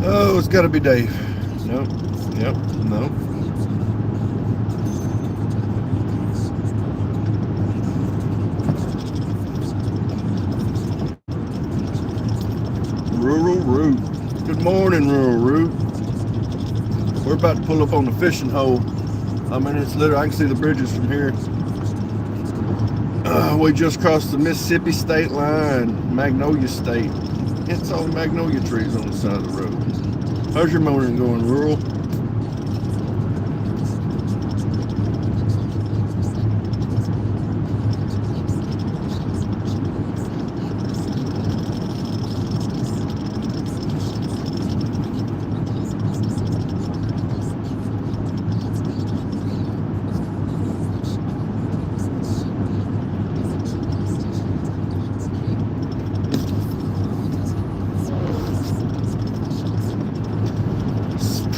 Oh, it's got to be Dave. Nope. Yep. Nope. Rural Route. Good morning, Rural Route. We're about to pull up on the fishing hole. I mean, it's literally, I can see the bridges from here. We just crossed the Mississippi state line, Magnolia State. It's all magnolia trees on the side of the road. How's your morning going, Rural?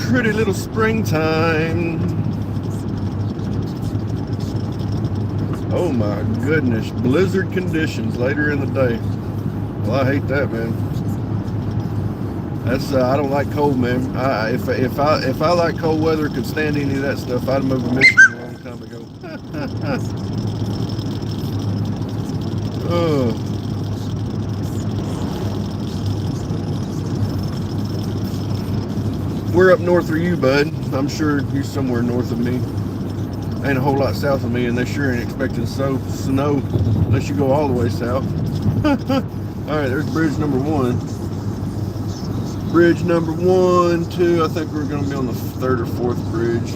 Pretty little springtime. Oh my goodness, blizzard conditions later in the day. Well, I hate that, man. That's I don't like cold, man. If I like cold weather, could stand any of that stuff, I'd move to Michigan a long time ago. Oh. We're up north of you, bud. I'm sure you're somewhere north of me. Ain't a whole lot south of me, and they sure ain't expecting snow unless you go all the way south. Alright, there's bridge number one. Bridge number 1, 2, I think we're going to be on the 3rd or 4th bridge.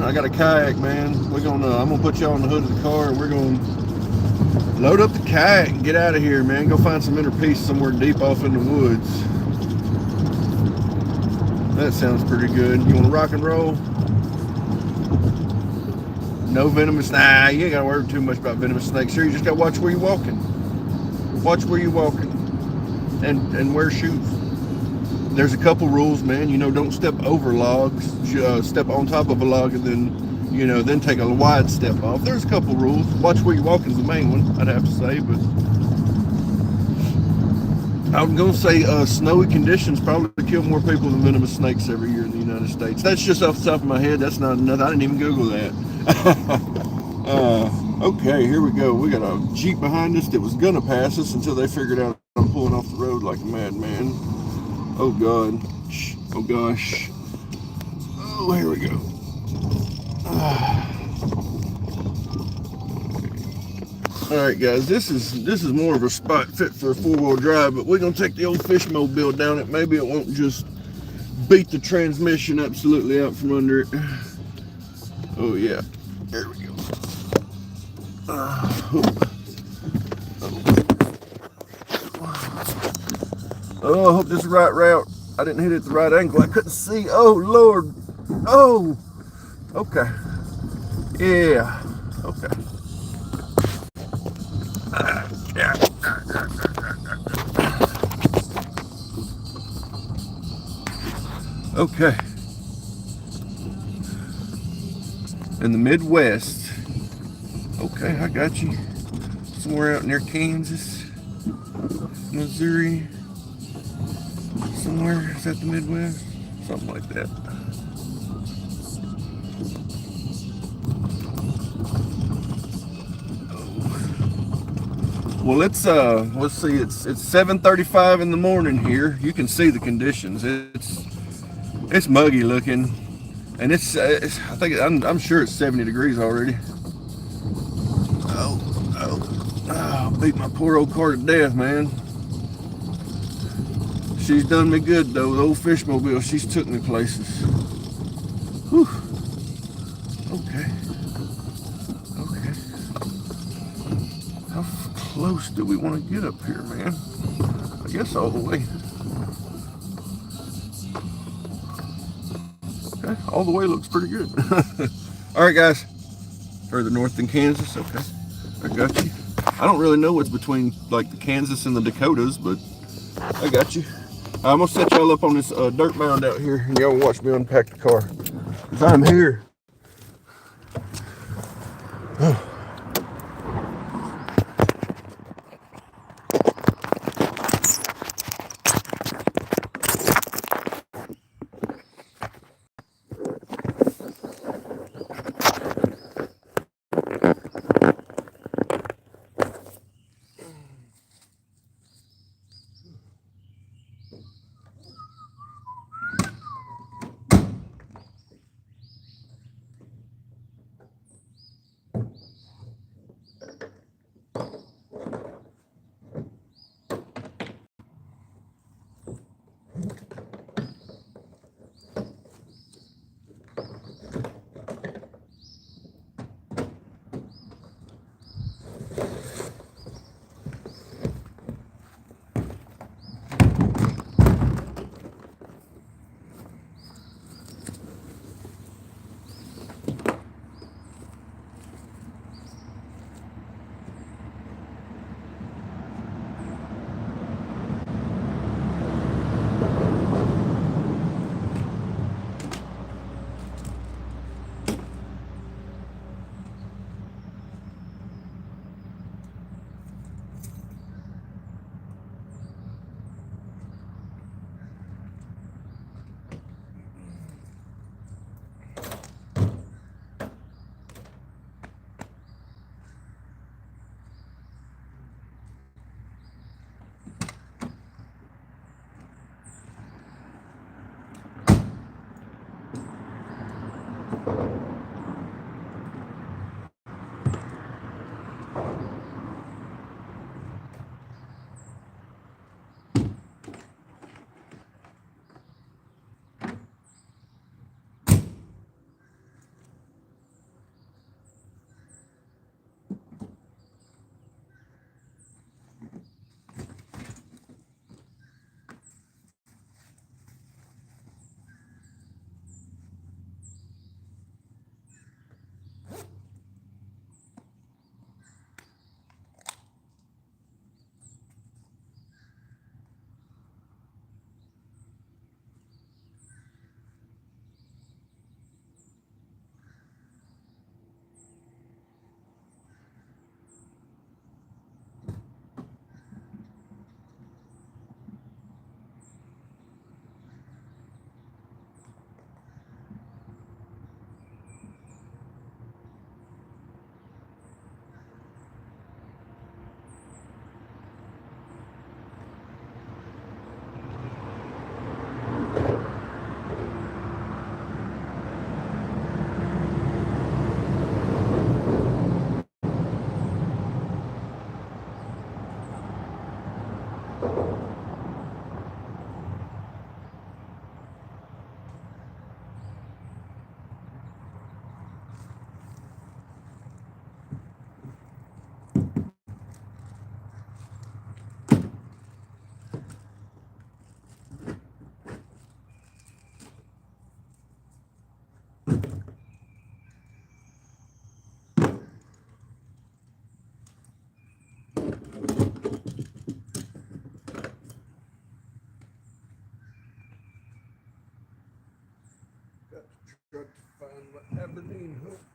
I got a kayak, man. I'm gonna put y'all on the hood of the car, and we're going to load up the kayak and get out of here, man. Go find some inner peace somewhere deep off in the woods. That sounds pretty good. You want to rock and roll? No venomous. Nah, you ain't got to worry too much about venomous snakes here. You just got to watch where you're walking. Watch where you're walking. And wear shoes. There's a couple rules, man. You know, don't step over logs. Step on top of a log and then take a wide step off. There's a couple rules. Watch where you're walking is the main one, I'd have to say, but I'm going to say snowy conditions probably kill more people than venomous snakes every year in the United States. That's just off the top of my head. That's not nothing. I didn't even Google that. Okay, here we go. We got a Jeep behind us that was going to pass us until they figured out I'm pulling off the road like a madman. Oh, God. Oh, gosh. Oh, here we go. Alright guys, this is more of a spot fit for a 4-wheel drive, but we're going to take the old fish mobile down it. Maybe it won't just beat the transmission absolutely out from under it. Oh yeah, there we go. Oh, I hope this is the right route. I didn't hit it at the right angle. I couldn't see. Oh Lord. Oh, okay. Yeah, okay. Yeah. Okay. In the Midwest. Okay, I got you. Somewhere out near Kansas, Missouri. Somewhere, is that the Midwest? Something like that. Well, let's see. It's 7:35 in the morning here. You can see the conditions. It's muggy looking, and I think I'm sure it's 70 degrees already. Oh, beat my poor old car to death, man. She's done me good though. The old fishmobile, she's took me places. Whew. Okay. How close do we want to get up here, man? I guess all the way. Okay, all the way looks pretty good. All right, guys. Further north than Kansas. Okay, I got you. I don't really know what's between like the Kansas and the Dakotas, but I got you. I'm gonna set y'all up on this dirt mound out here, and y'all watch me unpack the car. Cause I'm here. Got to find my Aberdeen hooks.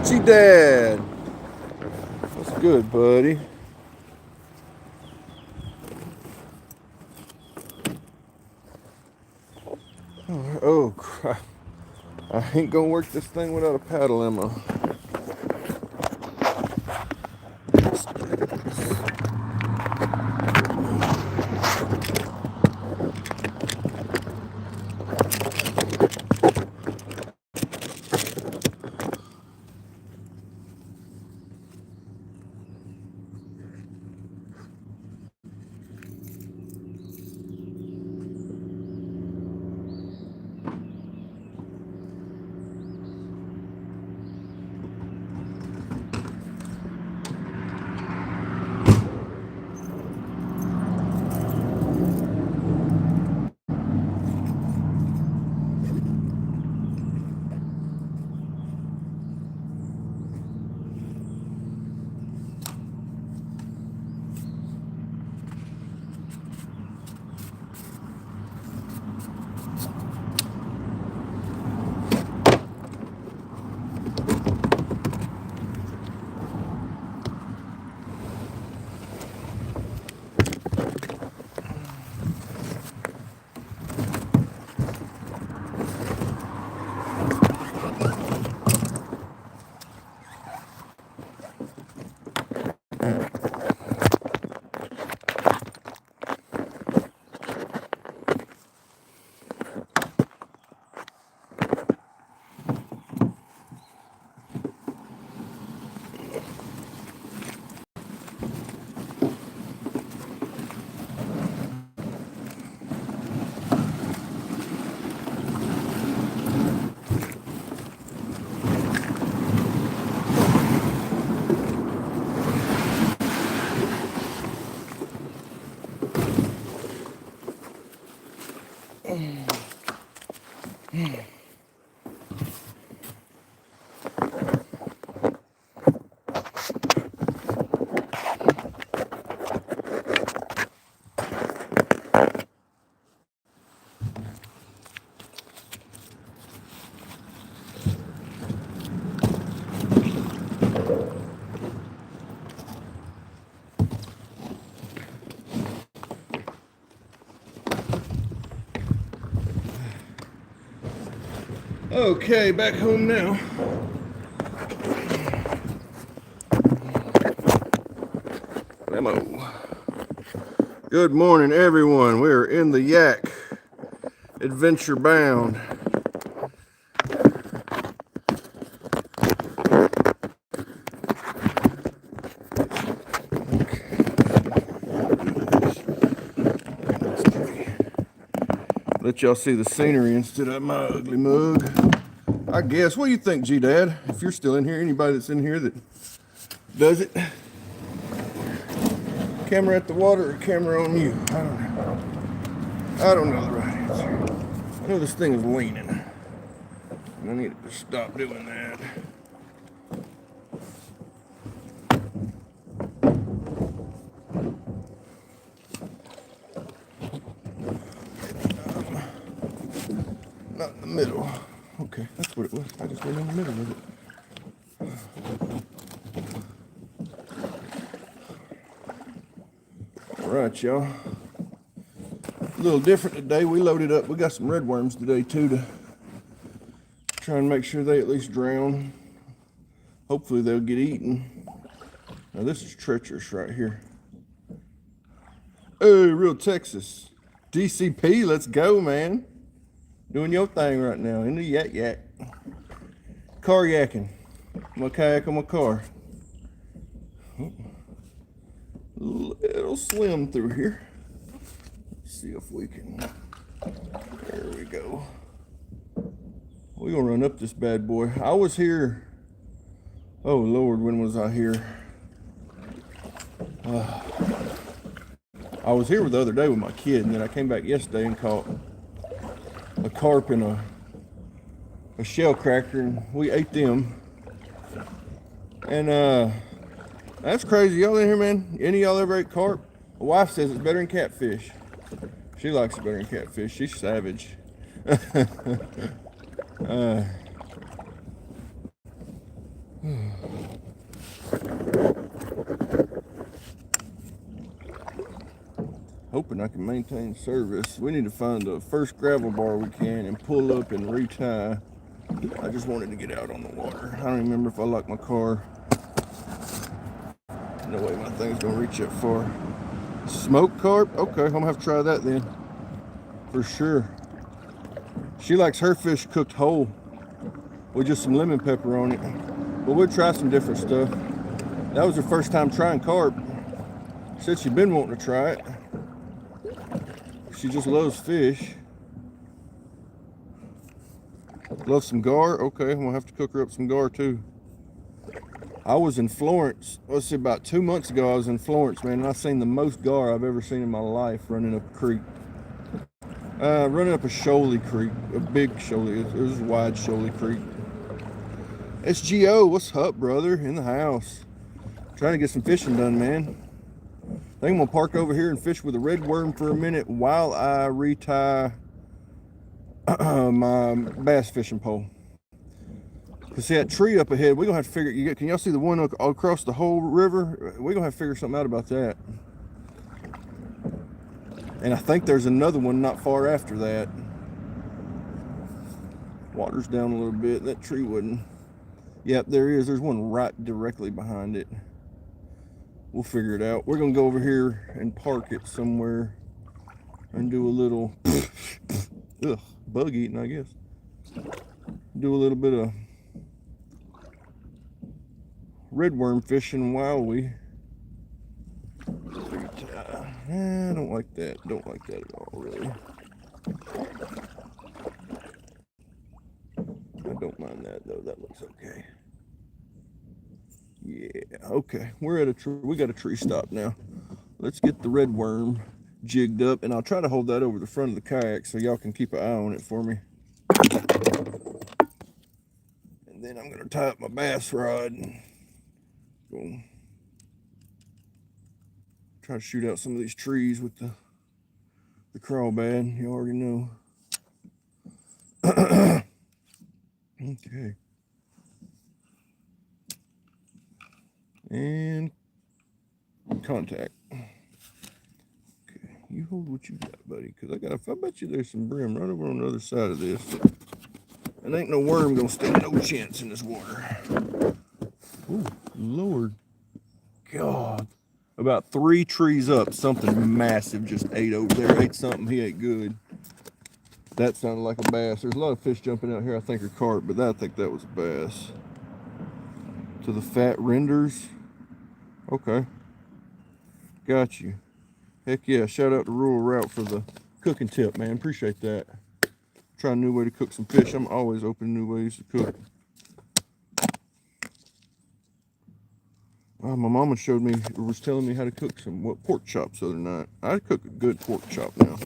Gee, Dad. What's good, buddy? Oh, crap. I ain't gonna work this thing without a paddle, am I? Okay, back home now. Lemo. Good morning, everyone. We're in the Yak, adventure bound. Let y'all see the scenery instead of my ugly mug. I guess. What do you think, G-Dad? If you're still in here, anybody that's in here that does it? Camera at the water or camera on you? I don't know. I don't know the right answer. I know this thing is leaning. And I need to stop doing that. Not in the middle. Okay, that's what it was. I just went in the middle of it. All right, y'all. A little different today. We loaded up. We got some red worms today, too, to try and make sure they at least drown. Hopefully they'll get eaten. Now, this is treacherous right here. Hey, real Texas. DCP, let's go, man. Doing your thing right now in the yak. Car yakking. My kayak on my car. Little slim through here. Let's see if we can. There we go. We're gonna run up this bad boy. I was here. Oh Lord, when was I here? I was here the other day with my kid, and then I came back yesterday and caught a carp and a shell cracker, and we ate them. And that's crazy. Y'all in here, man? Any of y'all ever ate carp? My wife says it's better than catfish. She likes it better than catfish. She's savage. Hoping I can maintain service. We need to find the first gravel bar we can and pull up and retie. I just wanted to get out on the water. I don't even remember if I locked my car. No way my thing's gonna reach that far. Smoked carp? Okay, I'm gonna have to try that then. For sure. She likes her fish cooked whole with just some lemon pepper on it. But we'll try some different stuff. That was her first time trying carp. She said she'd been wanting to try it. She just loves fish. Loves some gar. Okay, I'm gonna have to cook her up some gar too. I was in Florence, let's see, about 2 months ago I was in Florence, man, and I seen the most gar I've ever seen in my life running up a creek. Running up a shoaly creek, a big shoaly, it was a wide shoaly creek. SGO, what's up, brother? In the house. Trying to get some fishing done, man. I think I'm gonna park over here and fish with a red worm for a minute while I retie my bass fishing pole. Cause see that tree up ahead, we're gonna have to figure, can y'all see the one across the whole river? We're gonna have to figure something out about that. And I think there's another one not far after that. Water's down a little bit, that tree wouldn't. Yep, there is, there's one right directly behind it. We'll figure it out. We're gonna go over here and park it somewhere and do a little bug eating, I guess. Do a little bit of red worm fishing while we I don't like that. Don't like that at all, really. I don't mind that though. That looks okay. Yeah, okay. We're at a tree. We got a tree stop now. Let's get the red worm jigged up, and I'll try to hold that over the front of the kayak so y'all can keep an eye on it for me. And then I'm gonna tie up my bass rod and go try to shoot out some of these trees with the crawbad. You already know. Okay. And contact. Okay, you hold what you got, buddy, because I bet you there's some brim right over on the other side of this. And ain't no worm gonna stand no chance in this water. Oh, Lord. God. About 3 trees up, something massive just ate over there. Ate something he ate good. That sounded like a bass. There's a lot of fish jumping out here, I think, are carp, but I think that was a bass. To the fat renders. Okay. Got you. Heck yeah. Shout out to Rural Route for the cooking tip, man. Appreciate that. Try a new way to cook some fish. I'm always open to new ways to cook. My mama showed me, or was telling me how to cook some pork chops the other night. I cook a good pork chop now.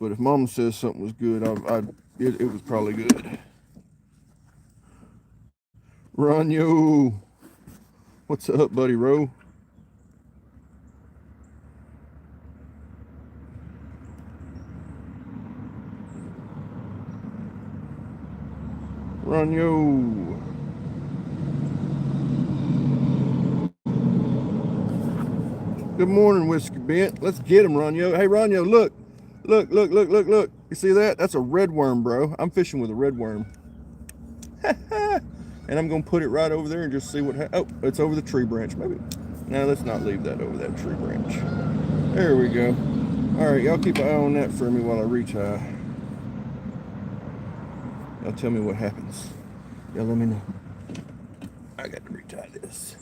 But if mama says something was good, it was probably good. Ronyo. What's up, buddy, Ro? Ronyo. Good morning, Whiskey Bent. Let's get him, Ronyo. Hey, Ronyo, look. Look, look, look, look, look. You see that? That's a red worm, bro. I'm fishing with a red worm. And I'm going to put it right over there and just see what happens. Oh, it's over the tree branch, maybe. No, let's not leave that over that tree branch. There we go. All right, y'all keep an eye on that for me while I reach high. Y'all tell me what happens. Y'all let me know. I got to retie this.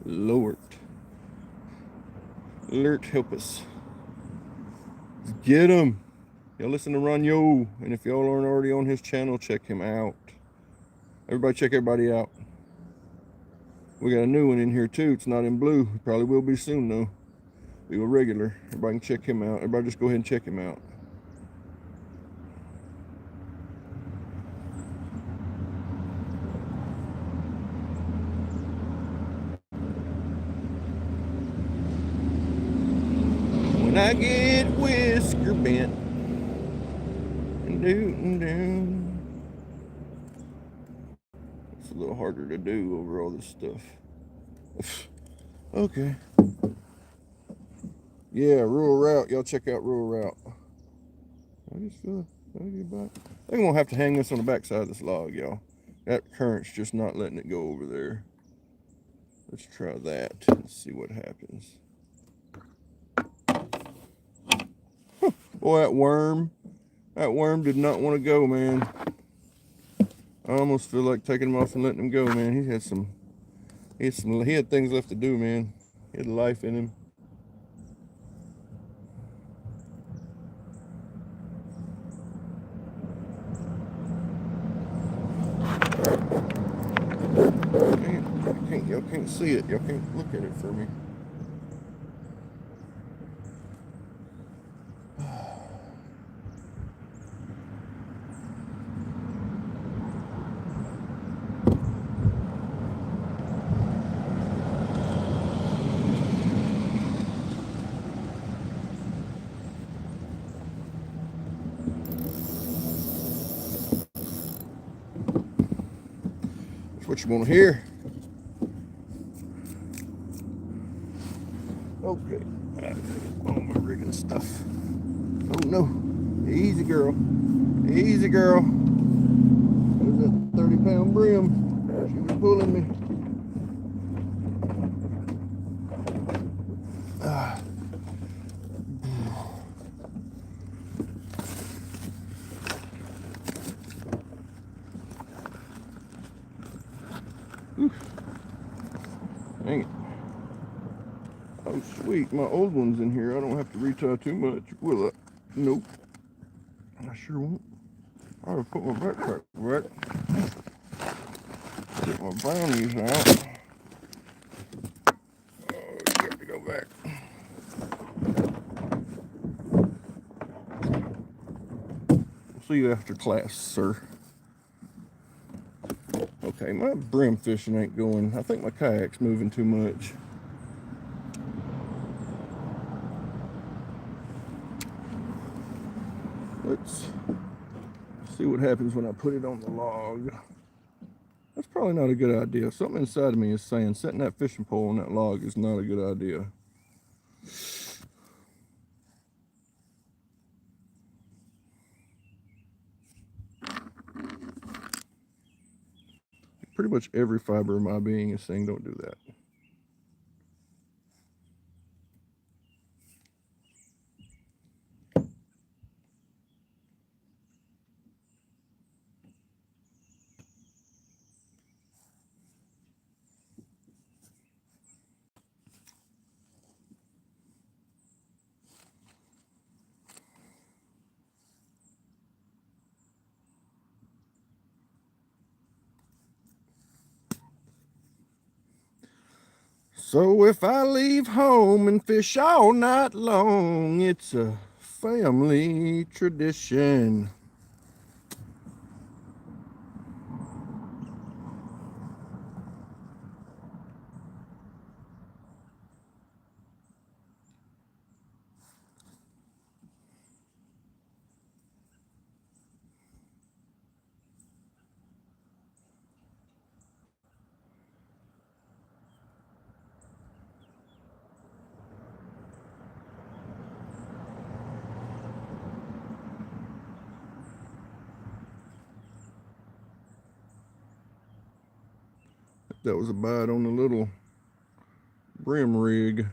Lord. Lord help us. Let's get him. Y'all listen to Ronyo. And if y'all aren't already on his channel, check him out. Everybody check everybody out. We got a new one in here too. It's not in blue. It probably will be soon though. Be a regular. Everybody can check him out. Everybody just go ahead and check him out. When I get whisker bent and down. It's a little harder to do over all this stuff. Okay. Yeah, Rural Route. Y'all check out Rural Route. I just feel I get back. I think I'm gonna have to hang this on the back side of this log, y'all. That current's just not letting it go over there. Let's try that and see what happens. Boy, that worm did not want to go, man. I almost feel like taking him off and letting him go, man. He had things left to do, man. He had life in him. Y'all can't see it. Y'all can't look at it for me. That's what you want to hear. Okay. All my rigging stuff. Oh no. Easy, girl. Easy, girl. There's that 30-pound brim. She was pulling me. Dang it. Oh, sweet. My old one's in here. I don't have to retie too much, will I? Nope. I sure won't. I ought to put my backpack back. Get my brownies out. Oh, you got to go back. We'll see you after class, sir. Okay, my brim fishing ain't going. I think my kayak's moving too much. Let's see what happens when I put it on the log. That's probably not a good idea. Something inside of me is saying setting that fishing pole on that log is not a good idea. pretty much every fiber of my being is saying don't do that. So if I leave home and fish all night long, it's a family tradition. That was a bite on the little brim rig.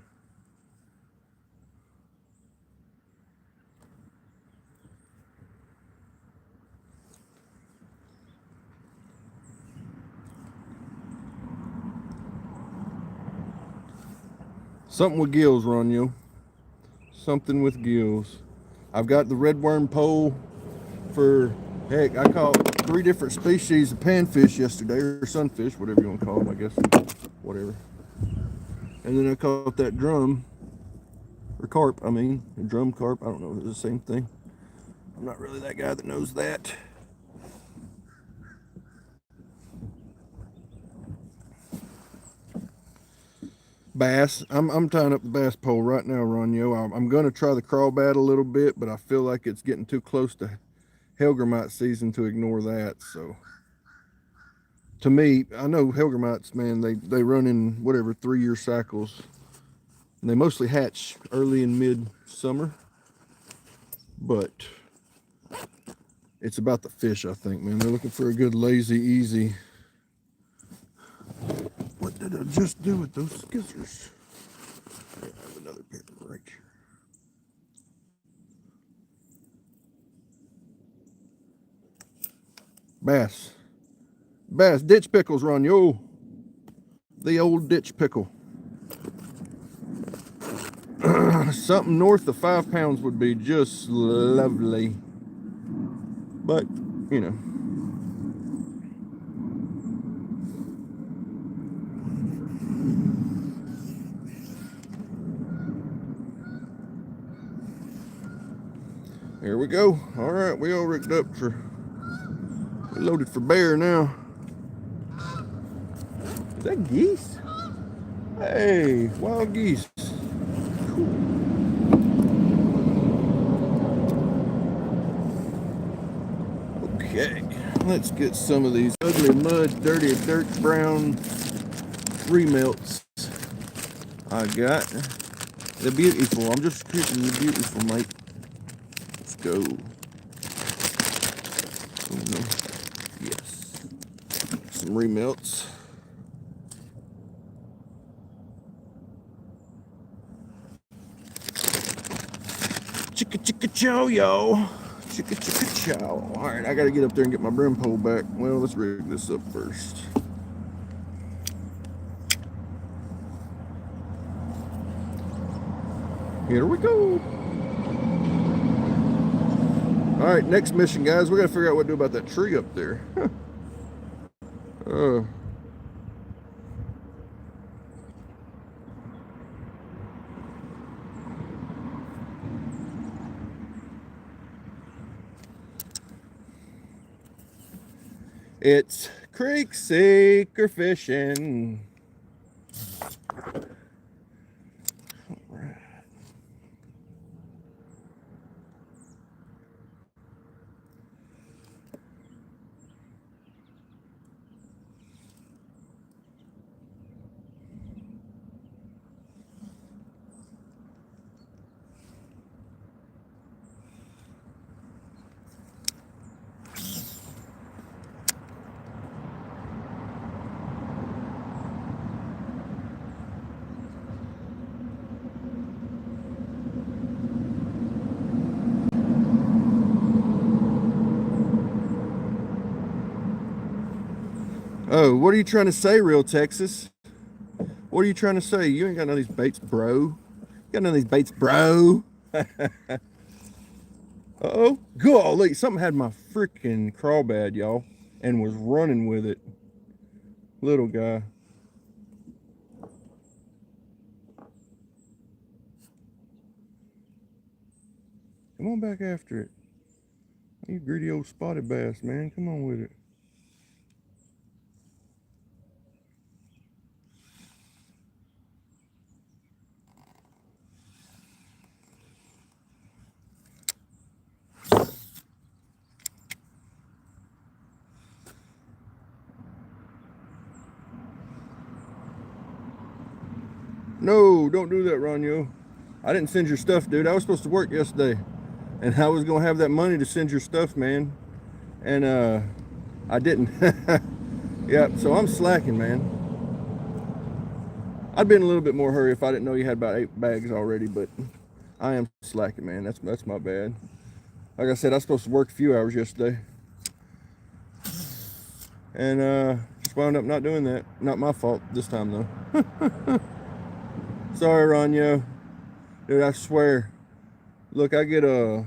Something with gills, Ronyo. Something with gills. I've got the red worm pole for, heck, I caught 3 different species of panfish yesterday, or sunfish, whatever you want to call them, I guess. Whatever. And then I caught that drum, or carp, I mean, a drum carp. I don't know if it's the same thing. I'm not really that guy that knows that. Bass. I'm tying up the bass pole right now, Ronyo. I'm going to try the crawbat a little bit, but I feel like it's getting too close to Helgramite season to ignore that. So, to me, I know Helgramites, man, they run in whatever 3-year cycles. And they mostly hatch early and mid-summer. But it's about the fish, I think, man. They're looking for a good, lazy, easy. What did I just do with those skizzers? I have another pair right here. Bass. Bass. Ditch pickles, Ronyo. The old ditch pickle. Something north of 5 pounds would be just lovely. But, you know. Here we go. All right, we all rigged up for, we loaded for bear now. Is that geese? Hey, wild geese. Cool. Okay, let's get some of these ugly mud, dirty dirt brown remelts. I got the beautiful. I'm just shooting the beautiful, mate. Let's go. Oh, no. Yes. Some remelts. Chicka chicka chow, yo. Chicka chicka chow. All right, I gotta get up there and get my brim pole back. Well, let's rig this up first. Here we go. All right, next mission, guys. We gotta figure out what to do about that tree up there. It's creek seeker fishing. Oh, what are you trying to say, Real Texas? What are you trying to say? You ain't got none of these baits, bro. You got none of these baits, bro. Uh-oh. Golly, something had my freaking crawbad, y'all, and was running with it. Little guy. Come on back after it. You greedy old spotted bass, man. Come on with it. No, don't do that, Ronyo. I didn't send your stuff, dude. I was supposed to work yesterday. And I was going to have that money to send your stuff, man. And I didn't. Yeah, so I'm slacking, man. I'd be in a little bit more hurry if I didn't know you had about 8 bags already, but I am slacking, man. That's my bad. Like I said, I was supposed to work a few hours yesterday. And just wound up not doing that. Not my fault this time, though. Sorry, Ronyo. Dude, I swear. Look, I get I'll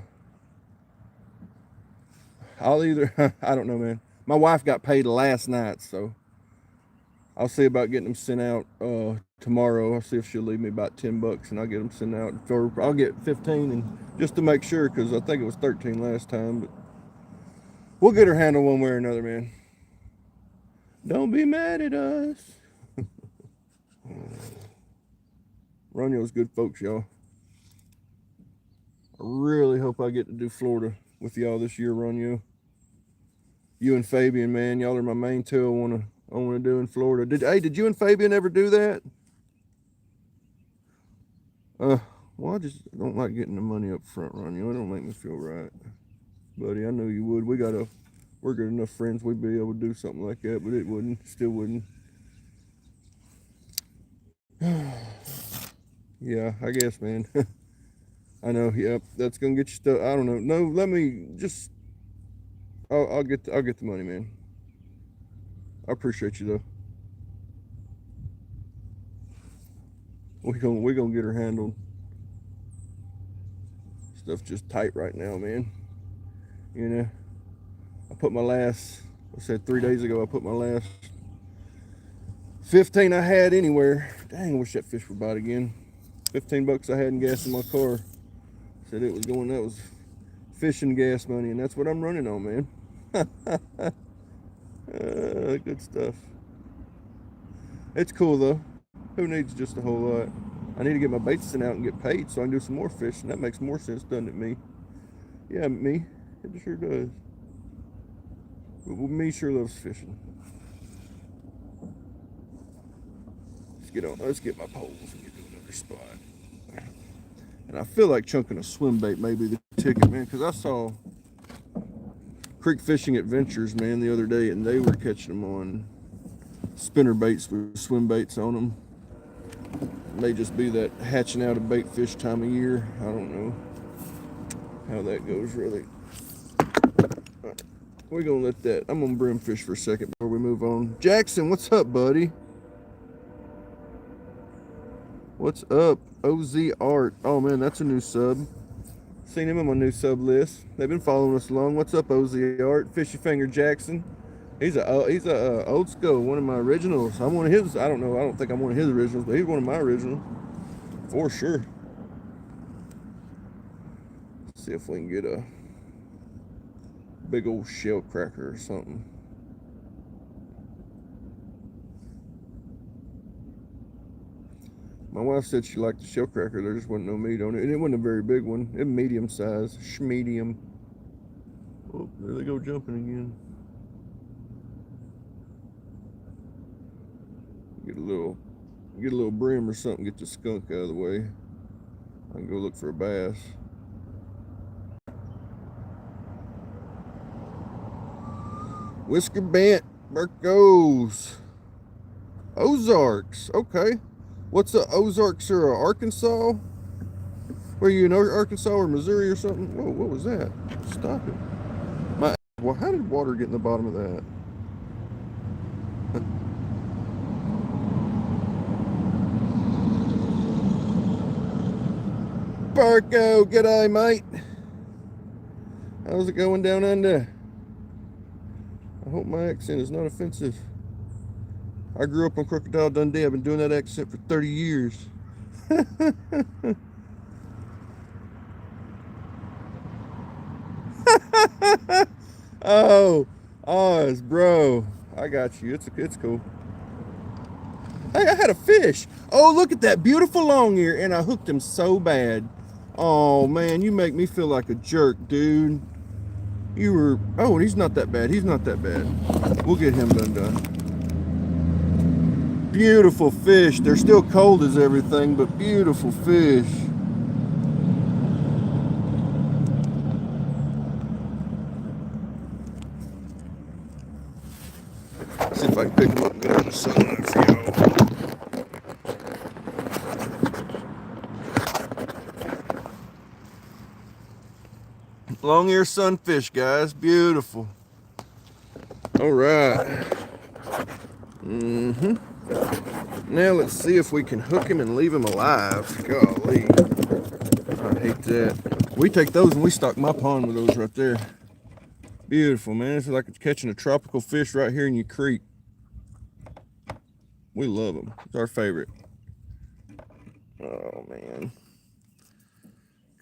either, I don't know, man. My wife got paid last night, so I'll see about getting them sent out tomorrow. I'll see if she'll leave me about $10 and I'll get them sent out. Or I'll get 15 and just to make sure, because I think it was 13 last time, but we'll get her handled one way or another, man. Don't be mad at us. Ronyo's good folks, y'all. I really hope I get to do Florida with y'all this year, Ronyo. You and Fabian, man, y'all are my main two I wanna do in Florida. Did you and Fabian ever do that? Well, I just don't like getting the money up front, Ronyo. It don't make me feel right. Buddy, I know you would. We're good enough friends we'd be able to do something like that, but it wouldn't, still wouldn't. Yeah, I guess, man. I know, yep, that's gonna get you stuck. I don't know. No, let me just I'll get the money, man. I appreciate you though. We gonna get her handled. Stuff's just tight right now, man. You know, I put my last, I said 3 days ago, I put my last 15 I had anywhere. Dang, I wish that fish would bite again. $15 I had in gas in my car. Said it was going, that was fishing gas money, and that's what I'm running on, man. Good stuff. It's cool though. Who needs just a whole lot? I need to get my baits sent out and get paid so I can do some more fishing. That makes more sense, doesn't it, me? Yeah, me. It sure does. But me sure loves fishing. Let's get my poles and get to another spot. And I feel like chunking a swim bait may be the ticket, man, because I saw Creek Fishing Adventures, man, the other day, and they were catching them on spinner baits with swim baits on them. It may just be that hatching out of bait fish time of year. I don't know how that goes, really. Right. We're gonna let that. I'm gonna brim fish for a second before we move on. Jackson, what's up, buddy? What's up? OZ Art. Oh man, that's a new sub. Seen him on my new sub list. They've been following us along. What's up, OZ Art? Fishy Finger Jackson. He's a old school, one of my originals. I'm one of his. I don't think I'm one of his originals, but he's one of my originals for sure. Let's see if we can get a big old shell cracker or something. My wife said she liked the shell cracker. There just wasn't no meat on it. And it wasn't a very big one. It was medium size. Schmedium. Oh, there they go jumping again. Get a little brim or something, get the skunk out of the way. I can go look for a bass. Whisker Bent, Burkos. Ozarks, okay. What's the Ozarks or Arkansas? Were you in Arkansas or Missouri or something? Whoa, what was that? Stop it. Well, how did water get in the bottom of that? Barco, g'day, mate. How's it going down under? I hope my accent is not offensive. I grew up on Crocodile Dundee. I've been doing that accent for 30 years. Oh, Oz, bro. I got you. It's cool. Hey, I had a fish. Oh, look at that beautiful long ear, and I hooked him so bad. Oh man, you make me feel like a jerk, dude. You were. Oh, he's not that bad. He's not that bad. We'll get him done. Beautiful fish. They're still cold as everything, but beautiful fish. See if I can pick them up and get out in the sunlight for y'all. Long ear sunfish, guys. Beautiful. All right. Now let's see if we can hook him and leave him alive. Golly. I hate that. We take those and we stock my pond with those right there. Beautiful, man. It's like catching a tropical fish right here in your creek. We love them. It's our favorite. Oh, man.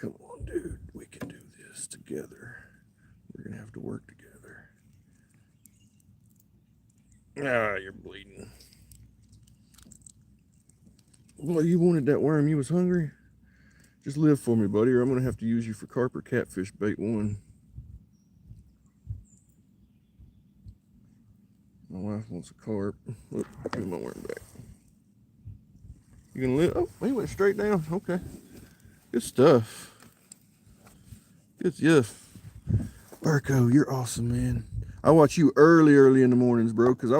Come on, dude. We can do this together. We're going to have to work together. Ah, you're bleeding. Well, you wanted that worm. You was hungry? Just live for me, buddy, or I'm going to have to use you for carp or catfish bait one. My wife wants a carp. Look, give me my worm back. You gonna live? Oh, he went straight down. Okay. Good stuff. Good stuff. Barco, you're awesome, man. I watch you early in the mornings, bro, because I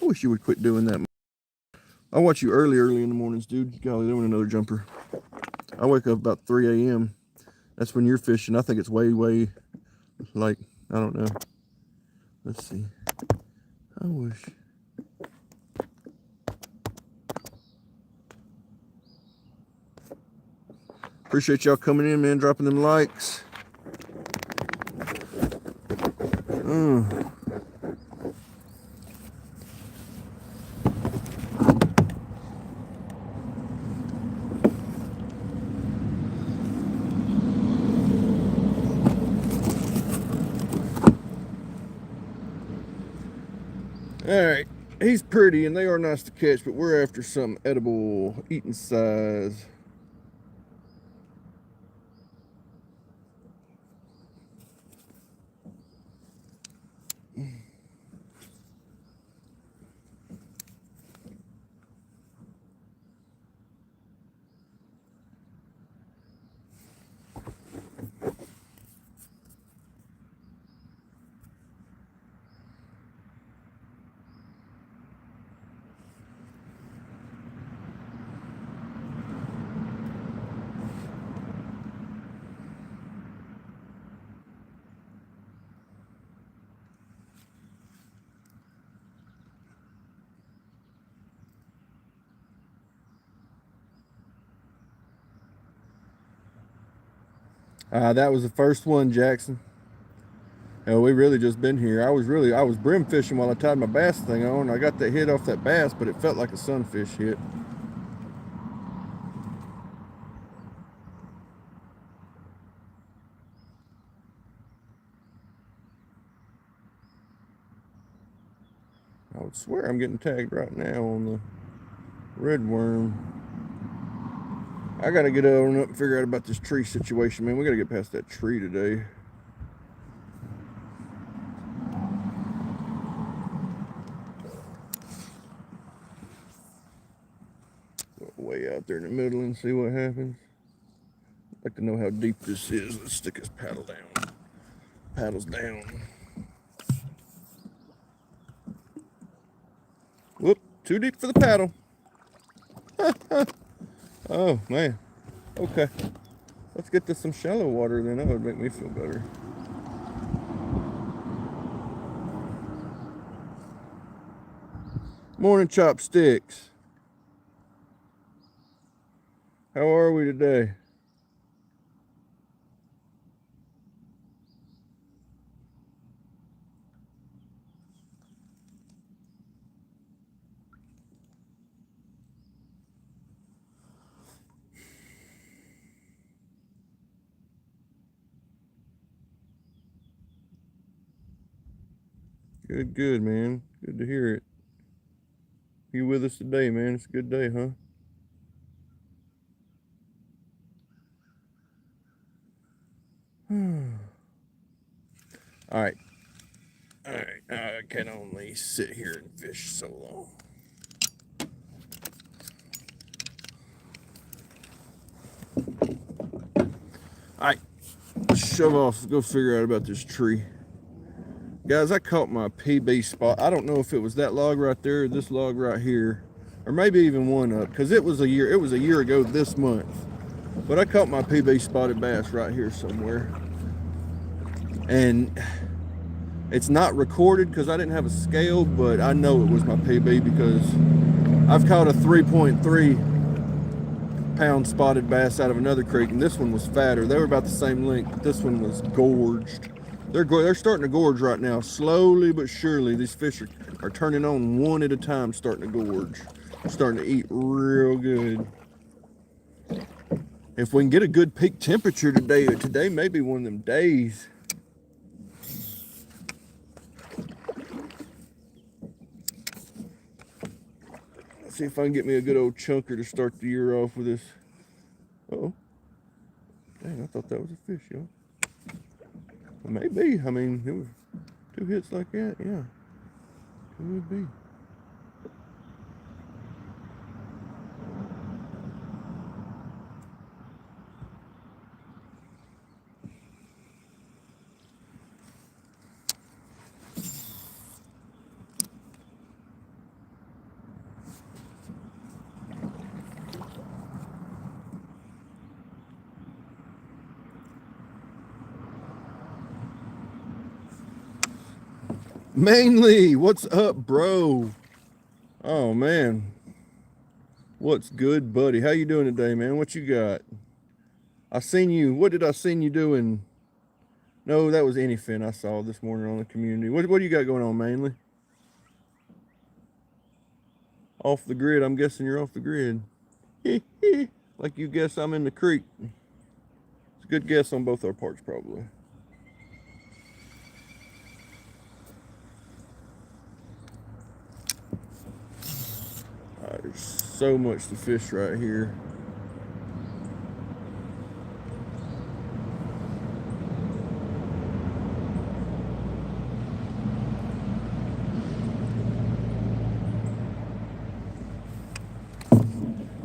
wish you would quit doing that. I watch you early in the mornings, dude. Golly, they want another jumper. I wake up about 3 a.m. That's when you're fishing. I think it's way, like, I don't know. Let's see. I wish. Appreciate y'all coming in, man, dropping them likes. All right, he's pretty and they are nice to catch, but we're after some edible, eating size. That was the first one, Jackson. Oh, we really just been here. I was brim fishing while I tied my bass thing on. I got that hit off that bass, but it felt like a sunfish hit. I would swear I'm getting tagged right now on the red worm. I gotta get on up and figure out about this tree situation, man. We gotta get past that tree today. Go way out there in the middle and see what happens. I'd like to know how deep this is. Let's stick his paddle down. Paddles down. Whoop, too deep for the paddle. Oh, man. Okay. Let's get to some shallow water then. That would make me feel better. Morning, Chopsticks. How are we today? Good, good, man. Good to hear it. You with us today, man? It's a good day, huh? All right. All right. I can only sit here and fish so long. All right. Let's shove off. Let's go figure out about this tree. Guys, I caught my PB spot. I don't know if it was that log right there or this log right here, or maybe even one up, because it was a year ago this month. But I caught my PB spotted bass right here somewhere. And it's not recorded because I didn't have a scale, but I know it was my PB because I've caught a 3.3 pound spotted bass out of another creek, and this one was fatter. They were about the same length, but this one was gorged. They're starting to gorge right now, slowly but surely. These fish are turning on one at a time, starting to gorge. They're starting to eat real good. If we can get a good peak temperature today may be one of them days. Let's see if I can get me a good old chunker to start the year off with this. Uh-oh. Dang, I thought that was a fish, y'all. Well, maybe. I mean, it was 2 hits like that, yeah. Could be. Mainly, what's up, bro? Oh, man. What's good, buddy? How you doing today, man? What you got? I seen you. What did I seen you doing? No, that was anyfin I saw this morning on the community. What do you got going on, Mainly? Off the grid. I'm guessing you're off the grid. Like you guess I'm in the creek. It's a good guess on both our parts, probably. There's so much to fish right here.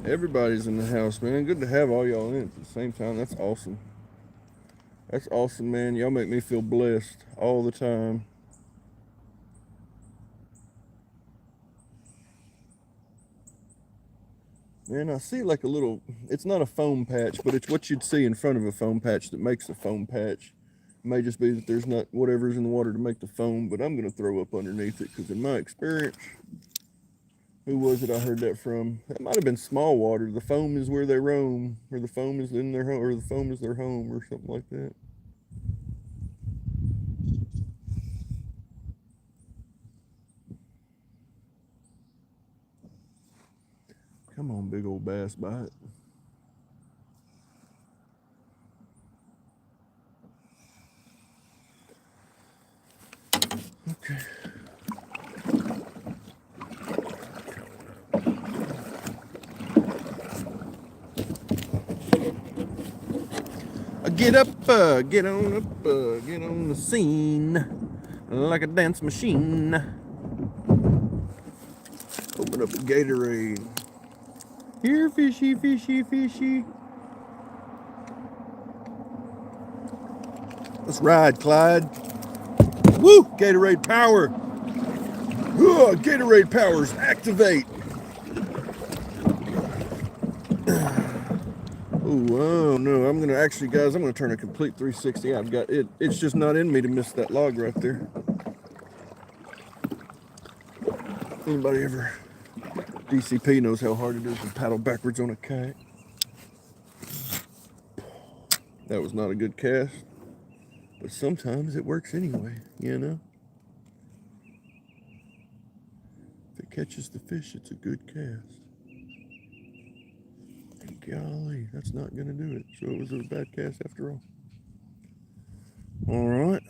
Everybody's in the house, man. Good to have all y'all in at the same time. That's awesome. That's awesome, man. Y'all make me feel blessed all the time. Man, I see like a little, it's not a foam patch, but it's what you'd see in front of a foam patch that makes a foam patch. It may just be that there's not whatever's in the water to make the foam, but I'm going to throw up underneath it because in my experience, who was it I heard that from? That might have been small water. The foam is where they roam, or the foam is in their home, or the foam is their home, or something like that. Come on, big old bass bite. Okay. Get up, get on up, get on the scene like a dance machine. Open up a Gatorade. Here, fishy, fishy, fishy. Let's ride, Clyde. Woo! Gatorade power. Gatorade powers activate. Oh no, I'm gonna actually, guys, I'm gonna turn a complete 360. I've got it. It's just not in me to miss that log right there. Anybody ever DCP knows how hard it is to paddle backwards on a kayak. That was not a good cast, but sometimes it works anyway, you know? If it catches the fish, it's a good cast. And golly, that's not gonna do it. So it was a bad cast after all. All right.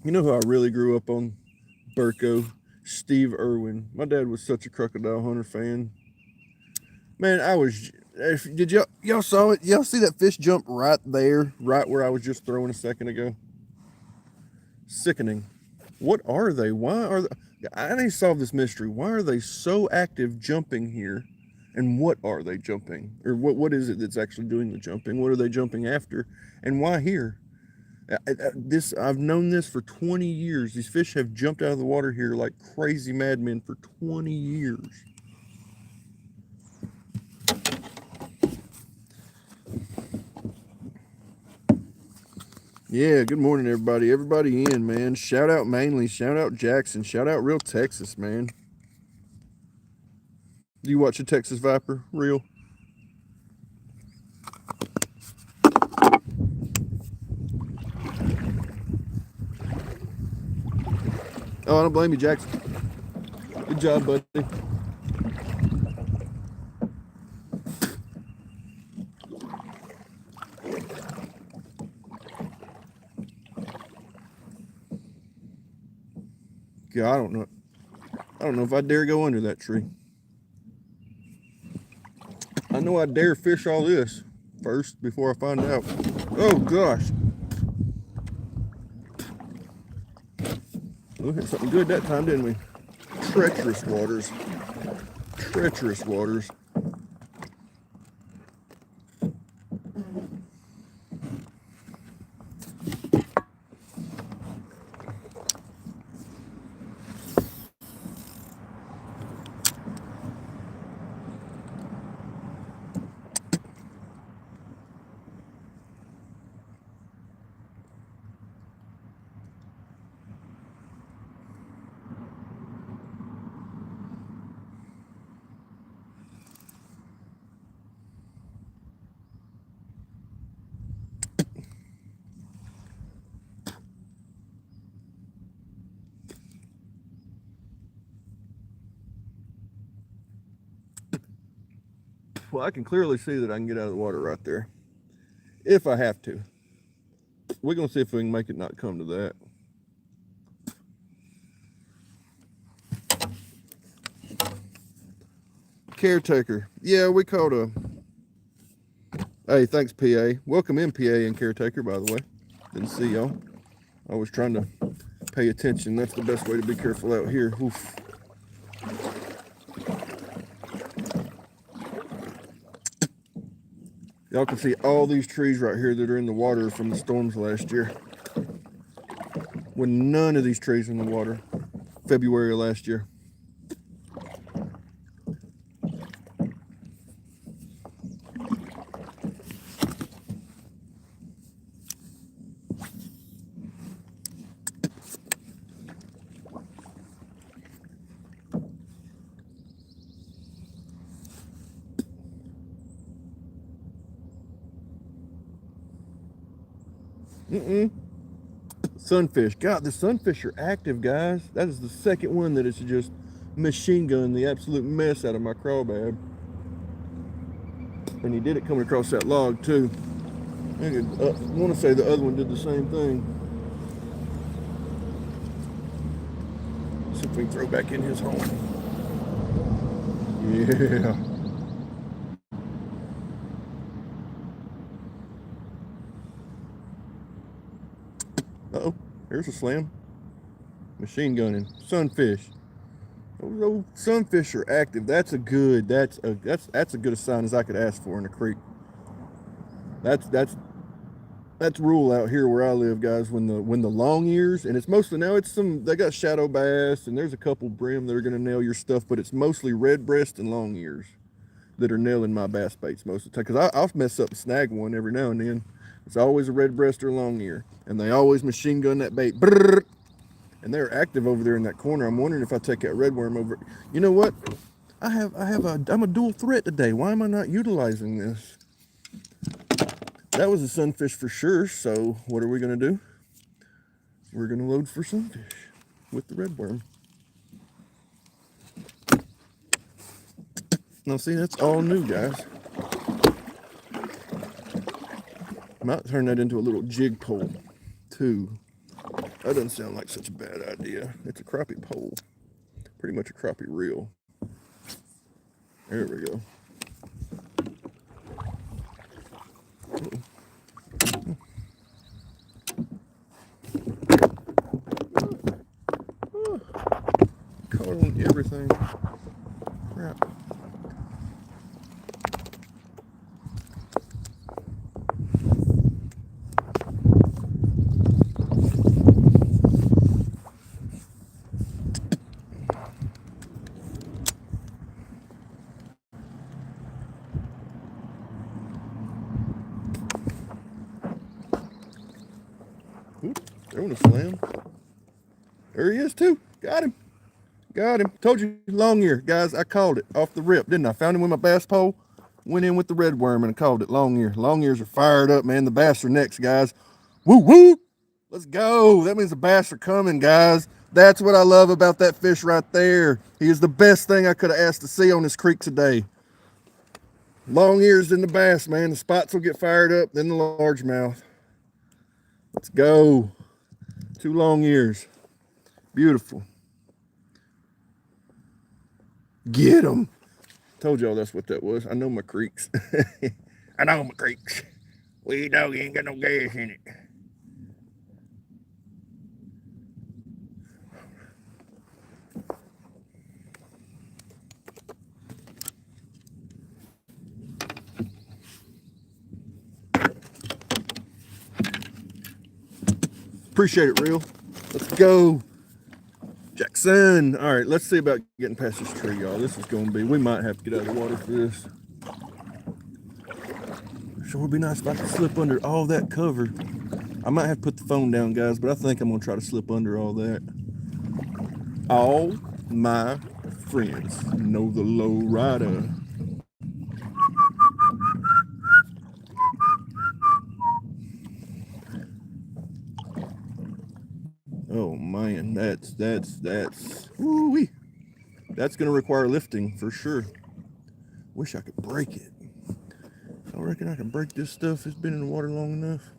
You know who I really grew up on? Burko, Steve Irwin. My dad was such a crocodile hunter fan. Man, I was. Did y'all saw it? Y'all see that fish jump right there, right where I was just throwing a second ago? Sickening. What are they? Why are they? I need to solve this mystery. Why are they so active jumping here? And what are they jumping? Or what is it that's actually doing the jumping? What are they jumping after? And why here? I've known this for 20 years. These fish have jumped out of the water here like crazy madmen for 20 years. Yeah, good morning, everybody. Everybody in, man. Shout out Mainly. Shout out Jackson. Shout out Real Texas, man. Do you watch the Texas Viper? Real? Oh, I don't blame you, Jackson. Good job, buddy. Yeah, I don't know. I don't know if I dare go under that tree. I know I dare fish all this first before I find out. Oh gosh. We hit something good that time, didn't we? Treacherous waters. Treacherous waters. Well, I can clearly see that I can get out of the water right there. If I have to. We're going to see if we can make it not come to that. Caretaker. Yeah, we caught a... Hey, thanks, PA. Welcome in, PA and Caretaker, by the way. Didn't see y'all. I was trying to pay attention. That's the best way to be careful out here. Oof. Y'all can see all these trees right here that are in the water from the storms last year. When none of these trees in the water. February of last year. Sunfish. God, the sunfish are active, guys. That is the second one that is just machine gun the absolute mess out of my crawdad. And he did it coming across that log, too. I want to say the other one did the same thing. See if we can throw back in his hole. Yeah. Uh-oh, here's a slam. Machine gunning. Sunfish. Those old sunfish are active. That's a good a sign as I could ask for in a creek. That's rule out here where I live, guys. When the long ears, and it's mostly now they got shadow bass and there's a couple brim that are gonna nail your stuff, but it's mostly red breast and long ears that are nailing my bass baits most of the time. Because I'll mess up and snag one every now and then. It's always a red breast or long ear, and they always machine gun that bait. Brrr, and they're active over there in that corner. I'm wondering if I take that red worm over. You know what? I'm a dual threat today. Why am I not utilizing this? That was a sunfish for sure. So what are we gonna do? We're gonna load for sunfish with the red worm. Now see, that's all new, guys. Might turn that into a little jig pole too. That doesn't sound like such a bad idea. It's a crappie pole. Pretty much a crappie reel. There we go. Caught on everything. Crap. Throwing a slam. There he is too. Got him. Got him. Told you, long ear. Guys, I called it off the rip, didn't I? Found him with my bass pole. Went in with the red worm and I called it long ear. Long ears are fired up, man. The bass are next, guys. Woo woo. Let's go. That means the bass are coming, guys. That's what I love about that fish right there. He is the best thing I could have asked to see on this creek today. Long ears in the bass, man. The spots will get fired up, then the largemouth. Let's go. 2 long ears. Beautiful. Get him. Told y'all that's what that was. I know my creeks. I know my creeks. We dog ain't got no gas in it. Appreciate it, Reel. Let's go. Jackson. All right, let's see about getting past this tree, y'all. This is going to be, we might have to get out of the water for this. Sure would be nice if I could slip under all that cover. I might have to put the phone down, guys, but I think I'm going to try to slip under all that. All my friends know the low rider. Oh man, that's woo-wee. That's gonna require lifting for sure. Wish I could break it. I reckon I can break this stuff. It's been in the water long enough.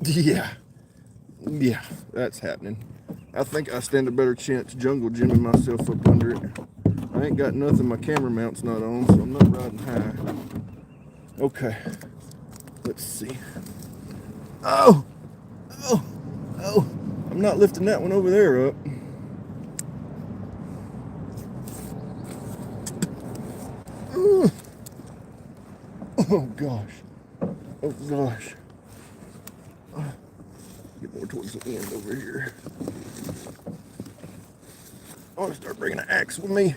Yeah, that's happening. I think I stand a better chance jungle gymming myself up under it. I ain't got nothing, my camera mount's not on, so I'm not riding high. Okay, let's see. Oh, I'm not lifting that one over there up. Oh gosh. Oh gosh. Get more towards the end over here. I want to start bringing an axe with me.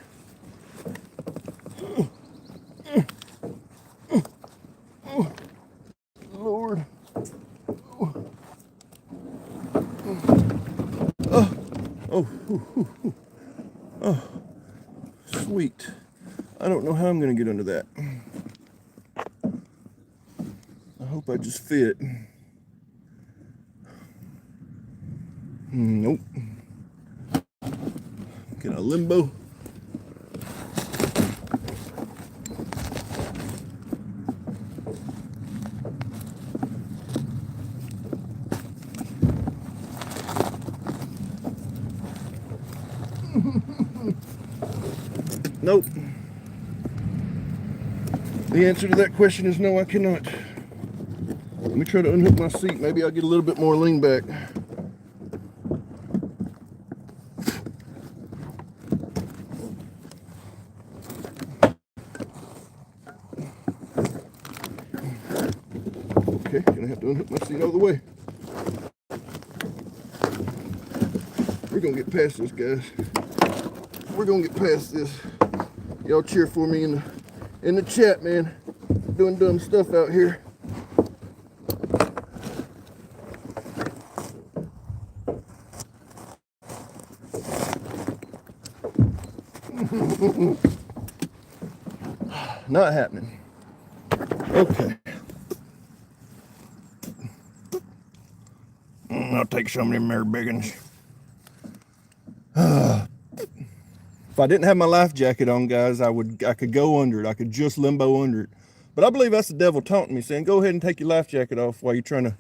Lord. Oh, sweet. I don't know how I'm going to get under that. I hope I just fit. Nope. Can I limbo? Nope. The answer to that question is no, I cannot. Let me try to unhook my seat. Maybe I'll get a little bit more lean back. Okay, gonna have to unhook my seat all the way. We're gonna get past this, guys. We're gonna get past this. Y'all cheer for me in the chat, man. Doing dumb stuff out here. Not happening. Okay. I'll take some of them there biggins. If I didn't have my life jacket on, guys, I could go under it. I could just limbo under it. But I believe that's the devil taunting me, saying, go ahead and take your life jacket off while you're trying to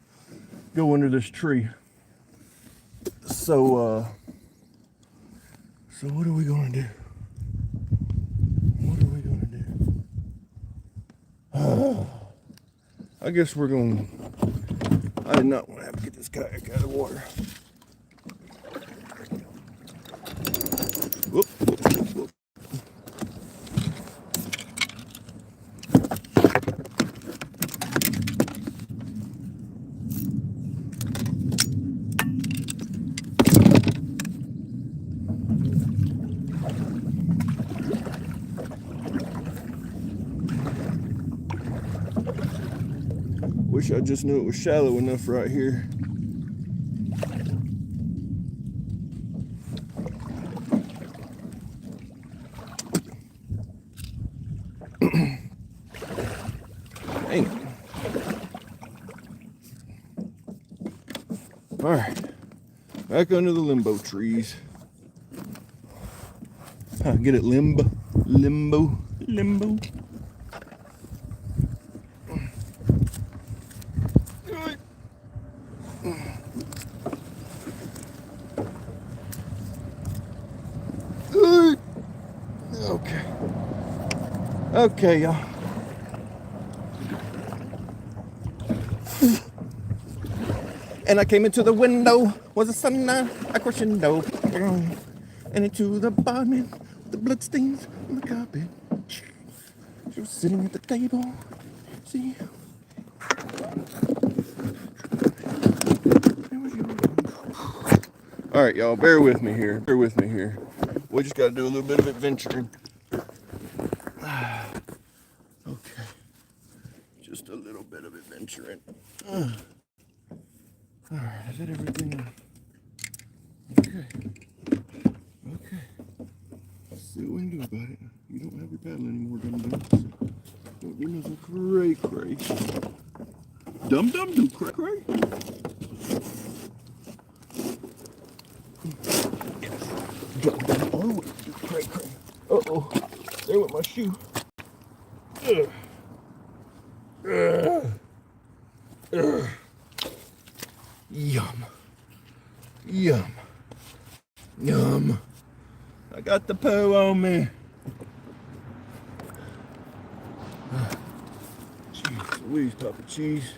go under this tree. So what are we gonna do? What are we gonna do? I guess we're gonna. I did not want to have to get this kayak out of the water. Whoop, whoop, whoop, whoop. Wish I just knew it was shallow enough right here. Dang it. All right, back under the limbo trees. Get it, limbo. Okay, y'all. And I came into the window, was a sun, a crescendo, and into the apartment, the bloodstains on the carpet. She was sitting at the table. See? All right, y'all, bear with me here. We just got to do a little bit of adventuring. Okay. Just a little bit of adventuring. All right, is that everything? Okay. Let's see what we can do about it. You don't have your paddle anymore, dum-dum. Don't do nothing cray. Dum-dum do cray. Dum-dum always do cray. Uh-oh. There went my shoe. Yum. I got the poo on me. Jeez Louise, Papa Cheese.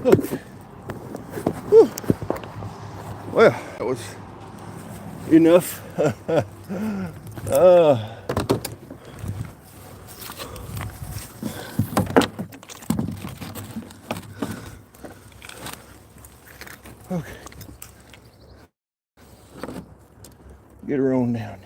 Okay. Well, that was enough. Okay. Get her on down.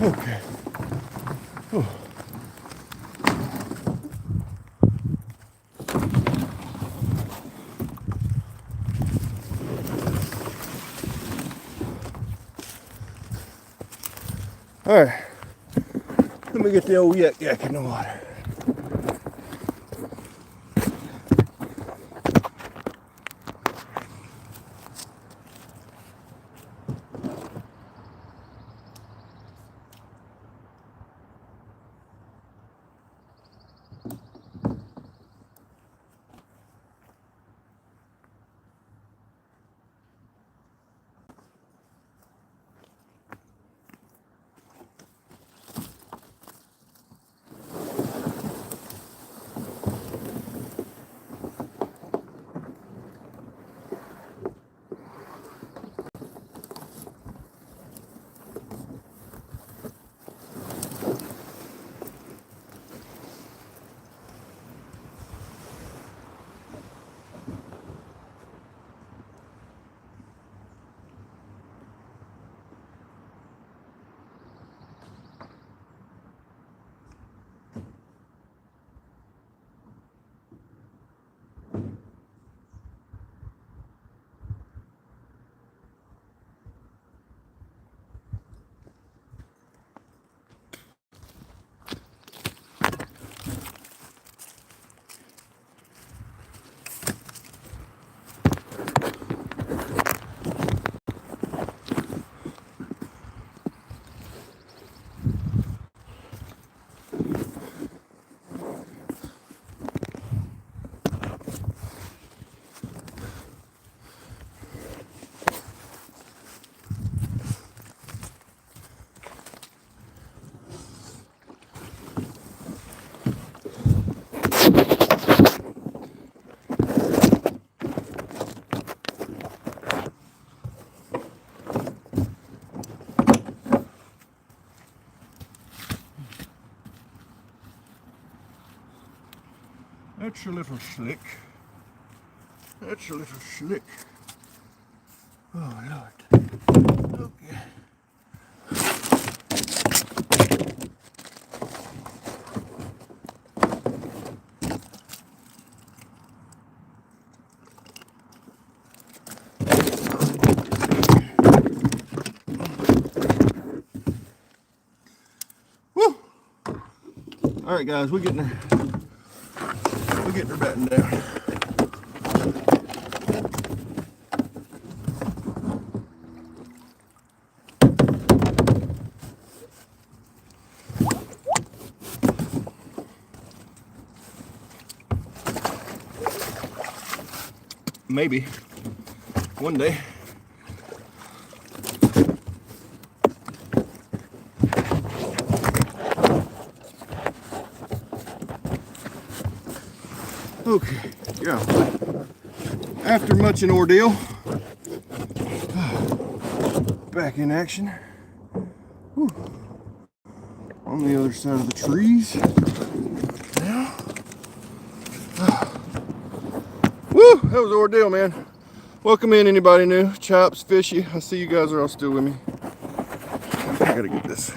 Okay. Whew. All right. Let me get the old yak in the water. That's a little slick. That's a little slick. Oh, Lord. Okay. Woo! All right, guys, we're getting her battened down. Maybe one day. Okay, yeah. After much an ordeal, back in action. Whew. On the other side of the trees. Now, woo, that was an ordeal, man. Welcome in, anybody new. Chops, Fishy. I see you guys are all still with me. I gotta get this.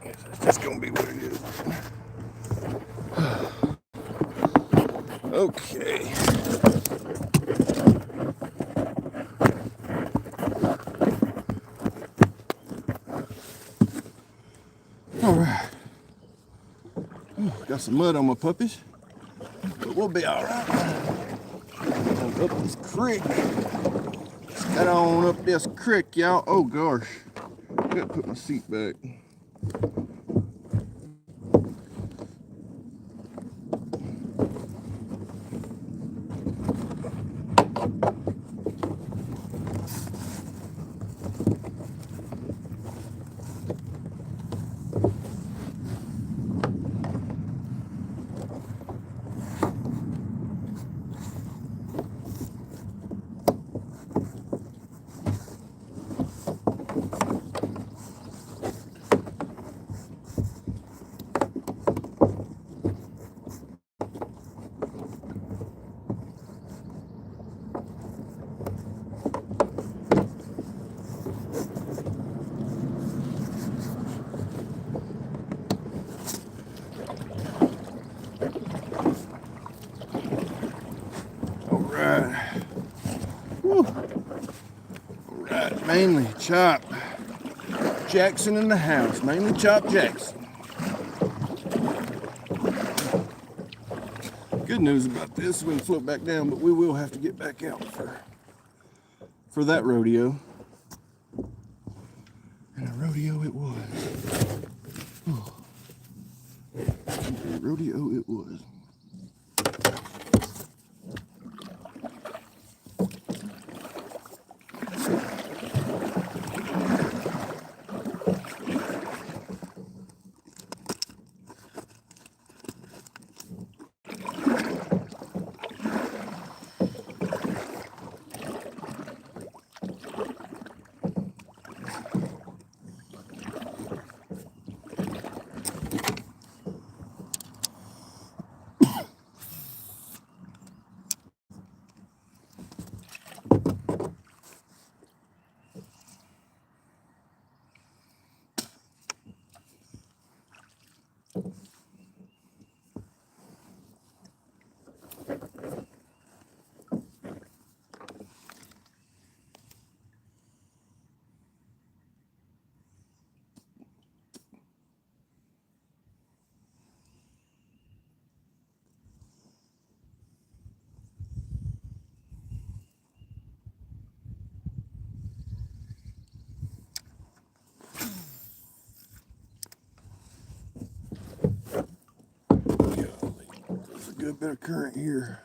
It's just gonna be what it is. Okay. All right. Got some mud on my puppies, but we'll be all right. Up this creek. Let's get on up this creek, y'all. Oh gosh, gotta put my seat back. Alright, mainly Chop Jackson in the house. Mainly Chop Jackson. Good news about this, we can float back down, but we will have to get back out for that rodeo. And a rodeo it was. A rodeo it was. There's a good bit of current here.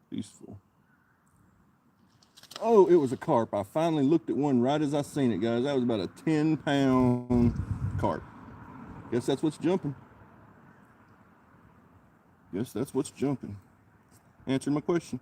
Peaceful. Oh, it was a carp. I finally looked at one right as I seen it, guys. That was about a 10-pound carp. Guess that's what's jumping. Guess that's what's jumping. Answer my question.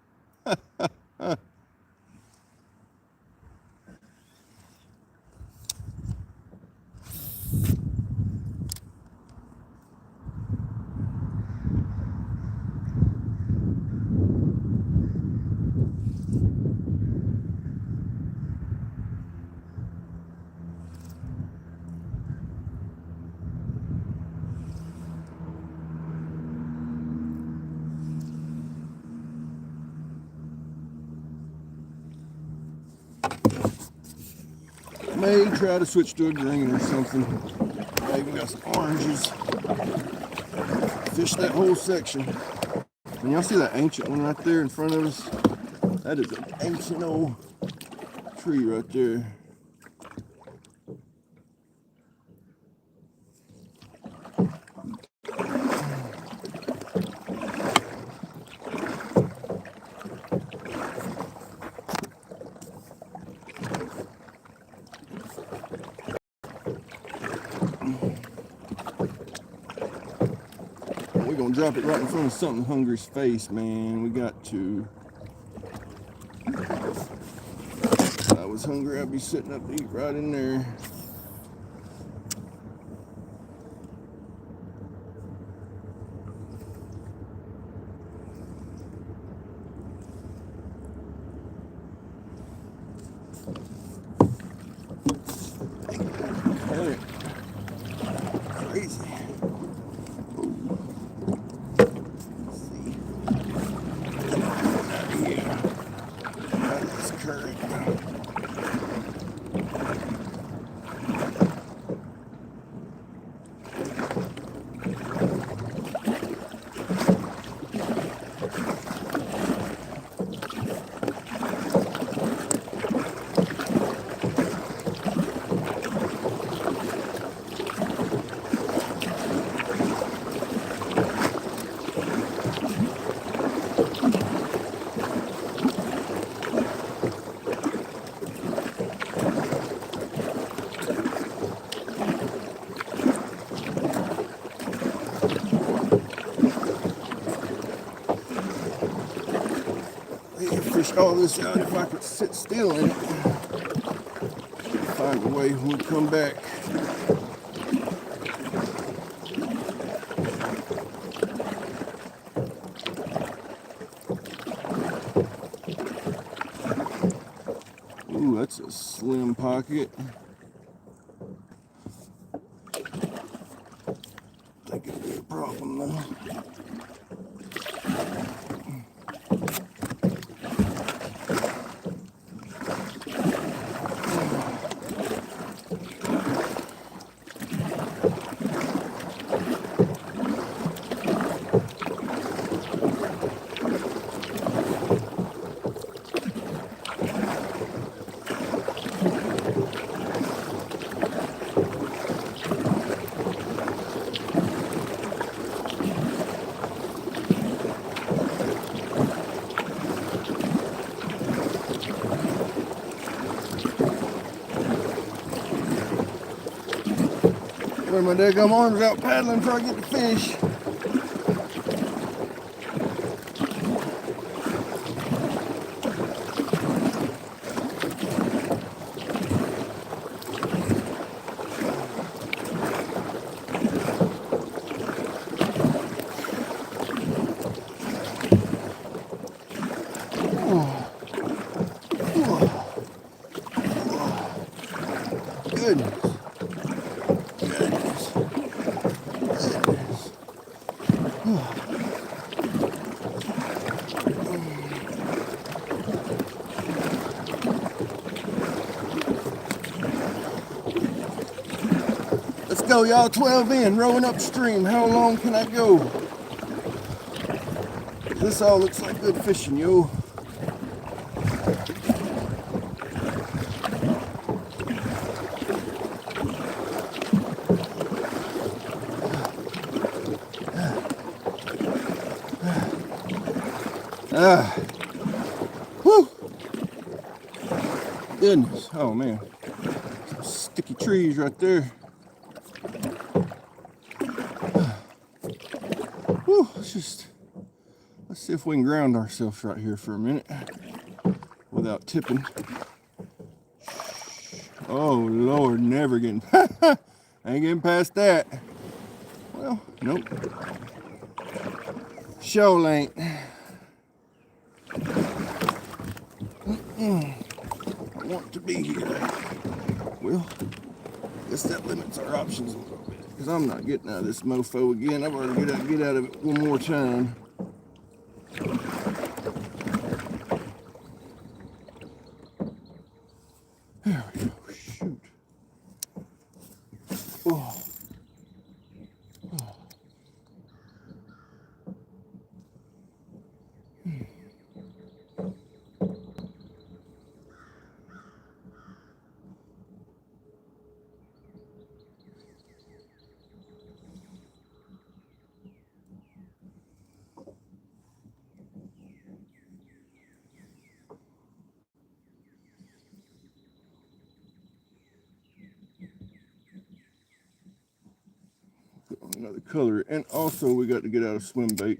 May try to switch to a green or something. I even got some oranges. Fish that whole section. And y'all see that ancient one right there in front of us? That is an ancient old tree right there. We're gonna drop it right in front of something hungry's face, man. We got to. If I was hungry, I'd be sitting up to eat right in there. Hey, crazy. Fish all this out if I could sit still in it. Find a way when we come back. Ooh, that's a slim pocket. I think it'll be a problem though. Wear my daggum arms out paddling before I get the fish. Goodness. Goodness. Goodness. Let's go, y'all. 12 in, rowing upstream. How long can I go? This all looks like good fishing, yo. Whew. Goodness. Oh, man. Some sticky trees right there. Whew. Let's see if we can ground ourselves right here for a minute without tipping. Oh, Lord, never getting ain't getting past that. Well, nope. Show ain't. I want to be here. Well, I guess that limits our options a little bit, because I'm not getting out of this mofo again. I've already got to get out of it one more time. There we go. Shoot. Oh. Oh. Another color, and also we got to get out of swim bait.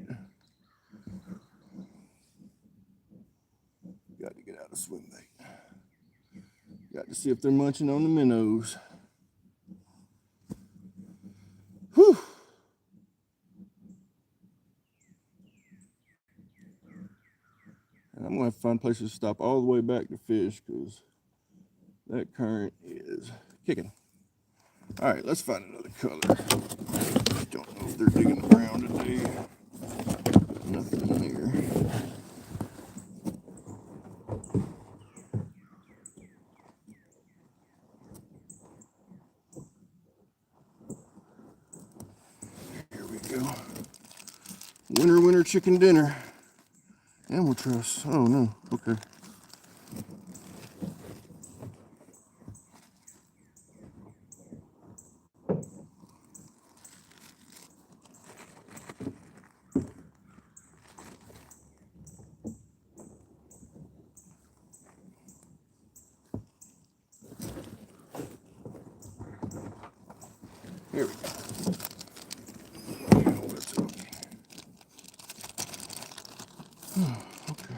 Got to get out of swim bait. Got to see if they're munching on the minnows. Whew. And I'm gonna have to find places to stop all the way back to fish, because that current is kicking. All right, let's find another color. Don't know if they're digging the ground today. Nothing there. Here we go. Winter, winter chicken dinner. And we'll trust. Oh no. Okay. Here we go. Okay.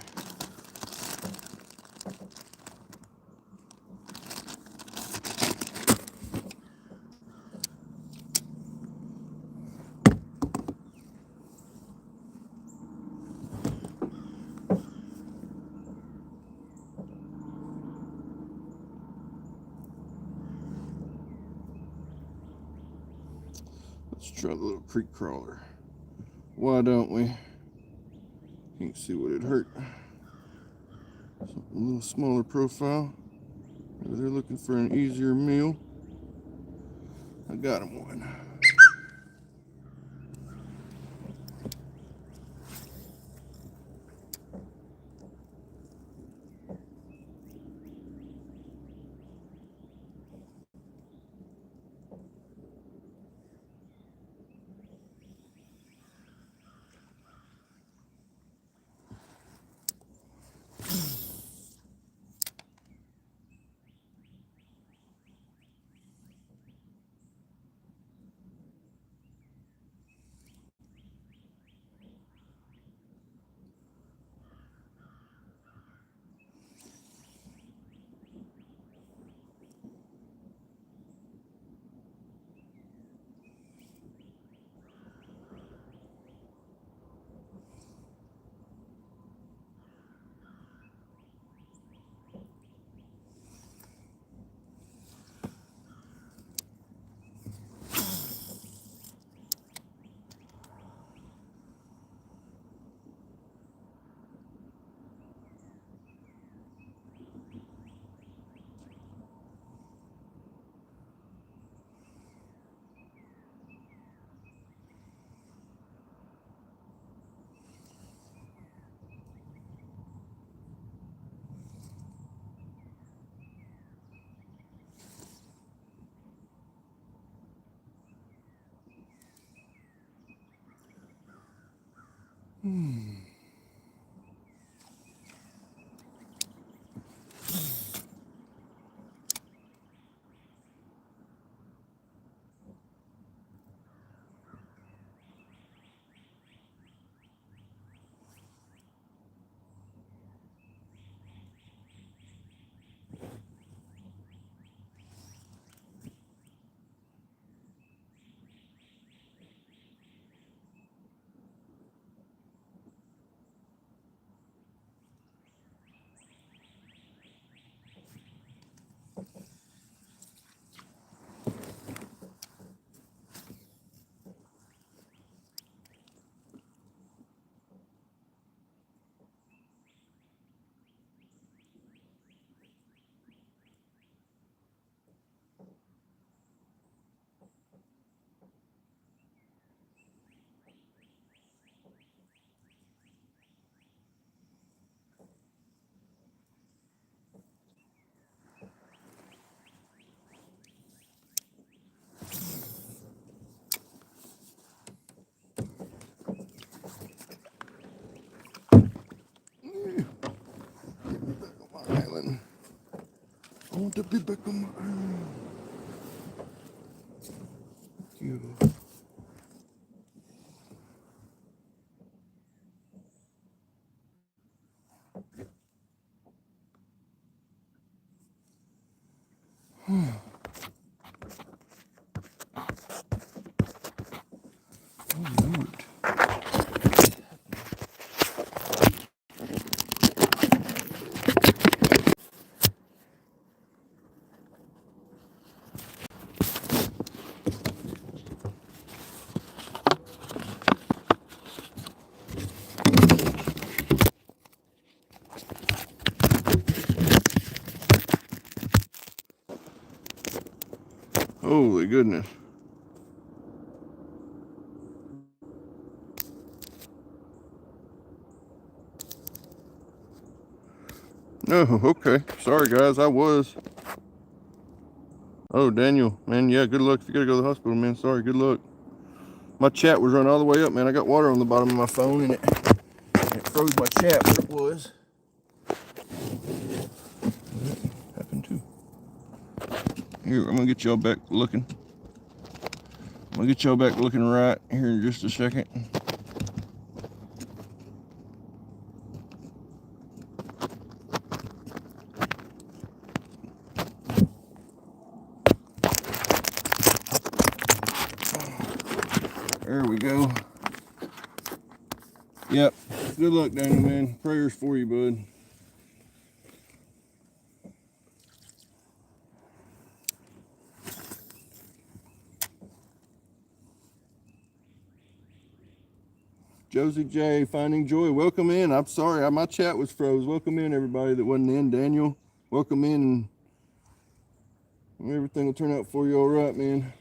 Let's try the little creek crawler. Why don't we? Can't see what it hurt. Something a little smaller profile. Maybe they're looking for an easier meal. I got him one. Island. I want to be back on my island. You. Holy goodness. No, okay. Sorry guys, I was. Oh, Daniel, man, yeah, good luck if you gotta go to the hospital, man. Sorry, good luck. My chat was running all the way up, man. I got water on the bottom of my phone and it froze my chat where it was. Happened too. Here, I'm gonna get y'all back looking. I'm gonna get y'all back looking right here in just a second. There we go. Yep. Good luck, Daniel, man. Prayers for you, bud. Josie J, Finding Joy, welcome in. I'm sorry, my chat was froze. Welcome in, everybody that wasn't in. Daniel, welcome in. And everything will turn out for you all right, man.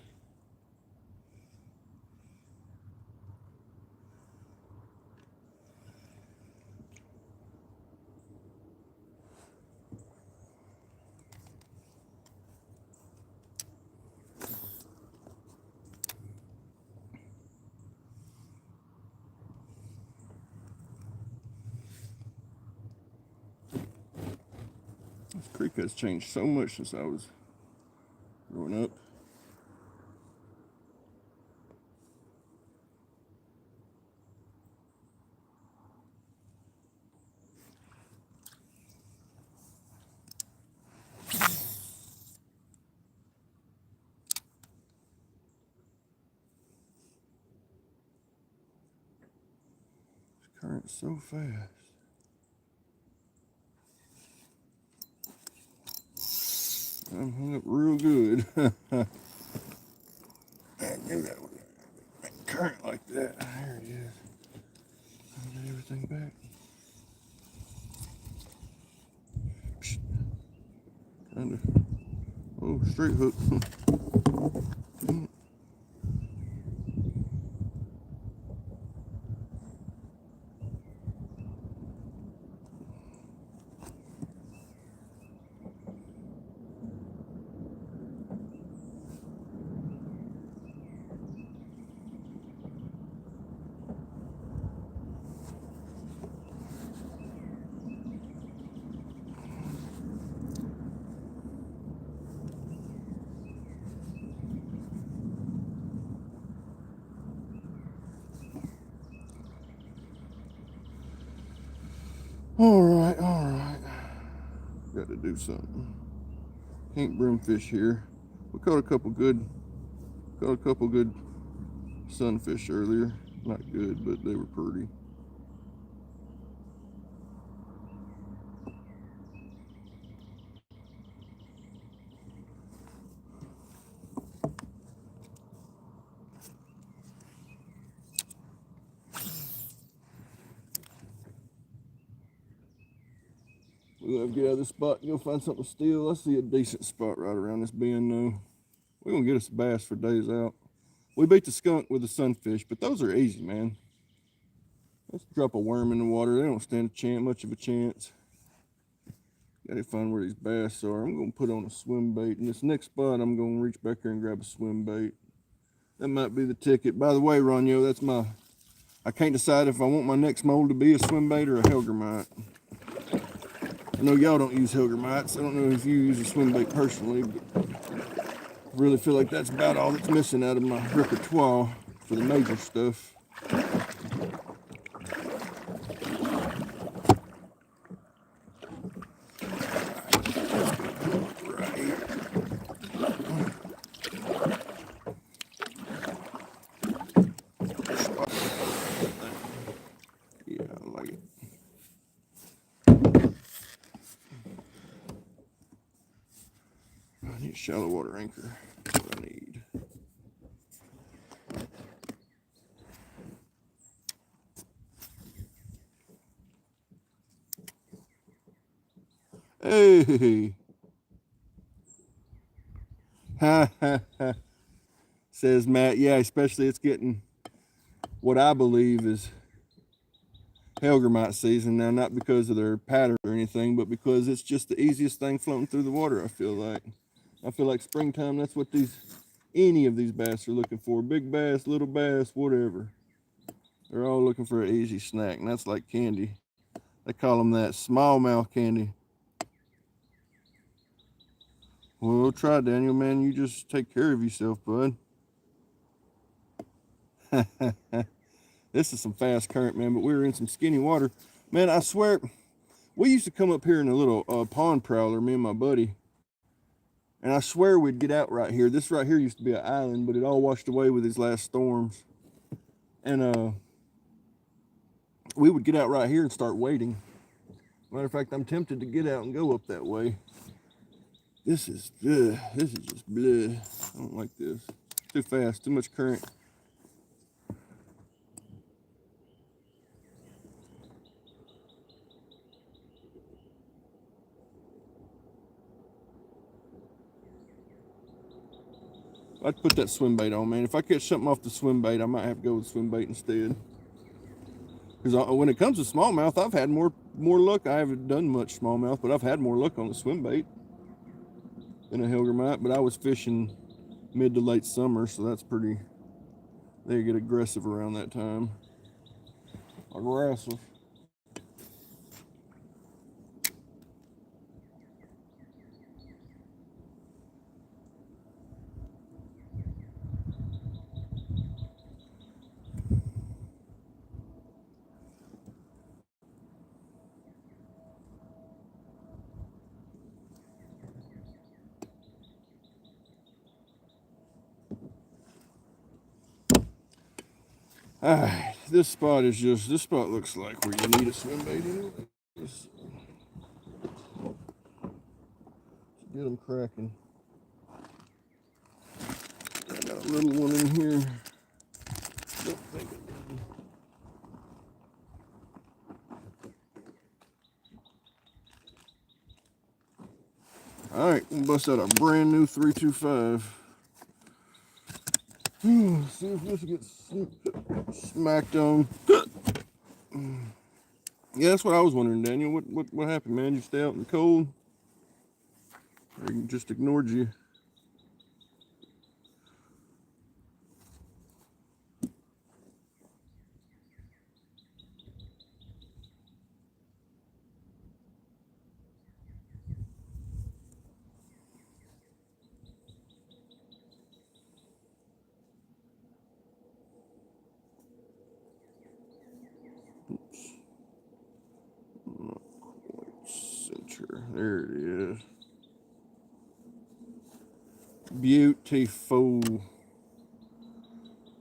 This creek has changed so much since I was growing up. This current's so fast. I'm hung up real good. I knew that was a current like that. There it is. I'll get everything back. Kind of. Oh, straight hook. All right, all right. Got to do something. Can't brimfish here. We caught a couple good sunfish earlier. Not good, but they were pretty. We're gonna get out of this spot and go find something to steal. I see a decent spot right around this bend though. We're gonna get us a bass for days out. We beat the skunk with the sunfish, but those are easy, man. Let's drop a worm in the water. They don't stand much of a chance. Gotta find where these bass are. I'm gonna put on a swim bait. In this next spot, I'm gonna reach back here and grab a swim bait. That might be the ticket. By the way, Ronyo, that's I can't decide if I want my next mold to be a swim bait or a Helgermite. I know y'all don't use Helgermites. I don't know if you use a swim bait personally, but I really feel like that's about all that's missing out of my repertoire for the major stuff. Yeah, I like it. I need a shallow water anchor. That's what I need. Hey! Ha ha ha, says Matt. Yeah, especially it's getting what I believe is Helgermite season now, not because of their pattern or anything, but because it's just the easiest thing floating through the water, I feel like springtime, that's what any of these bass are looking for. Big bass, little bass, whatever. They're all looking for an easy snack, and that's like candy. They call them that, smallmouth candy. Well, try, Daniel, man. You just take care of yourself, bud. This is some fast current, man, but we were in some skinny water. Man, I swear, we used to come up here in a little pond prowler, me and my buddy. And I swear we'd get out right here. This right here used to be an island, but it all washed away with these last storms. And we would get out right here and start waiting. Matter of fact, I'm tempted to get out and go up that way. This is just bleh. I don't like this. Too fast, too much current. I'd put that swim bait on, man. If I catch something off the swim bait, I might have to go with swim bait instead. Because when it comes to smallmouth, I've had more luck. I haven't done much smallmouth, but I've had more luck on the swim bait than a Helgermite. But I was fishing mid to late summer, so that's pretty. They get aggressive around that time. Aggressive. Alright, this spot looks like where you need a swim bait anyway. Let's get them cracking. I got a little one in here. Don't think it did. Alright, we'll bust out a brand new 325. See if this gets smacked on. Yeah, that's what I was wondering, Daniel. What happened, man? You stay out in the cold? Or you just ignored you? There it is. Beautiful.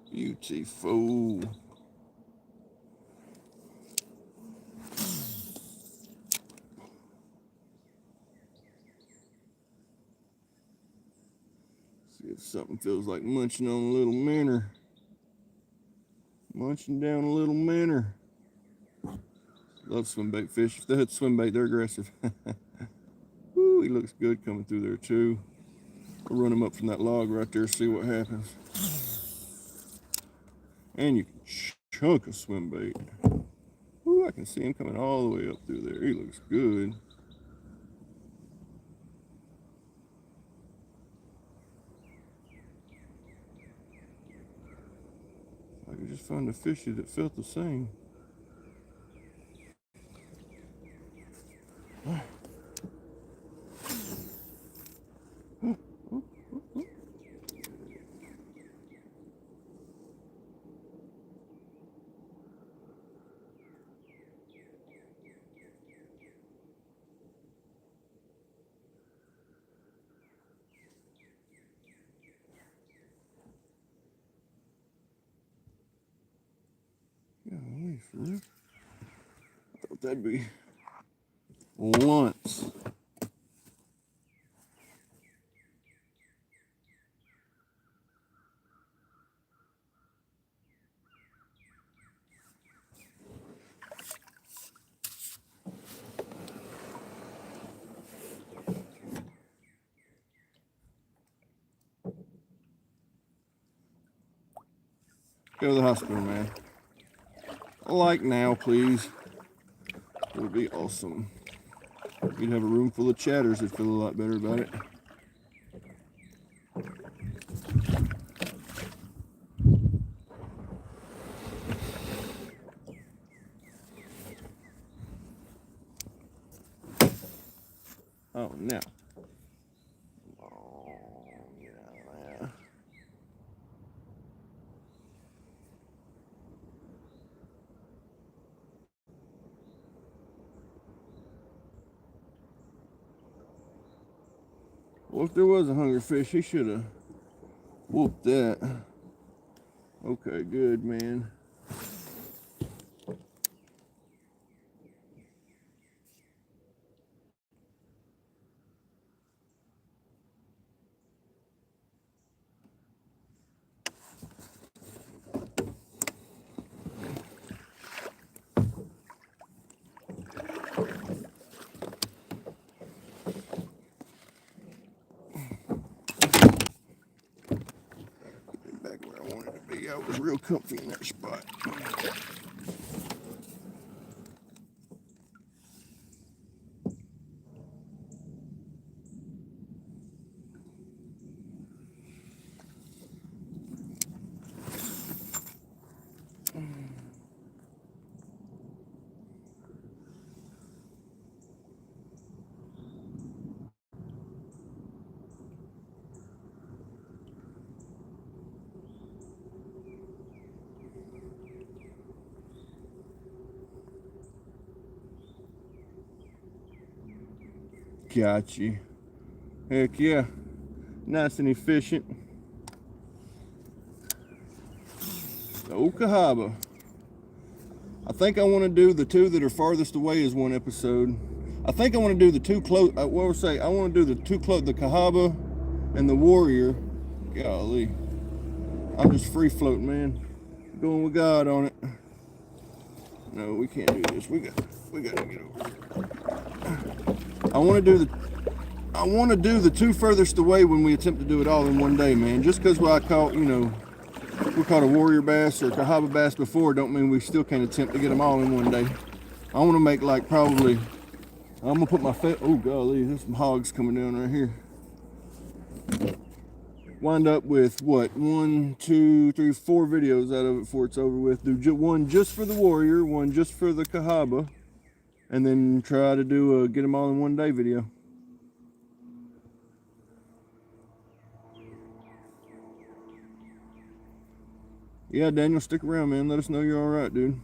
Beautiful. See if something feels like munching on a little minnow. Munching down a little minnow. Love swim bait fish. If they hit swim bait, they're aggressive. Ooh, he looks good coming through there too. We'll run him up from that log right there, see what happens. And you can chunk a swim bait. Ooh, I can see him coming all the way up through there. He looks good. I could just find a fishy that felt the same. Golly, for real? I thought that'd be once. Go to the hospital, man. Like now, please. It would be awesome. You'd have a room full of chatters that'd feel a lot better about it. Oh, now. Oh, yeah. Well, if there was a hungry fish, he should have whooped that. Okay, good, man. Back where I wanted to be. I was real comfy in that spot. Got you. Heck yeah. Nice and efficient. The Okahaba. I think I want to do the two that are farthest away as one episode. I think I want to do the two close. What will I say? I want to do the two close, the Kahaba and the Warrior. Golly, I'm just free floating, man. Going with God on it. No, we can't do this. We got to get over here. I want to do the two furthest away when we attempt to do it all in one day, man. Just because I caught, we caught a warrior bass or Kahaba bass before, don't mean we still can't attempt to get them all in one day. I want to make like probably, I'm gonna put my oh golly, there's some hogs coming down right here. Wind up with what, 1, 2, 3, 4 videos out of it before it's over with. Do one just for the warrior, one just for the Kahaba, and then try to do a get them all in one day video. Yeah, Daniel, stick around, man. Let us know you're all right, dude.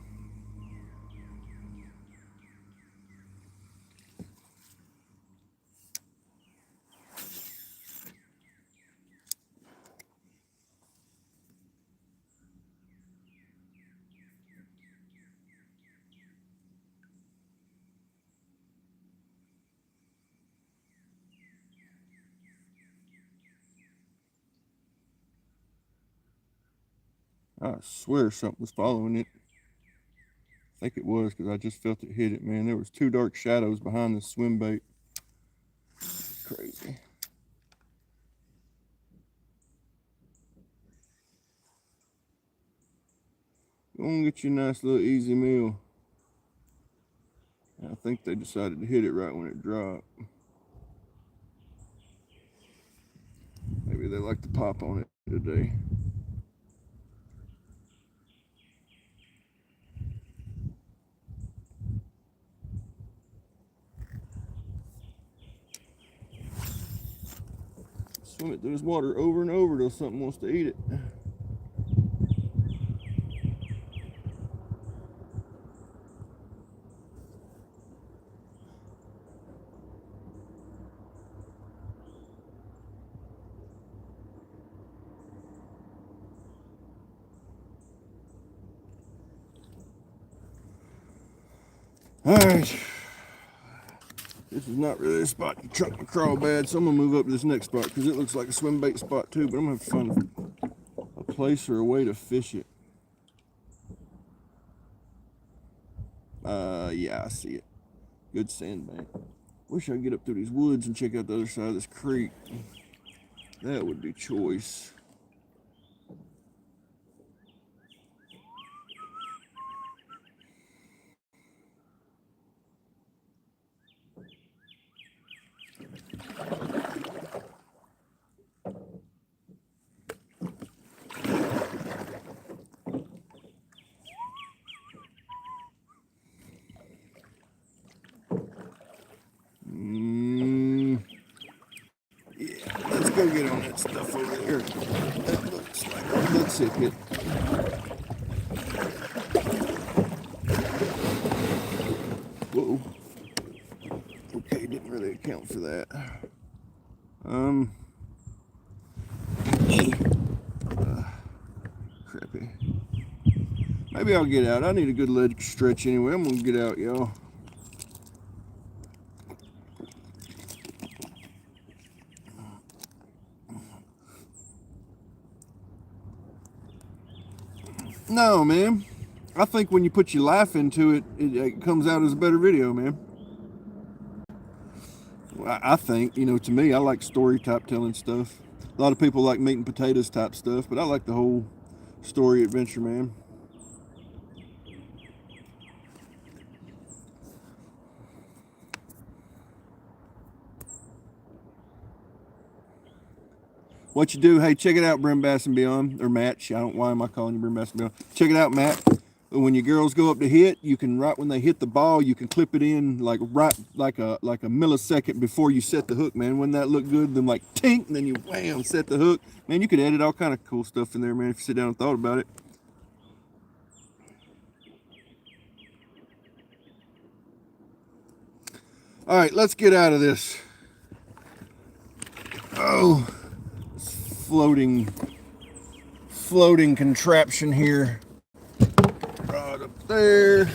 I swear something was following it. I think it was because I just felt it hit it, man. There was 2 dark shadows behind the swim bait. Crazy. Go and get you a nice little easy meal. I think they decided to hit it right when it dropped. Maybe they like to pop on it today. Swim it through this water over and over till something wants to eat it. All right. This is not really a spot to truck my crawl bad, so I'm gonna move up to this next spot because it looks like a swim bait spot too, but I'm gonna have to find a place or a way to fish it. Yeah, I see it. Good sandbank. Wish I could get up through these woods and check out the other side of this creek. That would be choice. Yeah, let's go get on that stuff over there. That looks like a good sick hit. Whoa. Okay, didn't really account for that. Crappy. Maybe I'll get out. I need a good leg stretch anyway. I'm gonna get out, y'all. No, man. I think when you put your life into it, it comes out as a better video, man. I think, you know, to me, I like story type telling stuff. A lot of people like meat and potatoes type stuff, but I like the whole story adventure, man. What you do, hey, check it out, Brim Bass and Beyond, or Matt. Why am I calling you Brim Bass and Beyond? Check it out, Matt. When your girls go up to hit, you can, right when they hit the ball, you can clip it in like right like a millisecond before you set the hook, man. Wouldn't that look good? Then like tink, and then you wham, set the hook. Man, you could edit all kind of cool stuff in there, man, if you sit down and thought about it. All right, let's get out of this. Oh, floating contraption here. Right up there.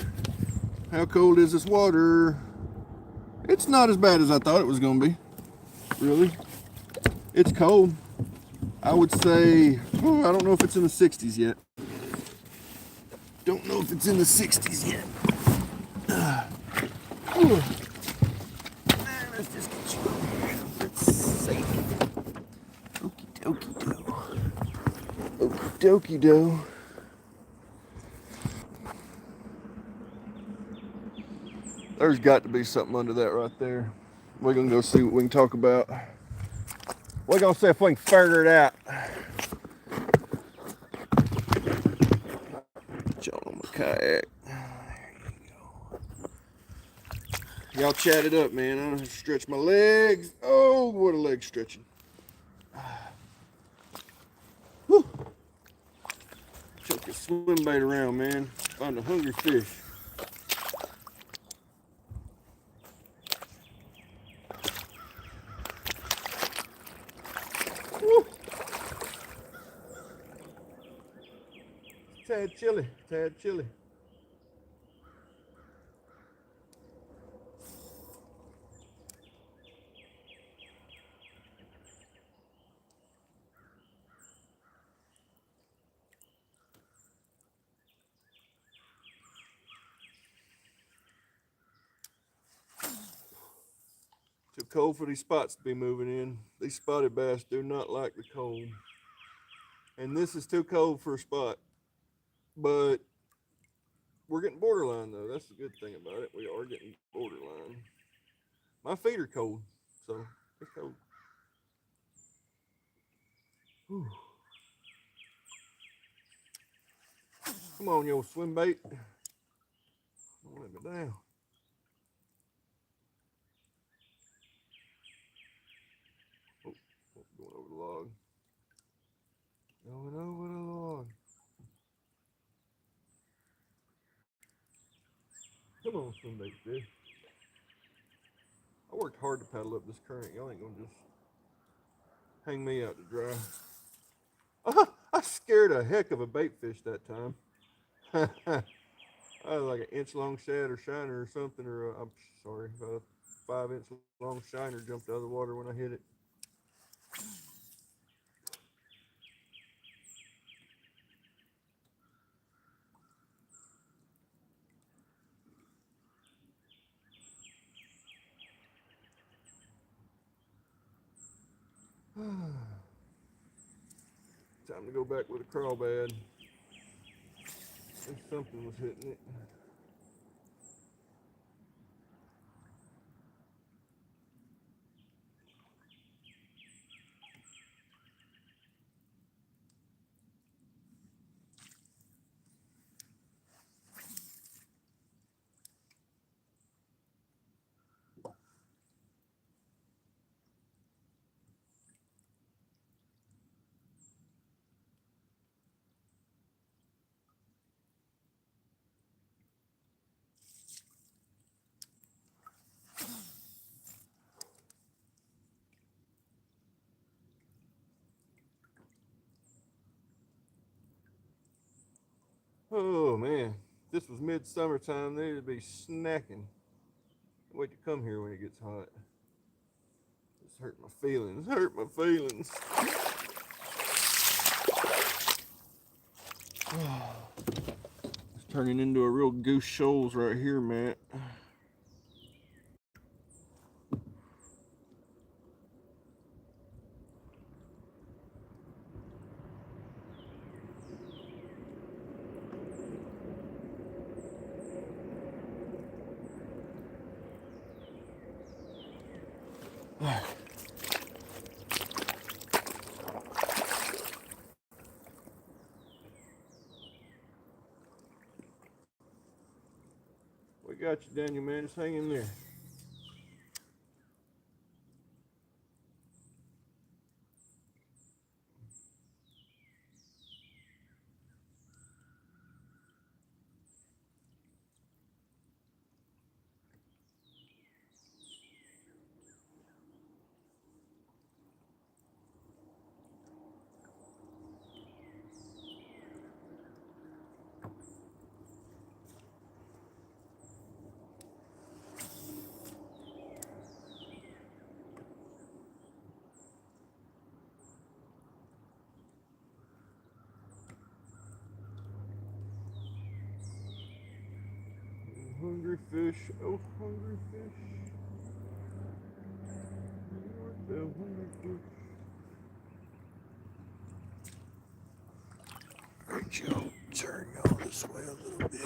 How cold is this water? It's not as bad as I thought it was gonna be. Really? It's cold. I would say, I don't know if it's in the 60s yet. Don't know if it's in the 60s yet. Let's just get you over here. It's safe. Okie dokie do. Okie dokie do. There's got to be something under that right there. We're gonna go see what we can talk about. We're gonna see if we can figure it out. Y'all on my kayak. There you go. Y'all chat it up, man. I'm gonna stretch my legs. Oh, what a leg stretching. Whew. Chuck your swim bait around, man. Find a hungry fish. Woo. Tad chilly, tad chilly. cold for these spots to be moving in. These spotted bass do not like the cold. And this is too cold for a spot. But we're getting borderline though. That's the good thing about it. We are getting borderline. My feet are cold, so it's cold. Whew. Come on, you old swim bait. Don't let me down. Oh, going over the log. Going over the log. Come on, swim bait fish. I worked hard to paddle up this current. Y'all ain't gonna just hang me out to dry. I scared a heck of a bait fish that time. I was like an inch long shad or shiner or something, or I'm sorry, a 5 inch long shiner jumped out of the water when I hit it. Time to go back with a crawdad. If something was hitting it. Oh man, if this was midsummer time, they'd be snacking. Wait to come here when it gets hot. It's hurt my feelings. Hurt my feelings. It's turning into a real goose shoals right here, Matt. We got you, Daniel, man. Just hang in there. Hungry fish, oh hungry fish. You are the hungry fish. Great, y'all. Turn y'all this way a little bit.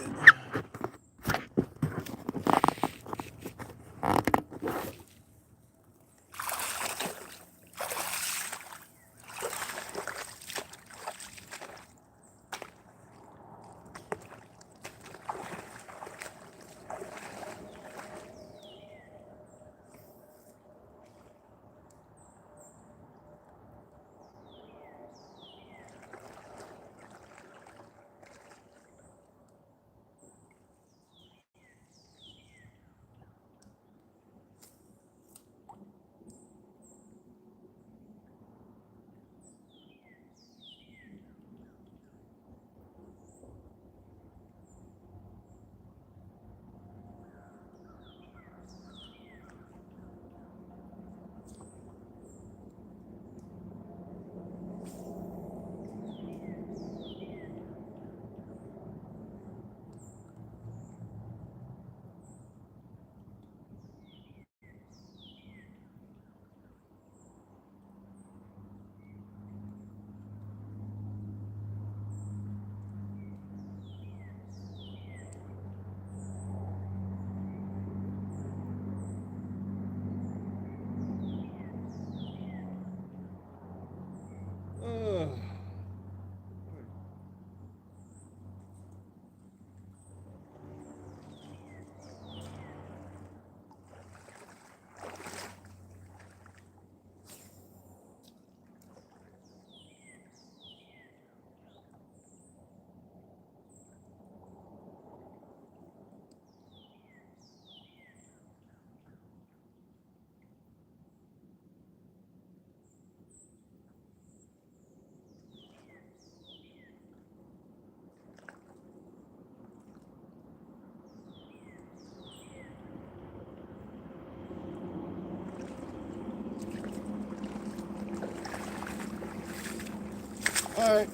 Alright,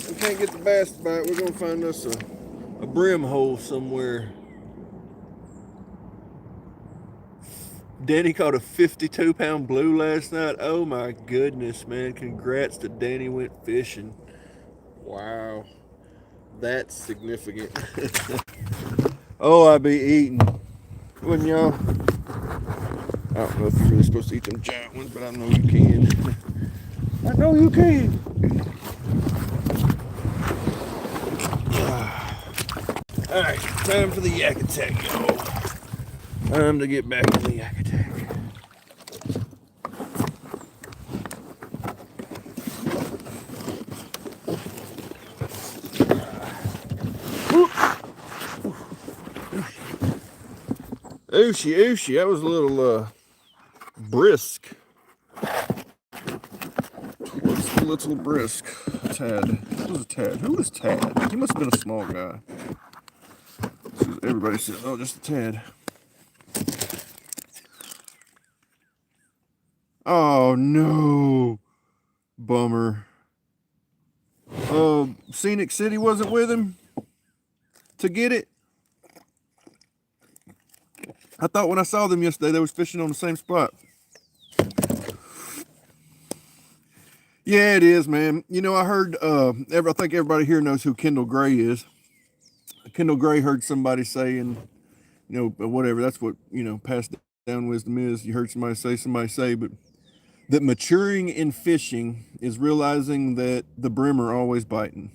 we can't get the bass to bite. We're gonna find us a brim hole somewhere. Danny caught a 52-pound blue last night. Oh my goodness, man. Congrats to Danny went fishing. Wow, that's significant. Oh, I be eating. Wouldn't y'all? I don't know if you're really supposed to eat them giant ones, but I know you can. I know you can. Alright, time for the yak attack, y'all. Time to get back in the yak attack. Ooshy, ooshy, that was a little brisk. What's a little brisk? Tad. What was a Tad? Who was Tad? He must have been a small guy. Everybody said, oh, just a Tad. Oh no. Bummer. Scenic City wasn't with him to get it. I thought when I saw them yesterday, they was fishing on the same spot. Yeah, it is, man. You know, I heard, I think everybody here knows who Kendall Gray is. Kendall Gray heard somebody saying, you know, whatever, that's what, you know, passed down wisdom is. You heard somebody say, but that maturing in fishing is realizing that the brim are always biting.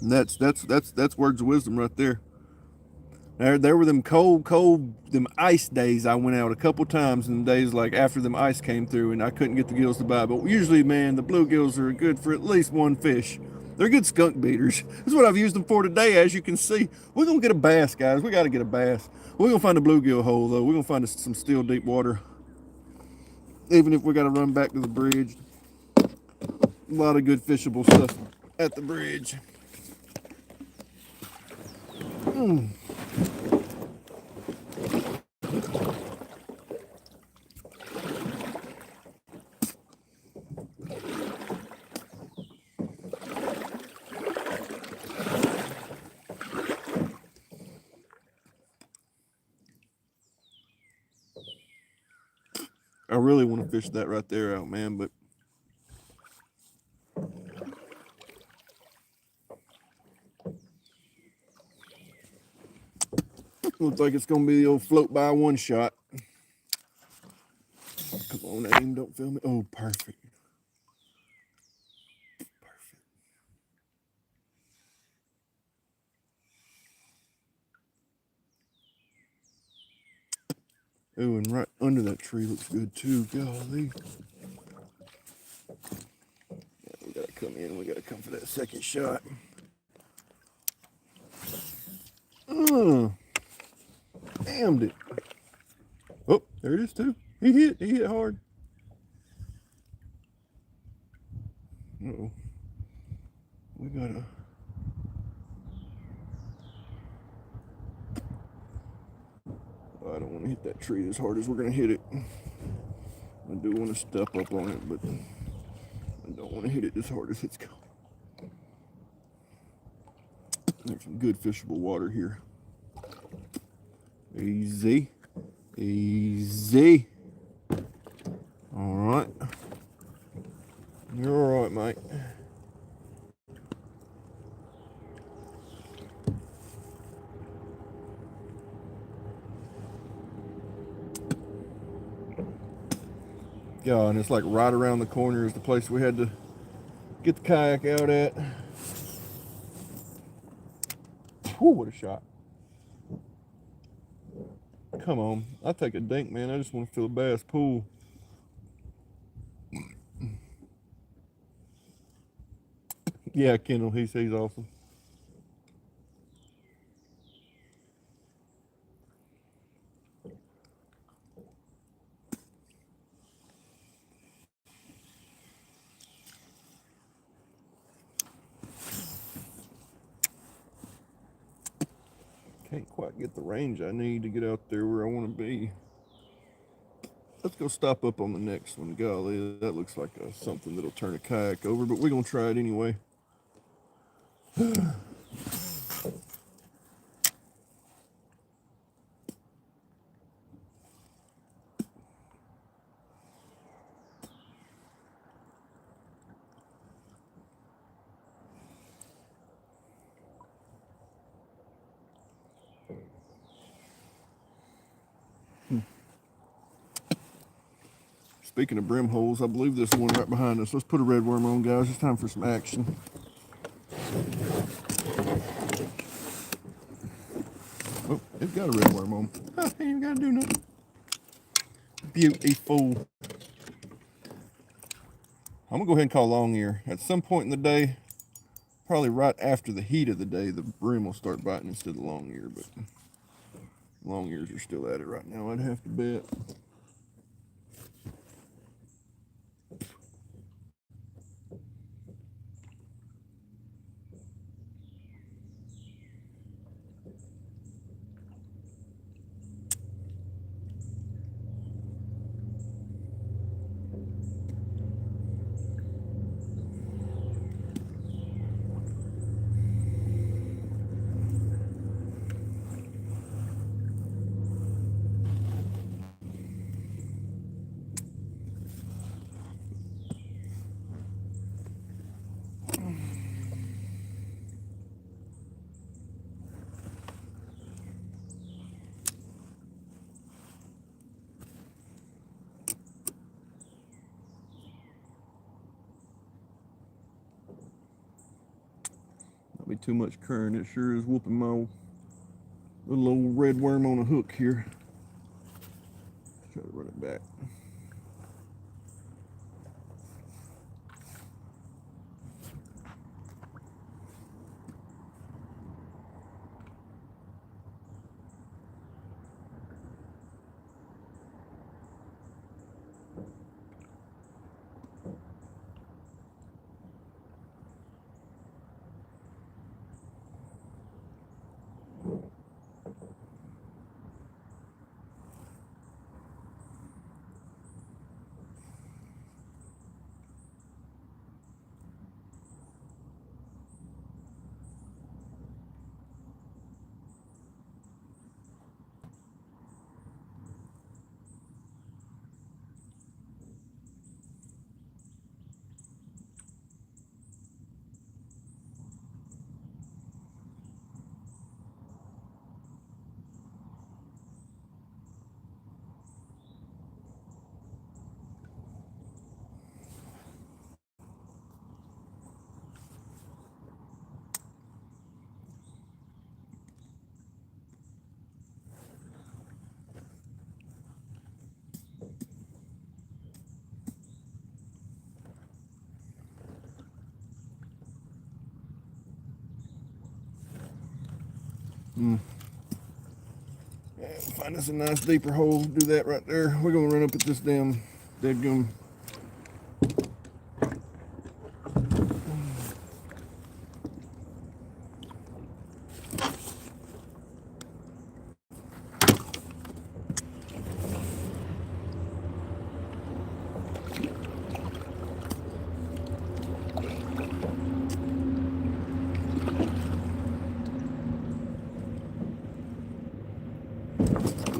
That's words of wisdom right there. There were them cold, them ice days. I went out a couple times in the days like after them ice came through and I couldn't get the gills to bite. But usually, man, the bluegills are good for at least one fish. They're good skunk beaters. That's what I've used them for today, as you can see. We're going to get a bass, guys. We got to get a bass. We're going to find a bluegill hole, though. We're going to find some still deep water. Even if we got to run back to the bridge. A lot of good fishable stuff at the bridge. I really want to fish that right there out, man, but looks like it's going to be the old float by one shot. Come on, aim, don't fail me. Oh, perfect. Perfect. Oh, and right under that tree looks good too. Golly. Yeah, we got to come in. We got to come for that second shot. Damned it. Oh, there it is too. He hit hard. Uh-oh. We gotta. I don't want to hit that tree as hard as we're gonna hit it. I do want to step up on it, but I don't want to hit it as hard as it's going. There's some good fishable water here. Easy. Easy. All right. You're all right, mate. God, and it's like right around the corner is the place we had to get the kayak out at. Whew, what a shot. Come on. I'll take a dink, man. I just want to feel a bass pool. Yeah, Kendall, he's awesome. Can't quite get the range I need to get out there where I want to be. let's go stop up on the next one. Golly, that looks like something that'll turn a kayak over, but we're gonna try it anyway. Speaking of brim holes, I believe there's one right behind us. Let's put a red worm on, guys. It's time for some action. Oh, it's got a red worm on. Ain't even gotta do nothing. Beautiful. I'm gonna go ahead and call long ear. At some point in the day, probably right after the heat of the day, the brim will start biting instead of long ear, but long ears are still at it right now, I'd have to bet. Not be too much current. It sure is whooping my little old red worm on a hook here. Try to run it back. Yeah, find us a nice deeper hole. Do that right there. We're gonna run up at this damn dead gum.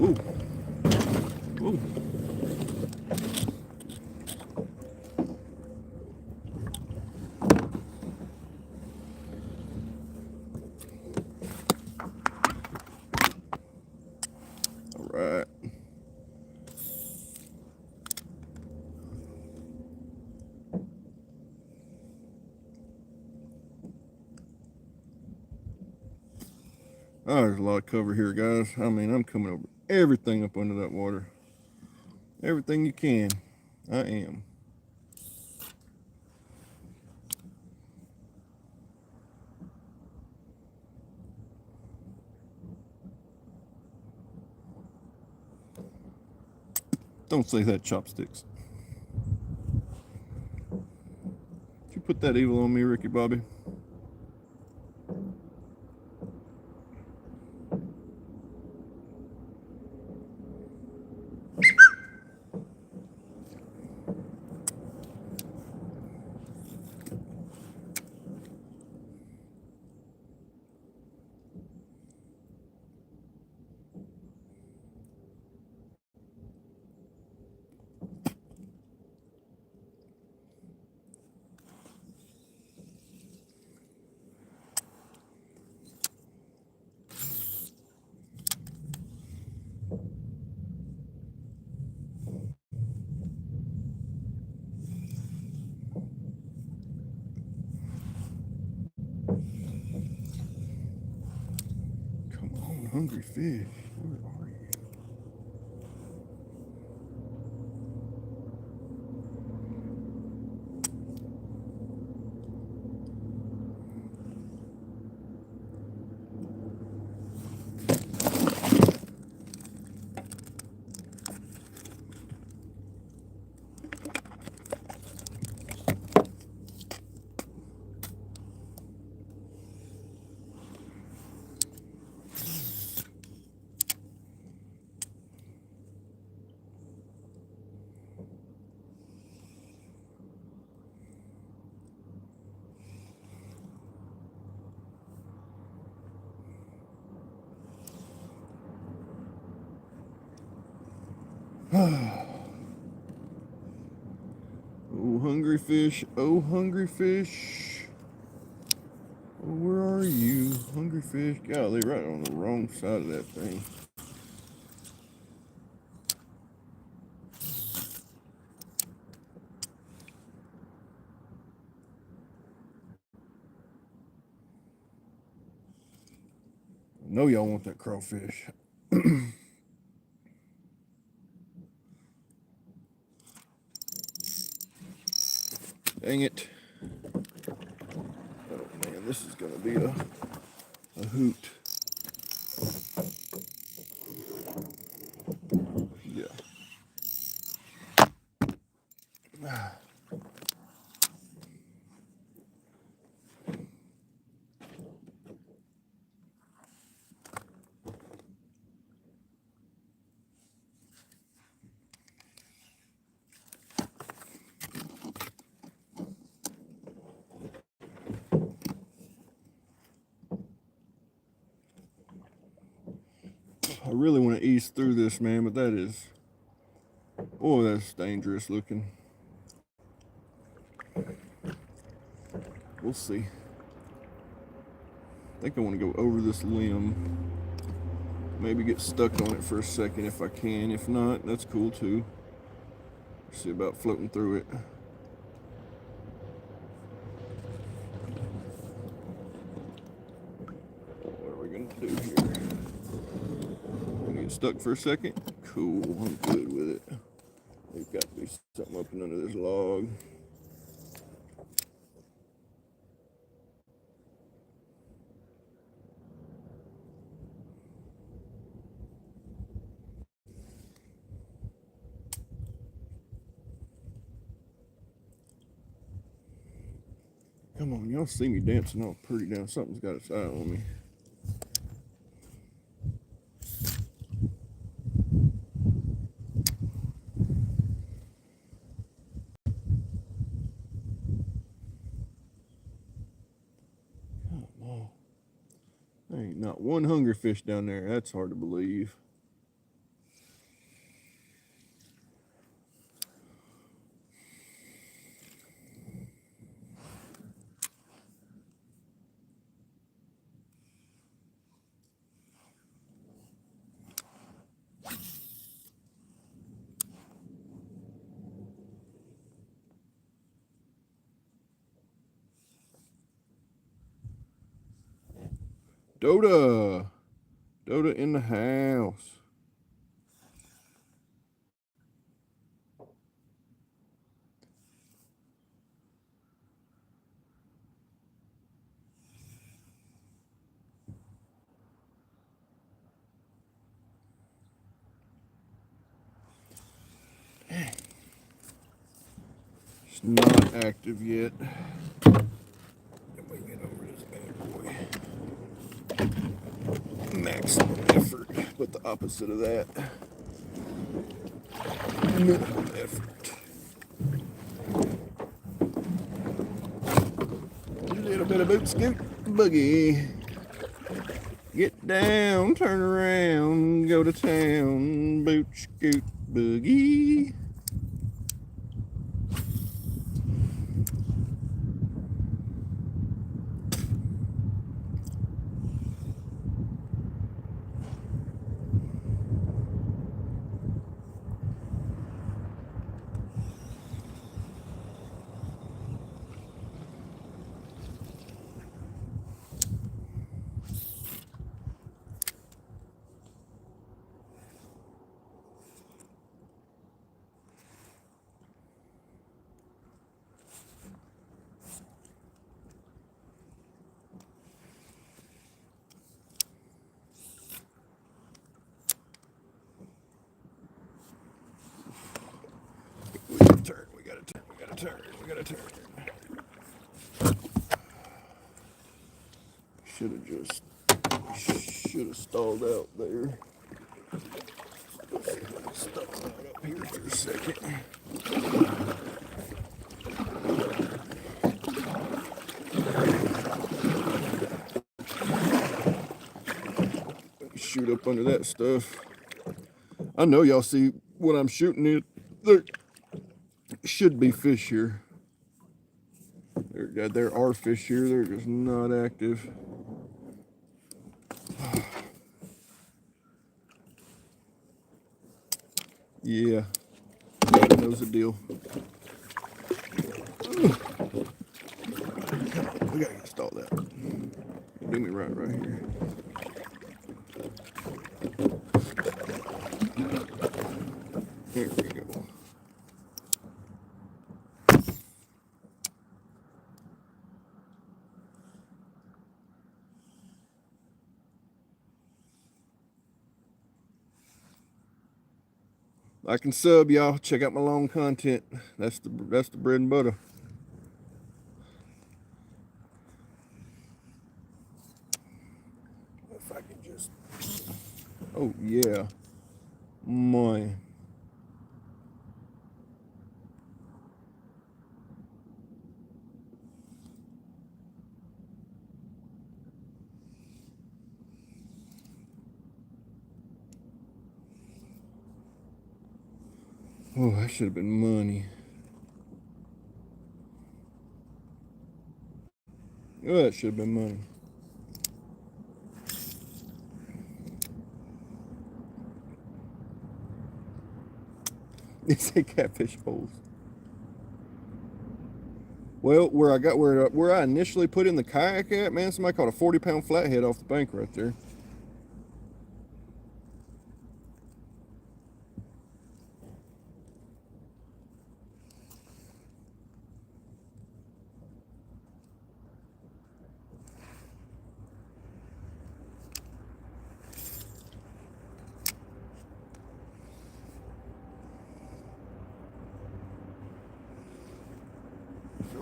Ooh. Ooh. All right. Oh, there's a lot of cover here, guys. I mean, I'm coming over everything up under that water. Everything you can. I am. Don't say that, chopsticks. Did you put that evil on me, Ricky Bobby? hungry fish. Where are you? Oh, hungry fish. Oh, hungry fish. Oh, where are you? Hungry fish. Golly, right on the wrong side of that thing. I know y'all want that crawfish. Dang it. Oh man, this is gonna be a hoot. Yeah. I really want to ease through this, man, but that is, oh, that's dangerous looking. We'll see. I think I want to go over this limb. Maybe get stuck on it for a second if I can. If not, that's cool too. See about floating through it. What are we gonna do here? Gonna get stuck for a second? Cool, I'm good with it. There's got to be something up and under this log. Come on, y'all see me dancing all pretty down. Something's got its eye on me. Come on. There ain't not one hungry fish down there. That's hard to believe. Doda! Doda in the house. It's not active yet. Let me get over this bad boy. Maximum effort, but the opposite of that. Minimum effort. A little bit of boot scoot boogie. Get down, turn around, go to town, boot scoot boogie. got a turn. We got a turn. Should have stalled out there. Stall out up here for a second. Shoot up under that stuff. I know y'all see what I'm shooting at. There should be fish here. There are fish here. They're just not active. Yeah, God knows the deal. We gotta install that. Do me right here. Here we go. I can sub, y'all. Check out my long content. That's the bread and butter. If I can just, oh yeah, man. Oh, that should have been money. Oh, that should have been money. They say catfish holes. Well, where I initially put in the kayak at, man, somebody caught a 40-pound flathead off the bank right there.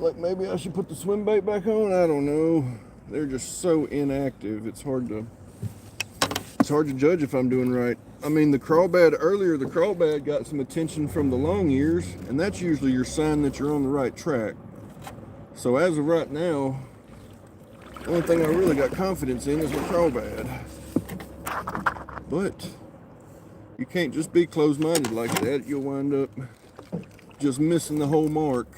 Like maybe I should put the swim bait back on. I don't know. They're just so inactive. It's hard to judge if I'm doing right. I mean, the crawdad got some attention from the long ears, and that's usually your sign that you're on the right track. So as of right now, the only thing I really got confidence in is my crawdad. But you can't just be closed-minded like that. You'll wind up just missing the whole mark.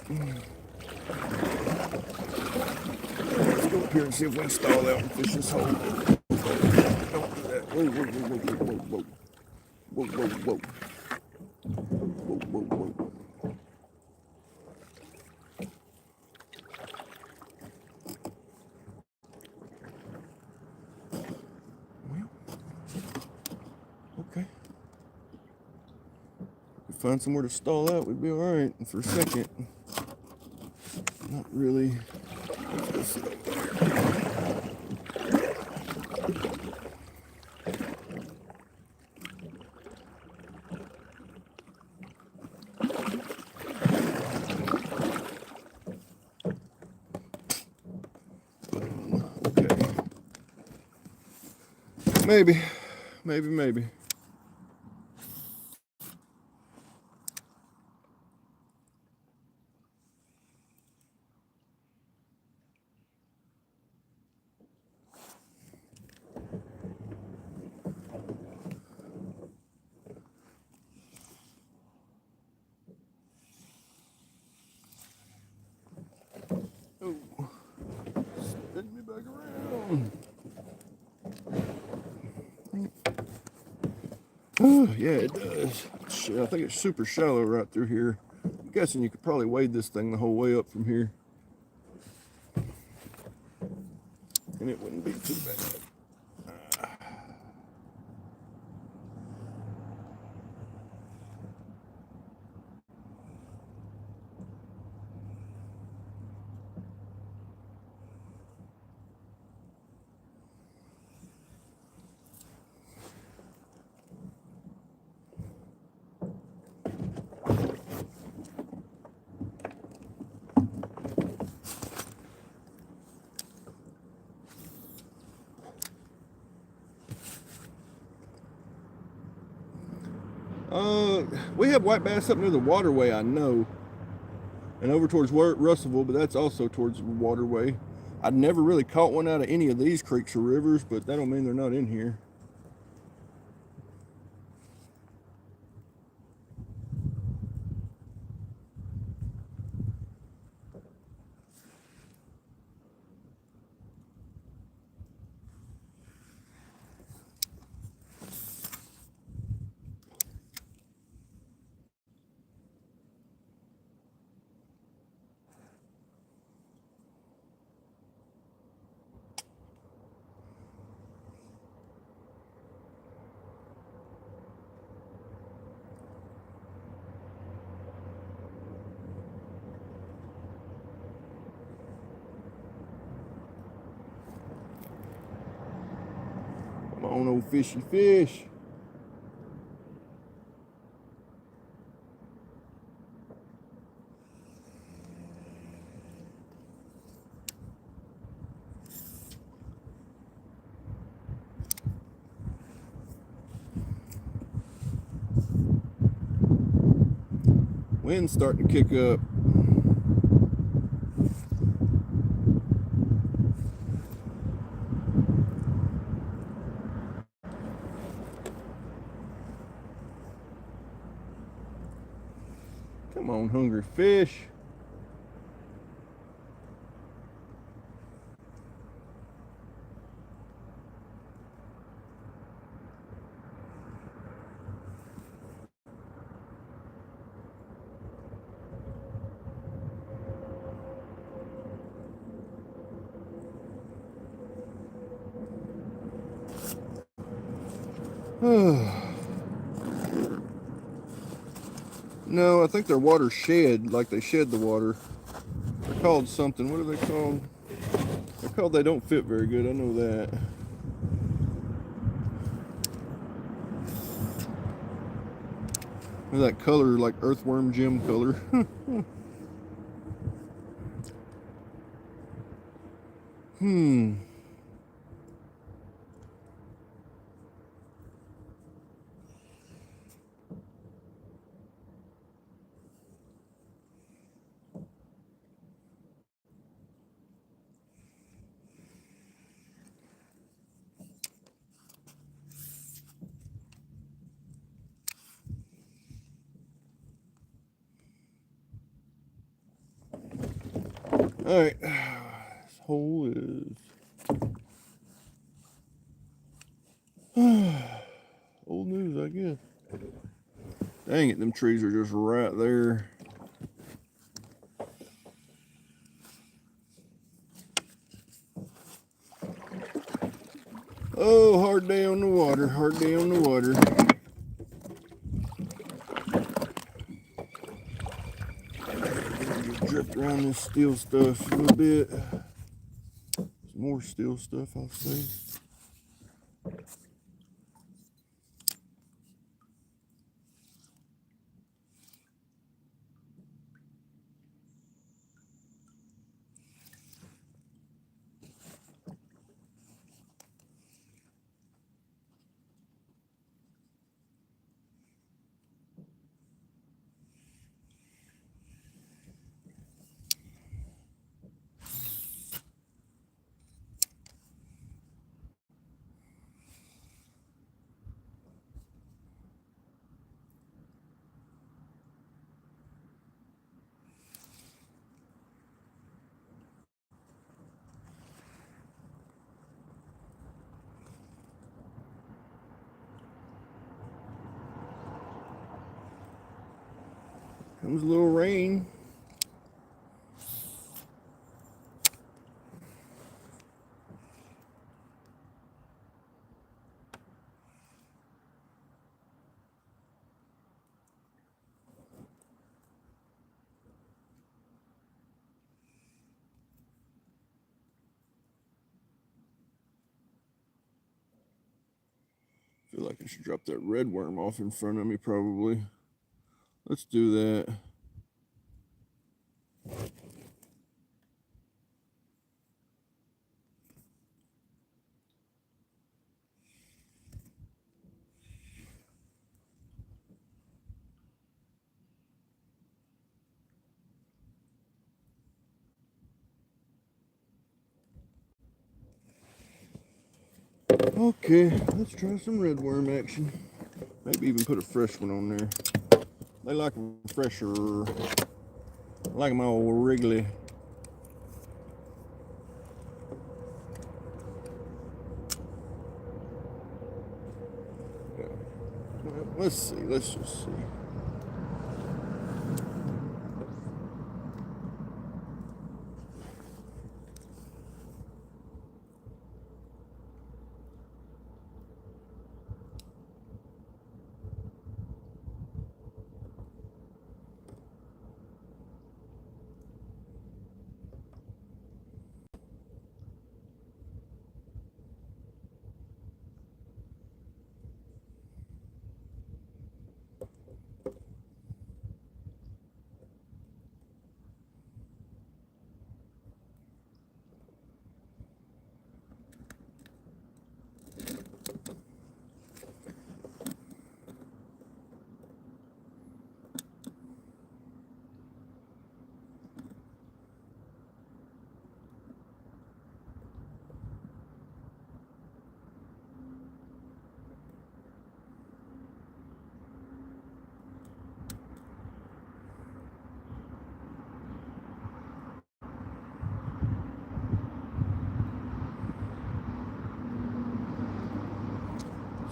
Let's go up here and see if we can stall out and fish this hole. Don't do that. Whoa, whoa, whoa, whoa, whoa, whoa. Whoa, whoa, whoa. Whoa, whoa, whoa. Well, okay. If we find somewhere to stall out, we'd be all right. And for a second, not really. Okay. Maybe. Oh, spin me back around. Oh, yeah, it does. I think it's super shallow right through here. I'm guessing you could probably wade this thing the whole way up from here. And it wouldn't be too bad. We have white bass up near the waterway, I know, and over towards Russellville, but that's also towards the waterway. I've never really caught one out of any of these creeks or rivers, but that don't mean they're not in here. Come on, old fishy fish. Wind's starting to kick up. Come on, hungry fish. No, I think they're water shed, like they shed the water. They're called something. What are they called? They're called they don't fit very good, I know that. They're that color, like earthworm gem color. Alright, this hole is old news, I guess. Dang it, them trees are just right there. Oh, hard day on the water, hard day on the water. Drift around this steel stuff a little bit. Some more steel stuff, I'll say. Comes a little rain. Feel like I should drop that red worm off in front of me, probably. Let's do that. Okay, let's try some red worm action. Maybe even put a fresh one on there. They like them fresher. I like them all wriggly. Yeah. Well, let's see. Let's just see.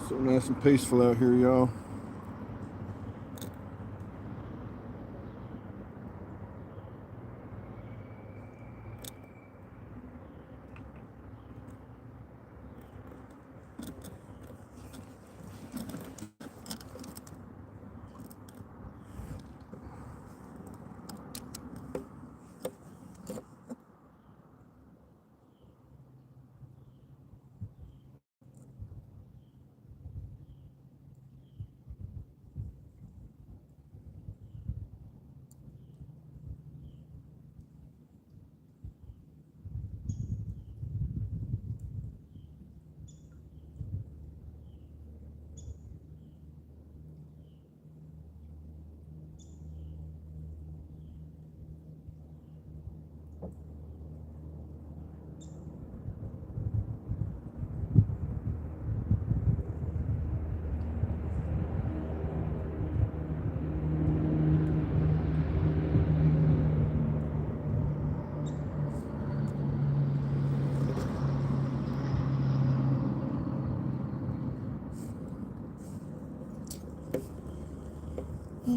So nice and peaceful out here, y'all. Put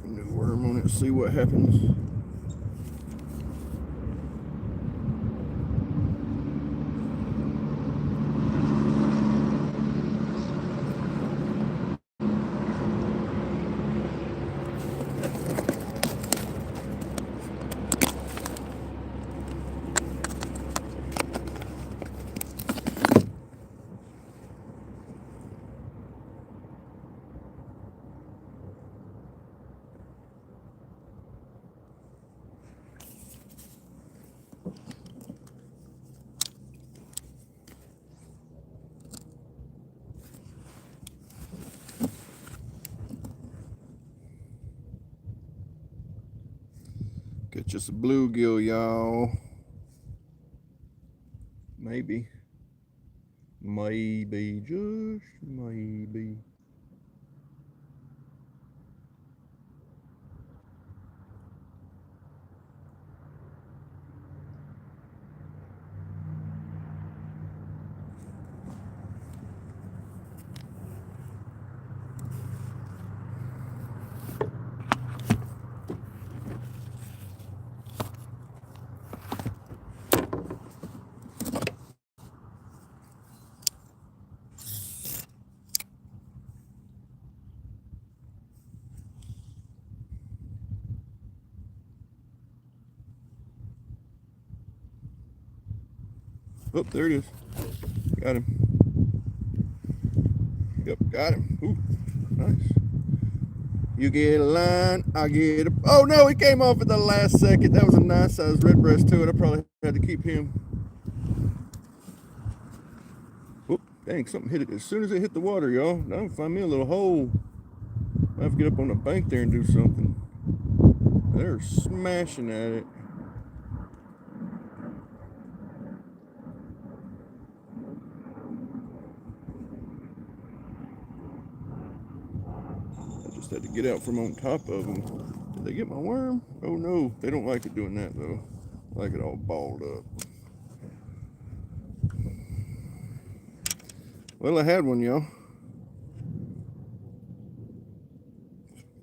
a new worm on it and see what happens. Get just a bluegill, y'all. Maybe. Maybe, just maybe. Oh, there it is. Got him. Yep, got him. Ooh, nice. You get a line, I get a... Oh, no, he came off at the last second. That was a nice size red breast to it. I probably had to keep him. Whoop, dang, something hit it as soon as it hit the water, y'all. Now find me a little hole. I have to get up on the bank there and do something. They're smashing at it. had to get out from on top of them. Did they get my worm? Oh no, they don't like it doing that though. I like it all balled up. Well, I had one, y'all.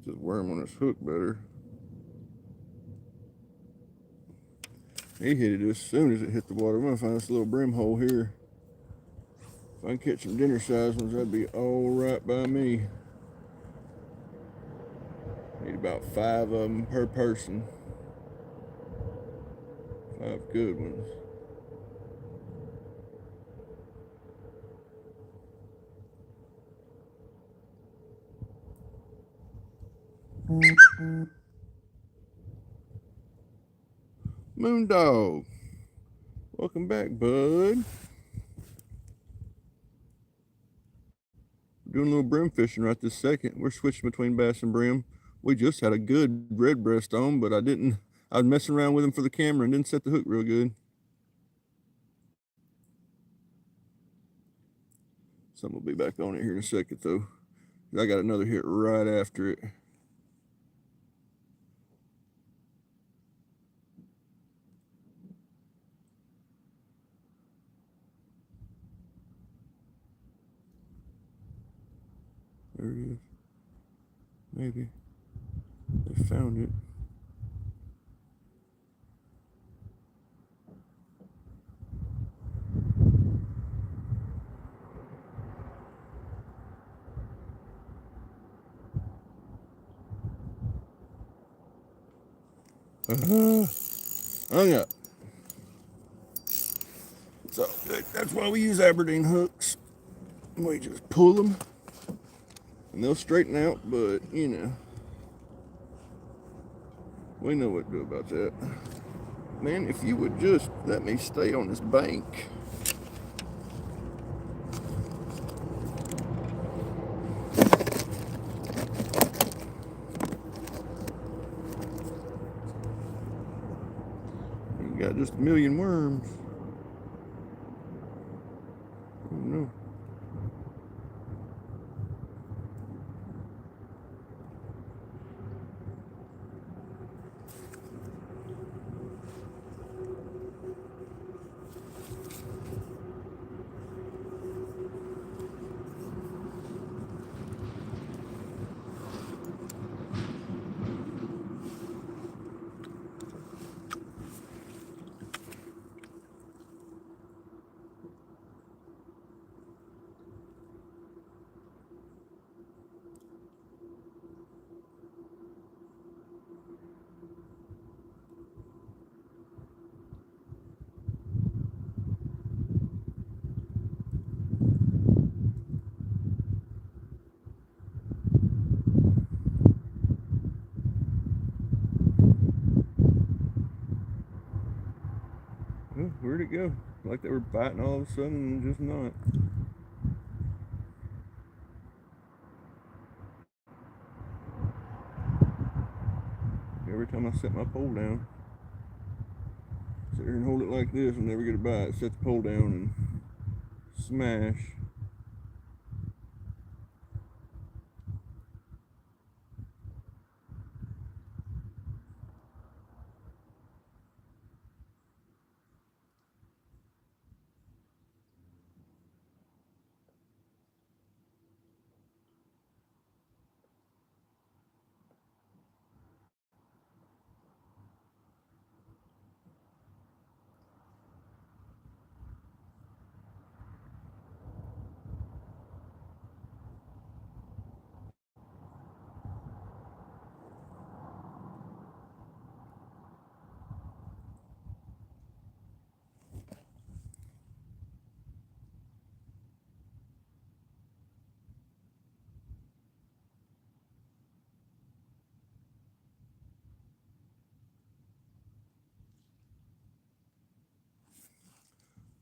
Just worm on its hook better. He hit it as soon as it hit the water. I'm gonna find this little brim hole here. If I can catch some dinner sized ones, that'd be all right by me. Need about 5 of them per person. 5 good ones. Moondog, welcome back, bud. Doing a little brim fishing right this second. We're switching between bass and brim. We just had a good red breast on, but I was messing around with him for the camera and didn't set the hook real good. Something will be back on it here in a second though. I got another hit right after it. There it is. Maybe. They found it. Hung up. So that's why we use Aberdeen hooks. We just pull them and they'll straighten out, but you know, we know what to do about that. Man, if you would just let me stay on this bank. You got just a million worms. Oh no. Oh, where'd it go? Like they were biting all of a sudden and just not. Every time I set my pole down, sit here and hold it like this and never get a bite. Set the pole down and smash.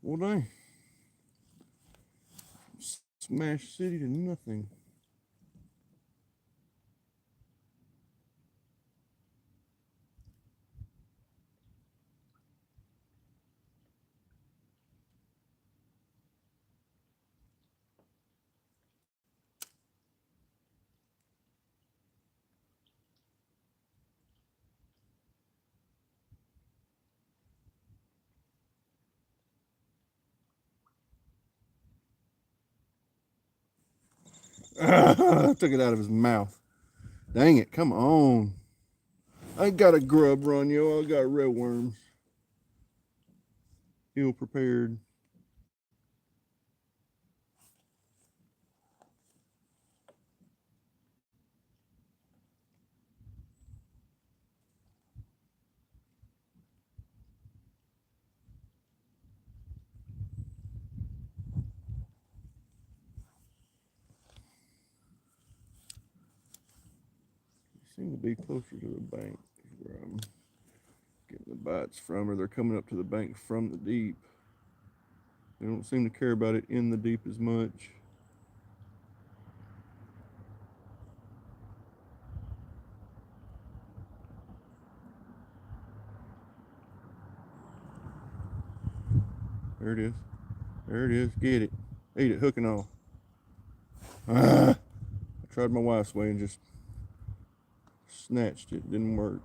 Well, dang. Smash City to nothing. Took it out of his mouth. Dang it, come on. I ain't got a grub run, yo. I got red worms. Ill prepared. Seem to be closer to the bank where I'm getting the bites from, or they're coming up to the bank from the deep. They don't seem to care about it in the deep as much. There it is. There it is. Get it. Eat it, hook and all. I tried my wife's way and just snatched it. Didn't work.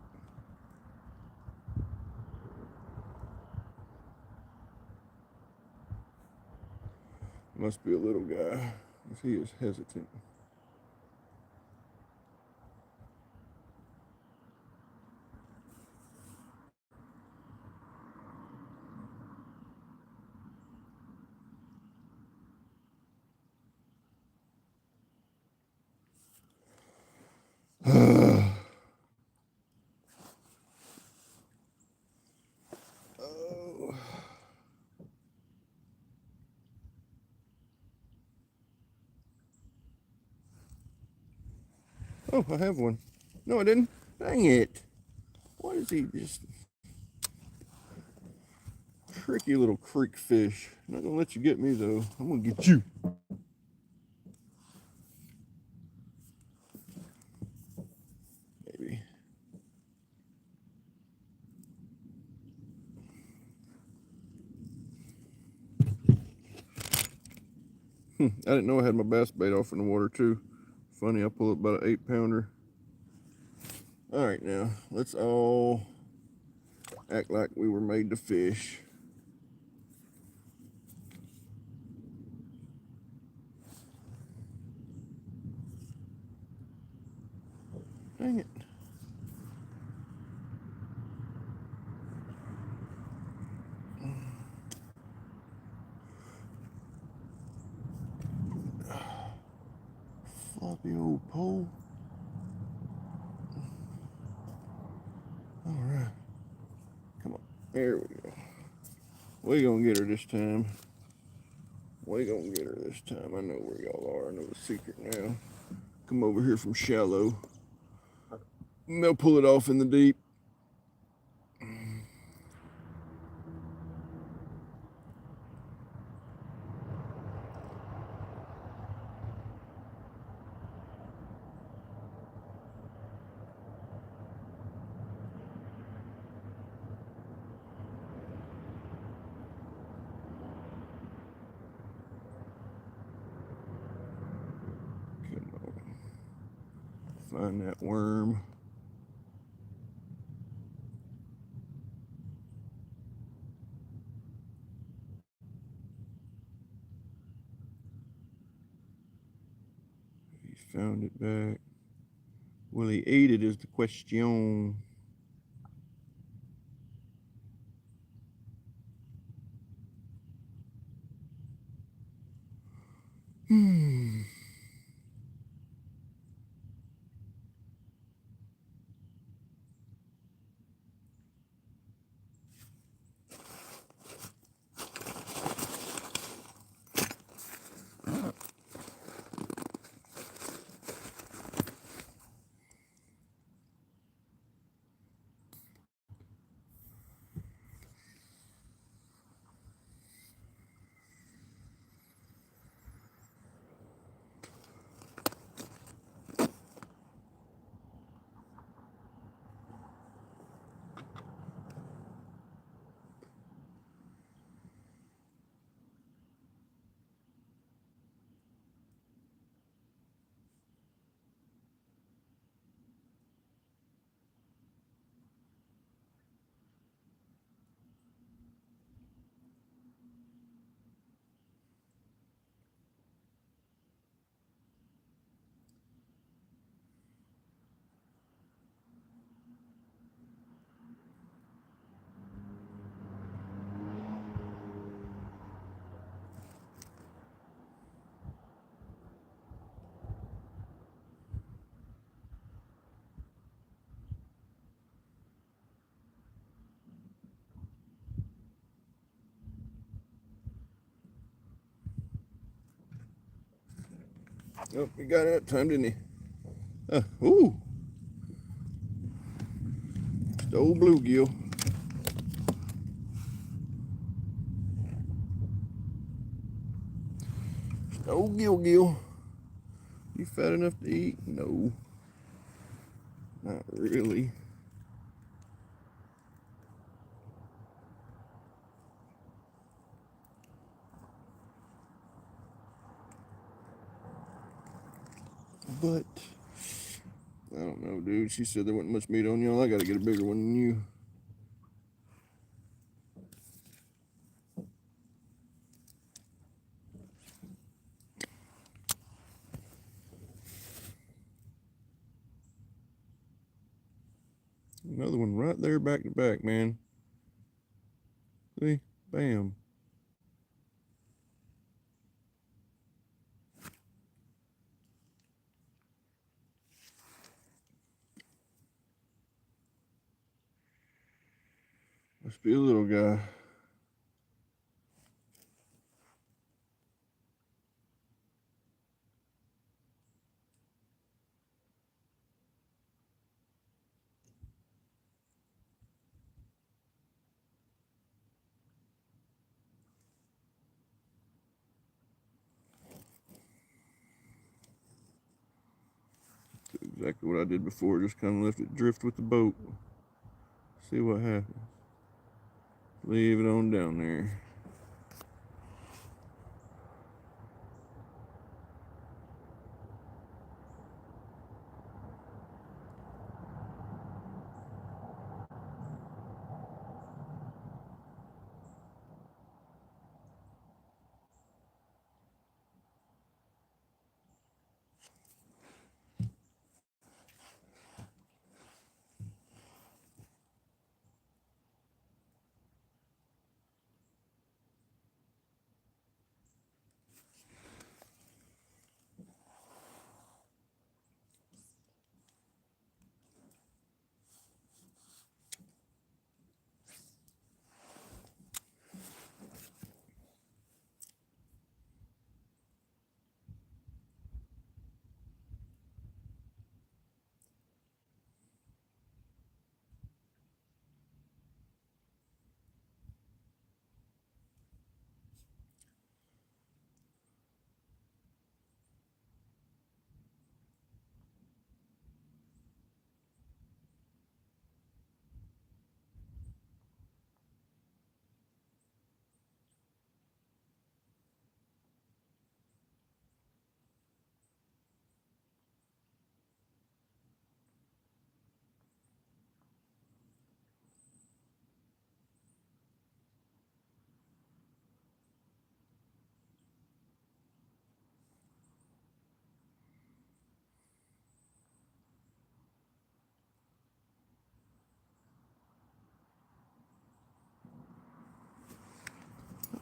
Must be a little guy. He is hesitant. Oh, I have one. No, I didn't. Dang it. What is he just... Tricky little creek fish. Not gonna let you get me though. I'm gonna get you. Maybe. I didn't know I had my bass bait off in the water too. Funny, I pulled about an 8-pounder. All right, now let's all act like we were made to fish. Dang it. Floppy old pole. All right. Come on. There we go. We gonna get her this time. We gonna get her this time. I know where y'all are. I know the secret now. Come over here from shallow. And they'll pull it off in the deep. Find that worm. He found it back. Will he eat it is the question. Oh, he got it that time, didn't he? Ooh. Just old bluegill. Just old gill. You fat enough to eat? No. Not really. But I don't know, dude. She said there wasn't much meat on y'all. I gotta get a bigger one than you. Another one right there back to back, man. See? Bam. Must be a little guy. Exactly what I did before. Just kind of left it drift with the boat. See what happens. Leave it on down there.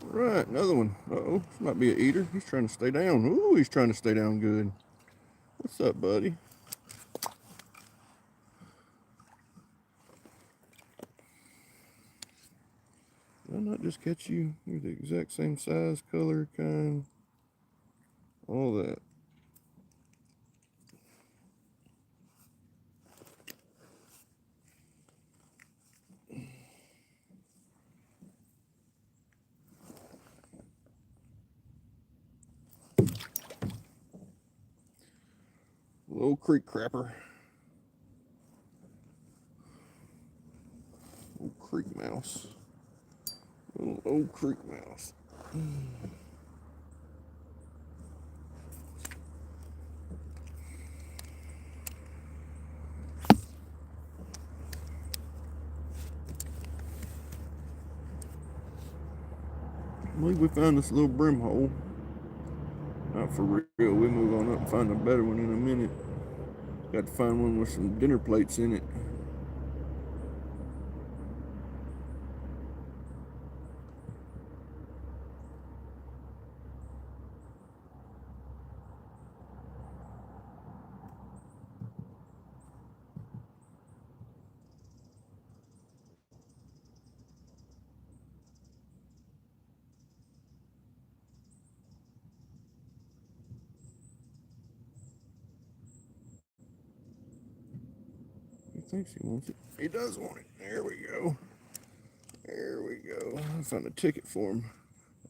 Right, another one. Uh-oh, this might be an eater. He's trying to stay down. Ooh, he's trying to stay down good. What's up, buddy? Did I not just catch you? You're the exact same size, color, kind, all that. Little creek crapper. Little creek mouse. Little old creek mouse. I believe we found this little brim hole. Not for real. We move on up and find a better one in a minute. Got to find one with some dinner plates in it. thinks he wants it. He does want it. There we go. There we go. I found a ticket for him.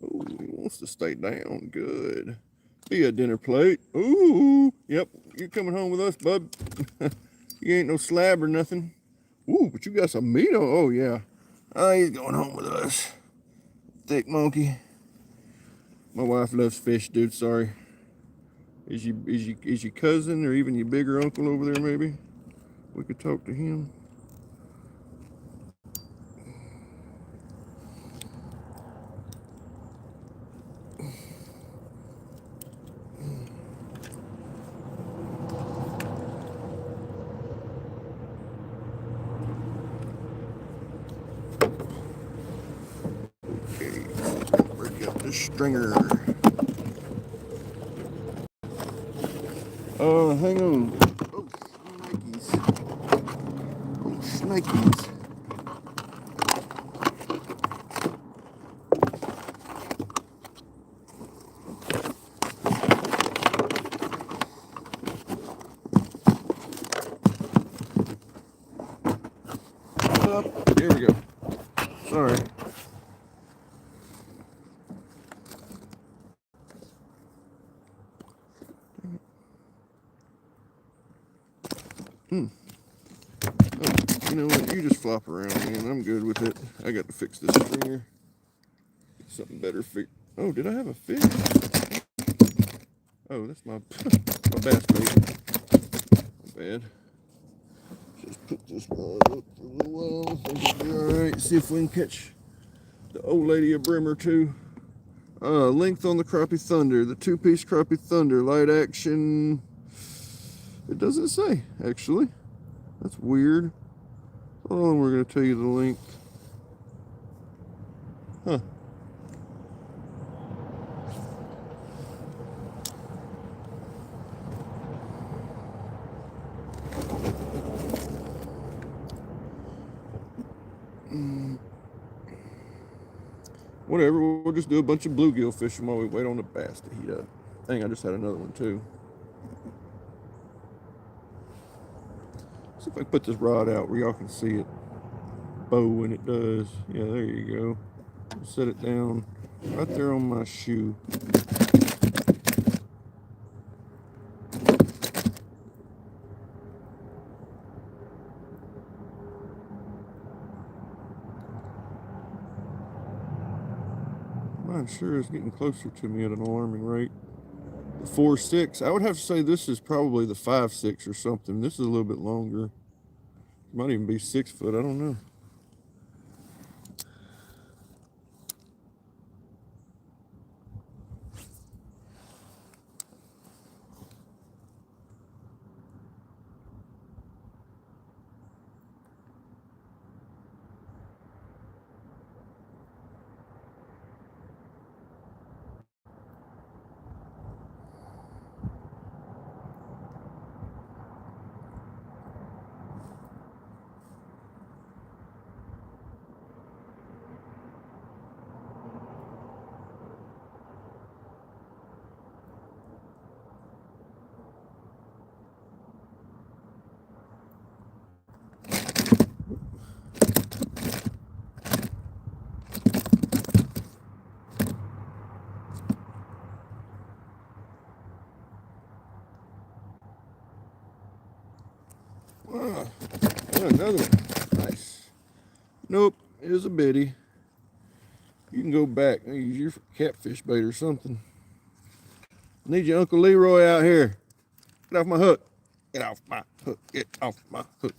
Oh, he wants to stay down. Good. Be a dinner plate. Ooh, yep. You coming home with us, bub? You ain't no slab or nothing. Ooh, but you got some meat on. Oh yeah. Oh, he's going home with us. Thick monkey. My wife loves fish, dude. Sorry. Is your cousin or even your bigger uncle over there? Maybe we could talk to him. Okay, break up this stringer. Hang on. Oh, snakies. Oh, snakies. Up. There we go. Sorry. Oh, you know what? You just flop around, man. I'm good with it. I got to fix this stringer. Get something better fix. Oh, did I have a fish? Oh, that's my my bass bait. My bad. Just put this rod up for a little while. I think it'll be alright. See if we can catch the old lady a brim or two. Length on the crappie thunder. The two-piece crappie thunder. Light action. It doesn't say, actually. That's weird. Hold on, we're going to tell you the length. Huh. Whatever, we'll just do a bunch of bluegill fishing while we wait on the bass to heat up. Dang, I just had another one too. See if I can put this rod out where y'all can see it bow when it does. Yeah, there you go. Set it down right there on my shoe. Mine sure is getting closer to me at an alarming rate. The 4.6, I would have to say this is probably the 5.6 or something. This is a little bit longer. Might even be 6 foot, I don't know. Wow, another one. Nice. Nope, it is a biddy. You can go back and use your catfish bait or something. I need your Uncle Leroy out here. Get off my hook. Get off my hook. Get off my hook.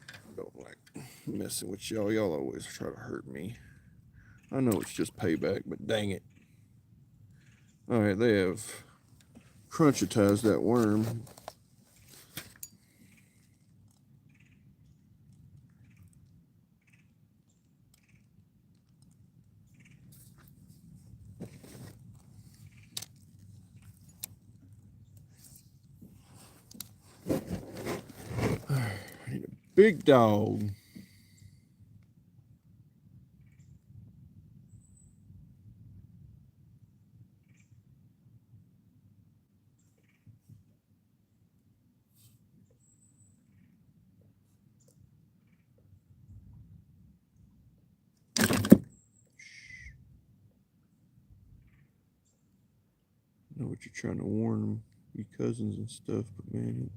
I don't like messing with y'all. Y'all always try to hurt me. I know it's just payback, but dang it. All right, they have crunchitized that worm. I need a big dog. what you're trying to warn them, your cousins and stuff, but man,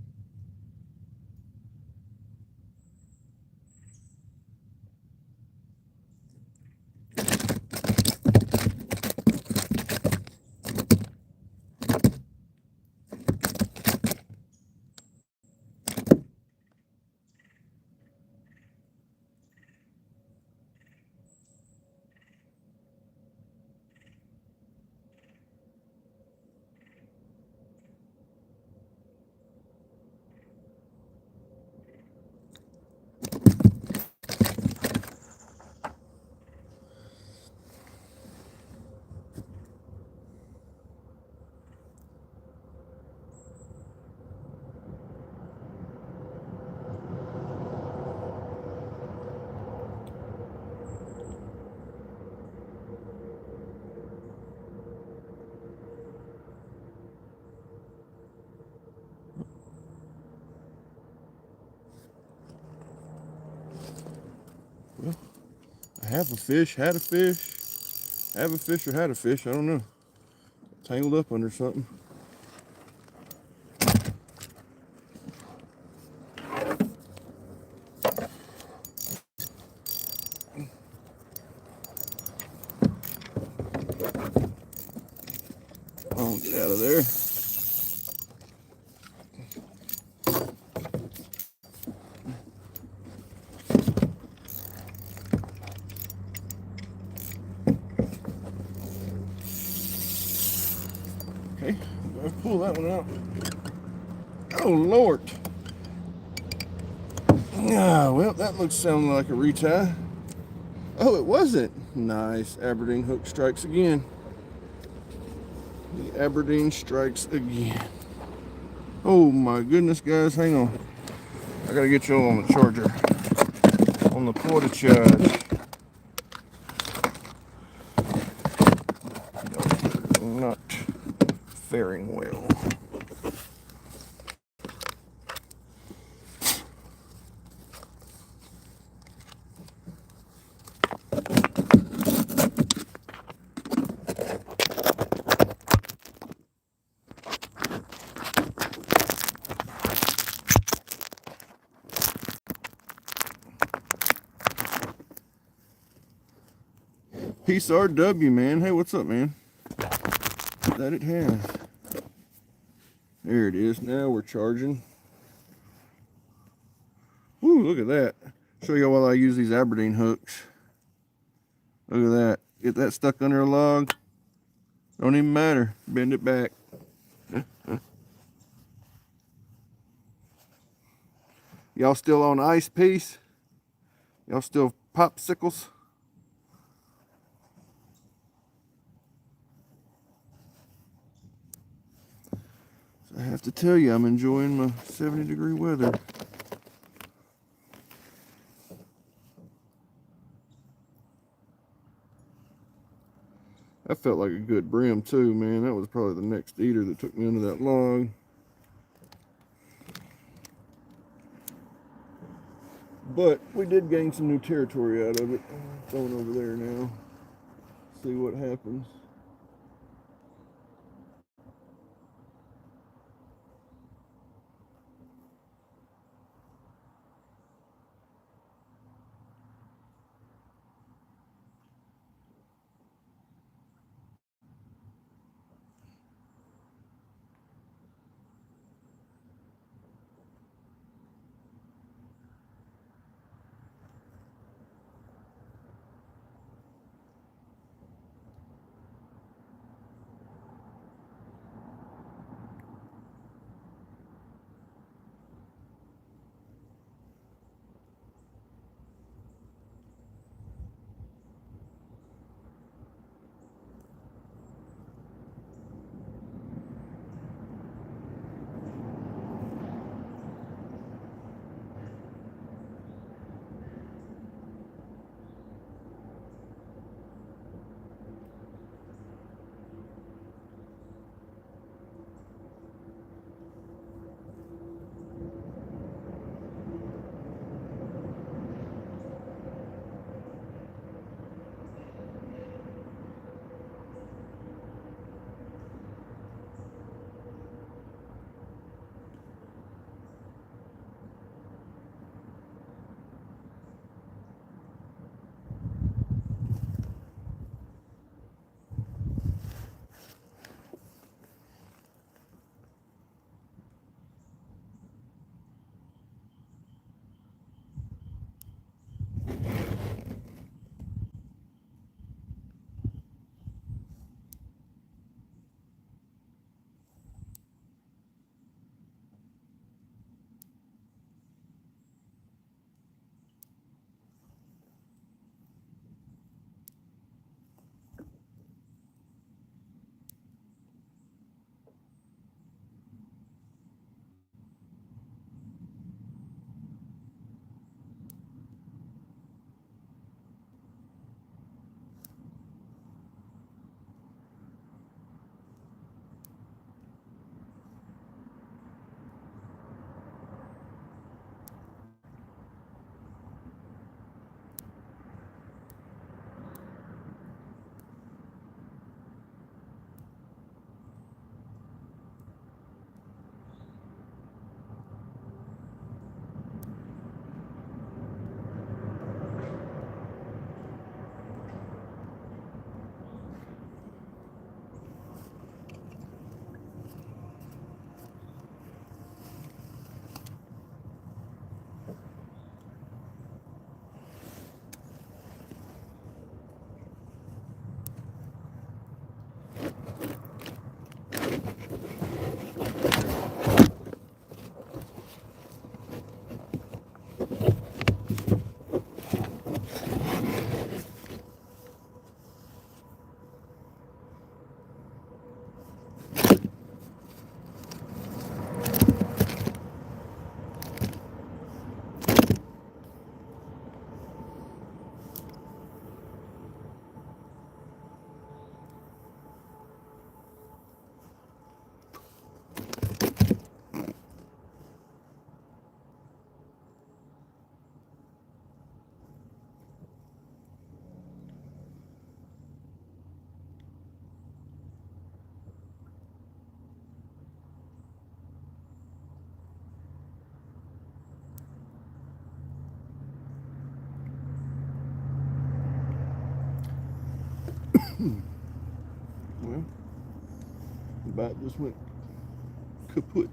well, I have a fish, had a fish, have a fish or had a fish, I don't know. Tangled up under something. Oh, get out of there. Okay, I'll pull that one out. Oh, Lord. Ah, well, that looks sounding like a retie. Oh, it wasn't. Nice. Aberdeen hook strikes again. The Aberdeen strikes again. Oh my goodness, guys, hang on. I gotta get you on the charger. On the porta charge. No, not faring well. Peace RW, man. Hey, what's up, man? That it has. There it is. Now we're charging. Woo, look at that. Show you while I use these Aberdeen hooks. Look at that. Get that stuck under a log. Don't even matter. Bend it back. Y'all still on ice piece? Y'all still popsicles? I have to tell you, I'm enjoying my 70-degree weather. That felt like a good brim too, man. That was probably the next eater that took me under that log. But we did gain some new territory out of it. Going over there now. See what happens. Well, the bite just went kaput.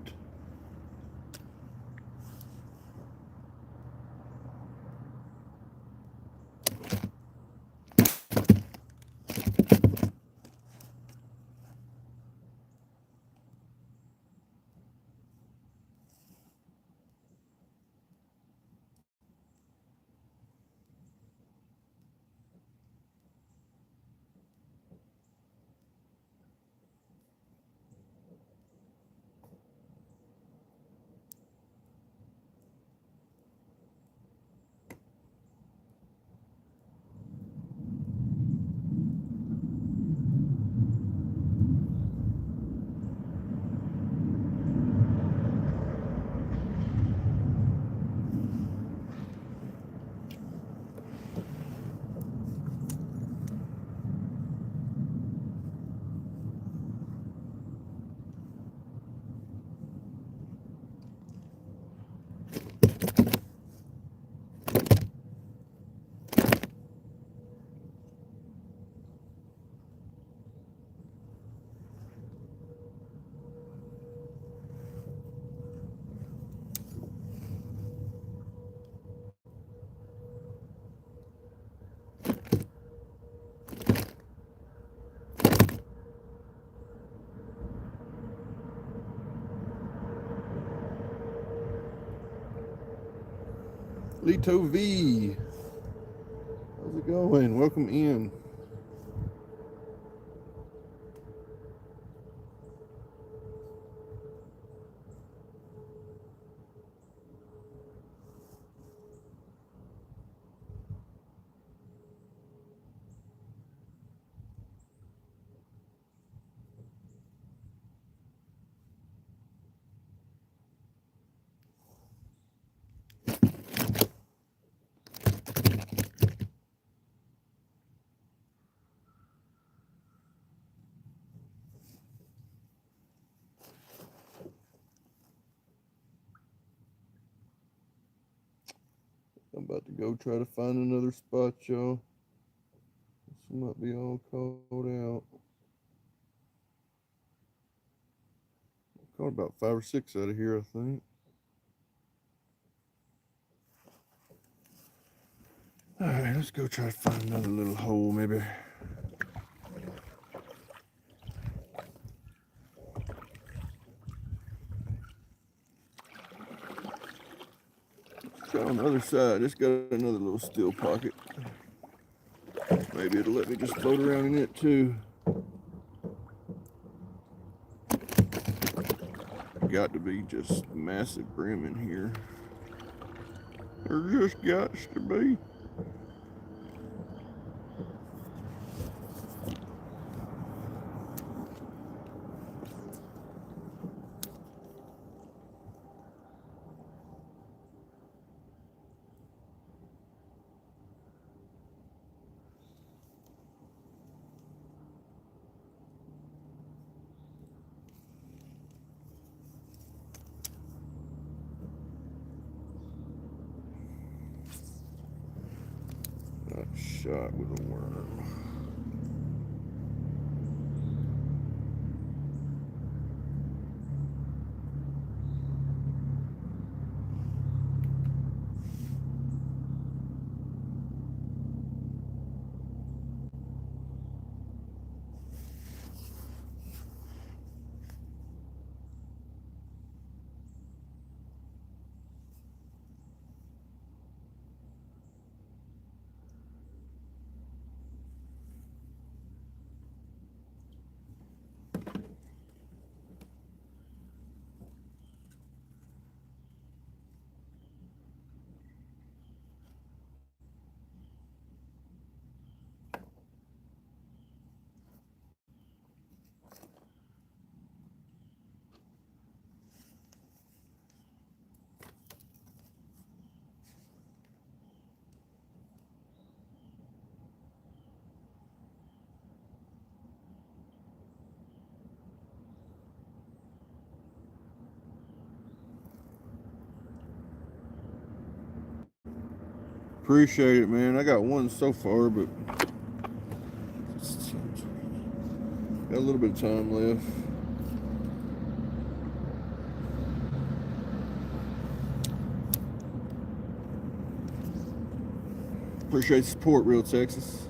Lito V, how's it going? Welcome in. I'm about to go try to find another spot, y'all. This might be all called out. Caught about 5 or 6 out of here, I think. Alright, let's go try to find another little hole, maybe. Let's try on the other side. It's got another little still pocket. Maybe it'll let me just float around in it too. Got to be just massive brim in here. There just got to be. Got shot with a worm. Appreciate it, man. I got one so far, but Got a little bit of time left. Appreciate the support, Real Texas.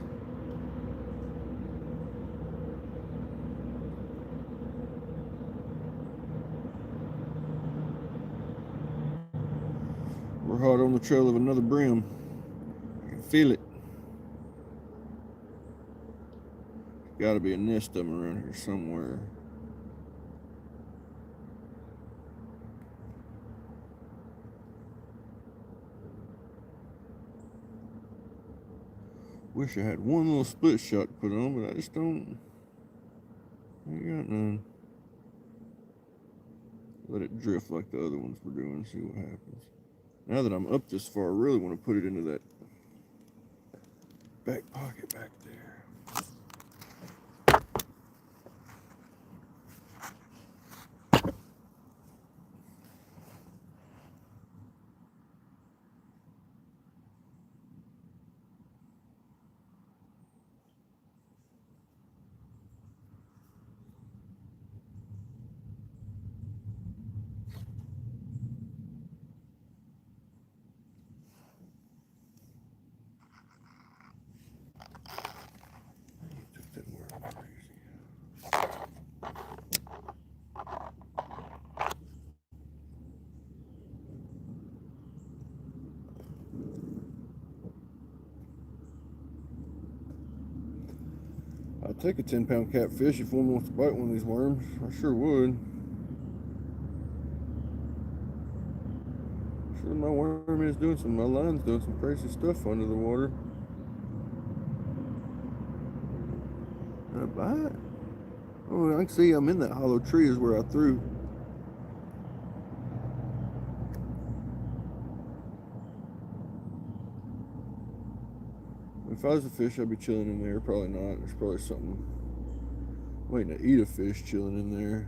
We're hot on the trail of another brim. I can feel it. Got to be a nest of them around here somewhere. Wish I had one little split shot to put on, but I just don't. I ain't got none. Let it drift like the other ones were doing, see what happens. Now that I'm up this far, I really want to put it into that back pocket back there. That didn't work crazy. I'd take a 10-pound catfish if one wants to bite one of these worms. I sure would. Sure, my worm is doing my line's doing some crazy stuff under the water. Did I bite? Oh, I can see I'm in that hollow tree is where I threw. If I was a fish, I'd be chilling in there. Probably not. There's probably something waiting to eat a fish chilling in there.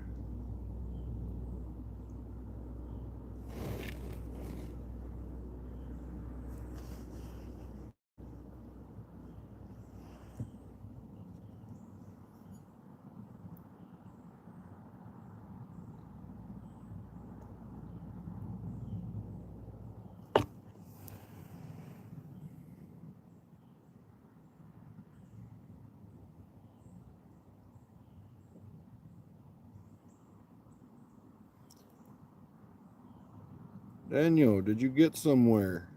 Daniel, did you get somewhere?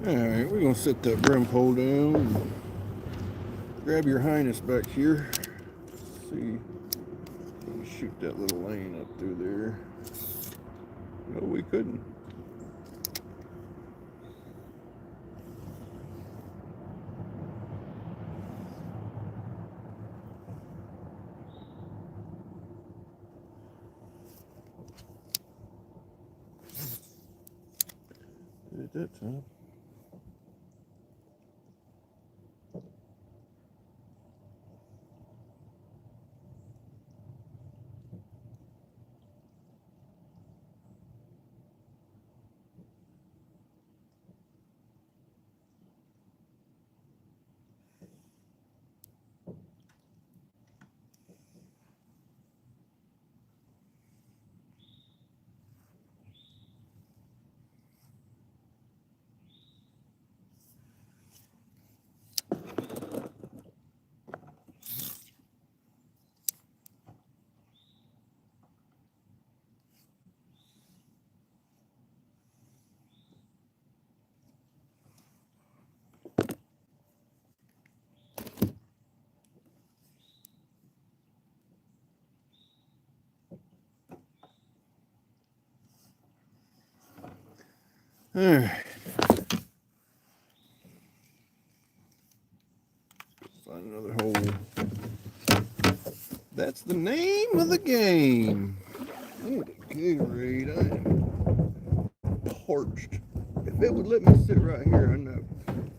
Alright, we're going to set that brim pole down and grab your highness back here. Let's see. Let me shoot that little lane up through there. No, we couldn't. Did it that time. All right. Find another hole. That's the name of the game. Oh, Gatorade. I am parched. If it would let me sit right here, I know.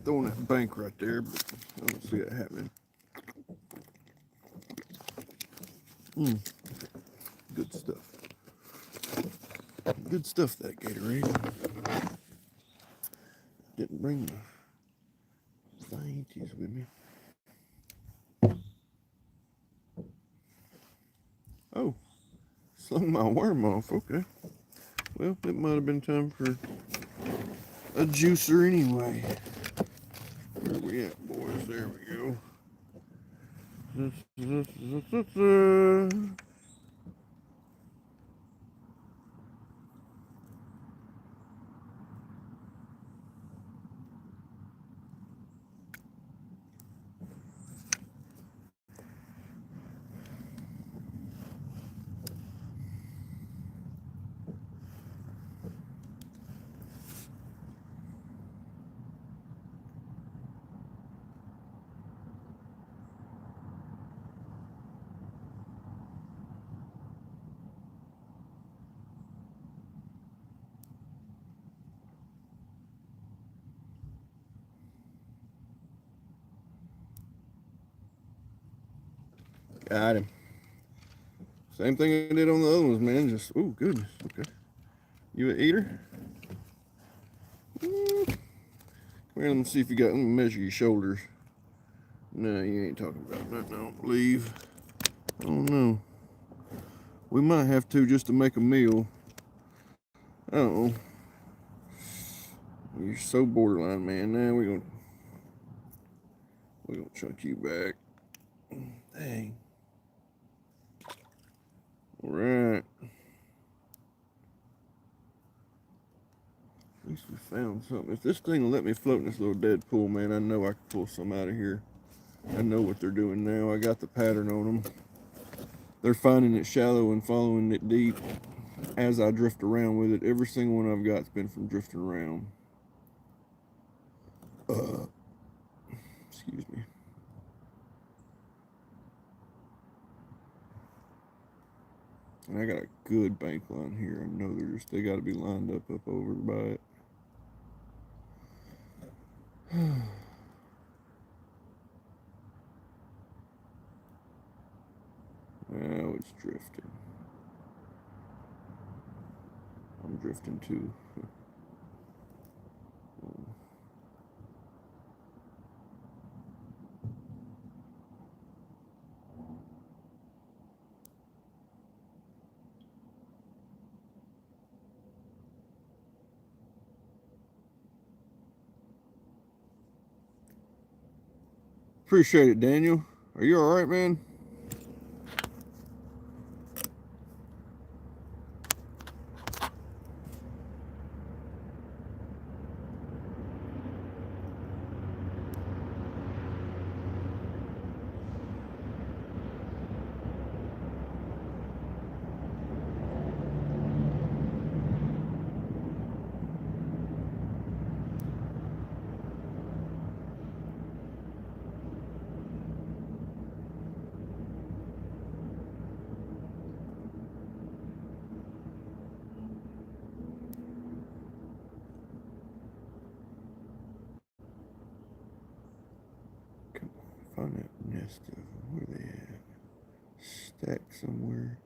Throwing that bank right there, but I don't see it happening. Good stuff. Good stuff, that Gatorade. Didn't bring my dainties with me. Oh, slung my worm off. Okay. Well, it might have been time for a juicer anyway. Where we at, boys? There we go. Got him. Same thing I did on the other ones, man. Just, oh, goodness. Okay. You an eater? Come here, let me see if you got, let me measure your shoulders. No, you ain't talking about nothing, I don't believe. I don't know. We might have to just to make a meal. I don't know. You're so borderline, man. Now we're gonna chunk you back. Dang. All right. At least we found something. If this thing will let me float in this little dead pool, man, I know I can pull some out of here. I know what they're doing now. I got the pattern on them. They're finding it shallow and following it deep as I drift around with it. Every single one I've got's been from drifting around. Excuse me. And I got a good bank line here. I know they got to be lined up over by it. Now it's drifting. I'm drifting too. Appreciate it, Daniel. Are you all right, man? Come on, find that nest of them. Where they at? Stacked somewhere.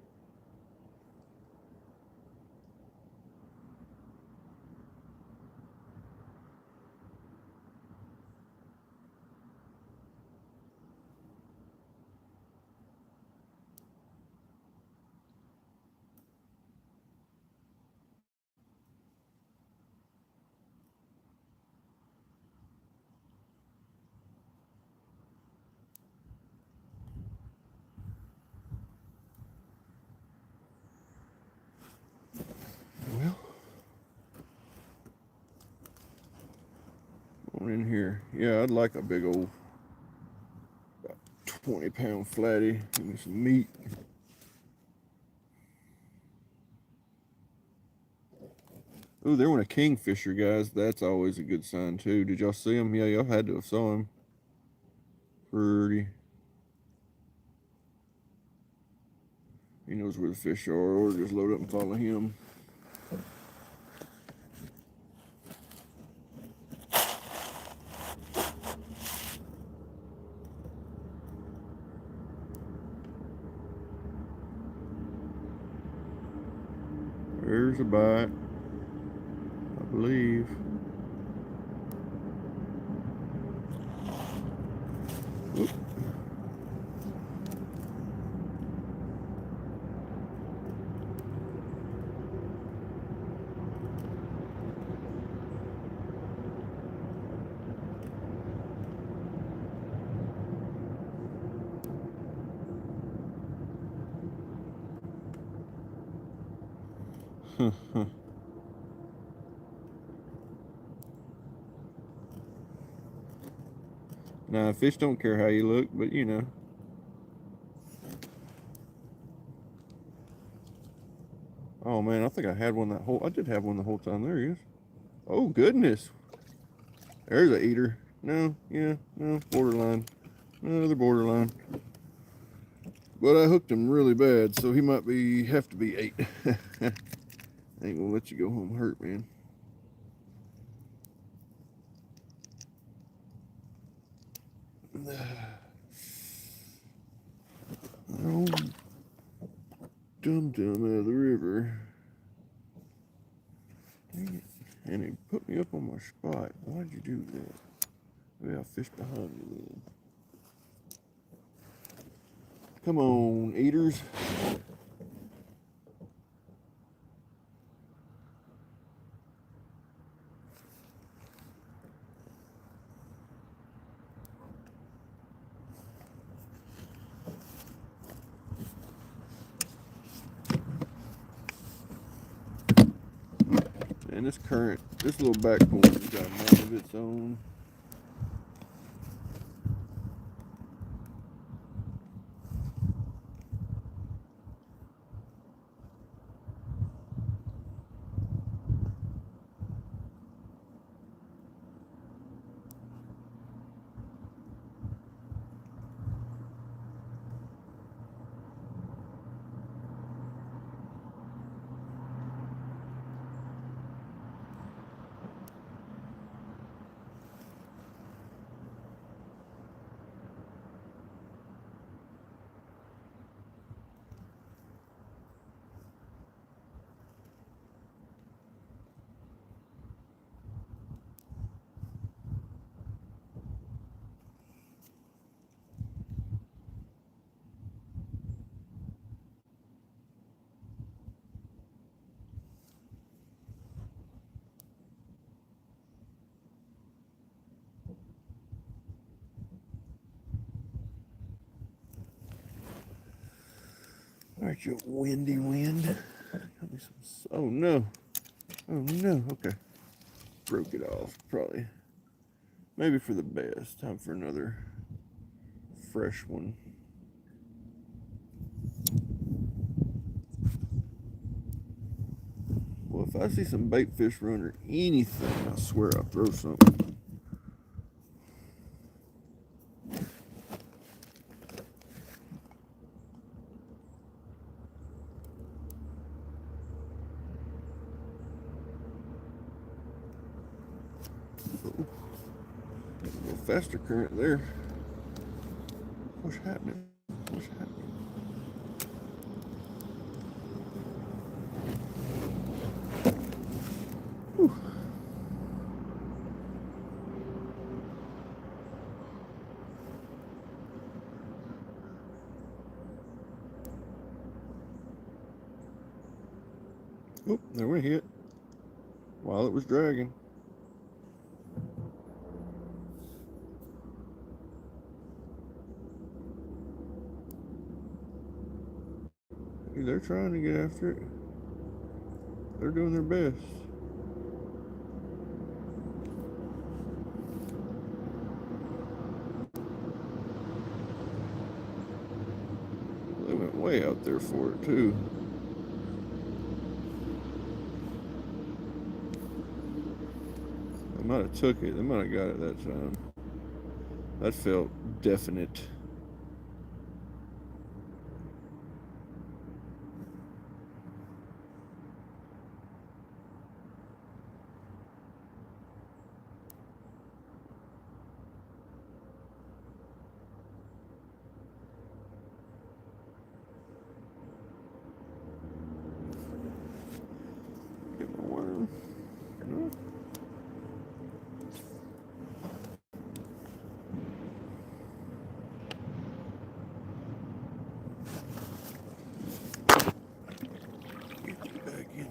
Well, on in here. Yeah, I'd like a big old 20-pound flatty. Give me some meat. Oh, there went a kingfisher, guys. That's always a good sign too. Did y'all see him? Yeah, y'all had to have saw him. Pretty. He knows where the fish are, or just load up and follow him. There's a bite, I believe. Oop. Nah, fish don't care how you look, but you know. Oh man, I think I had one that whole. I did have one the whole time. There he is. Oh goodness. There's a eater. No, yeah, no, borderline. Another borderline. But I hooked him really bad, so he might have to be 8. I ain't gonna let you go home hurt, man. Oh, dum-dum out of the river. Dang it. And he put me up on my spot. Why'd you do that? Maybe I'll fish behind you then. Come on, eaters. And this current, this little back point has got a mind of its own. All right, you windy wind. Got me some. Oh no. Oh no. Okay. Broke it off. Probably. Maybe for the best. Time for another fresh one. Well, if I see some bait fish run or anything, I swear I'll throw something. Oh, a little faster current there. What's happening? What's happening? Whew. Oh, there we hit while it was dragging. Hey, they're trying to get after it. They're doing their best. They went way out there for it too. might have took it. They might have got it that time. That felt definite. Get my worm. No. Get you back in here.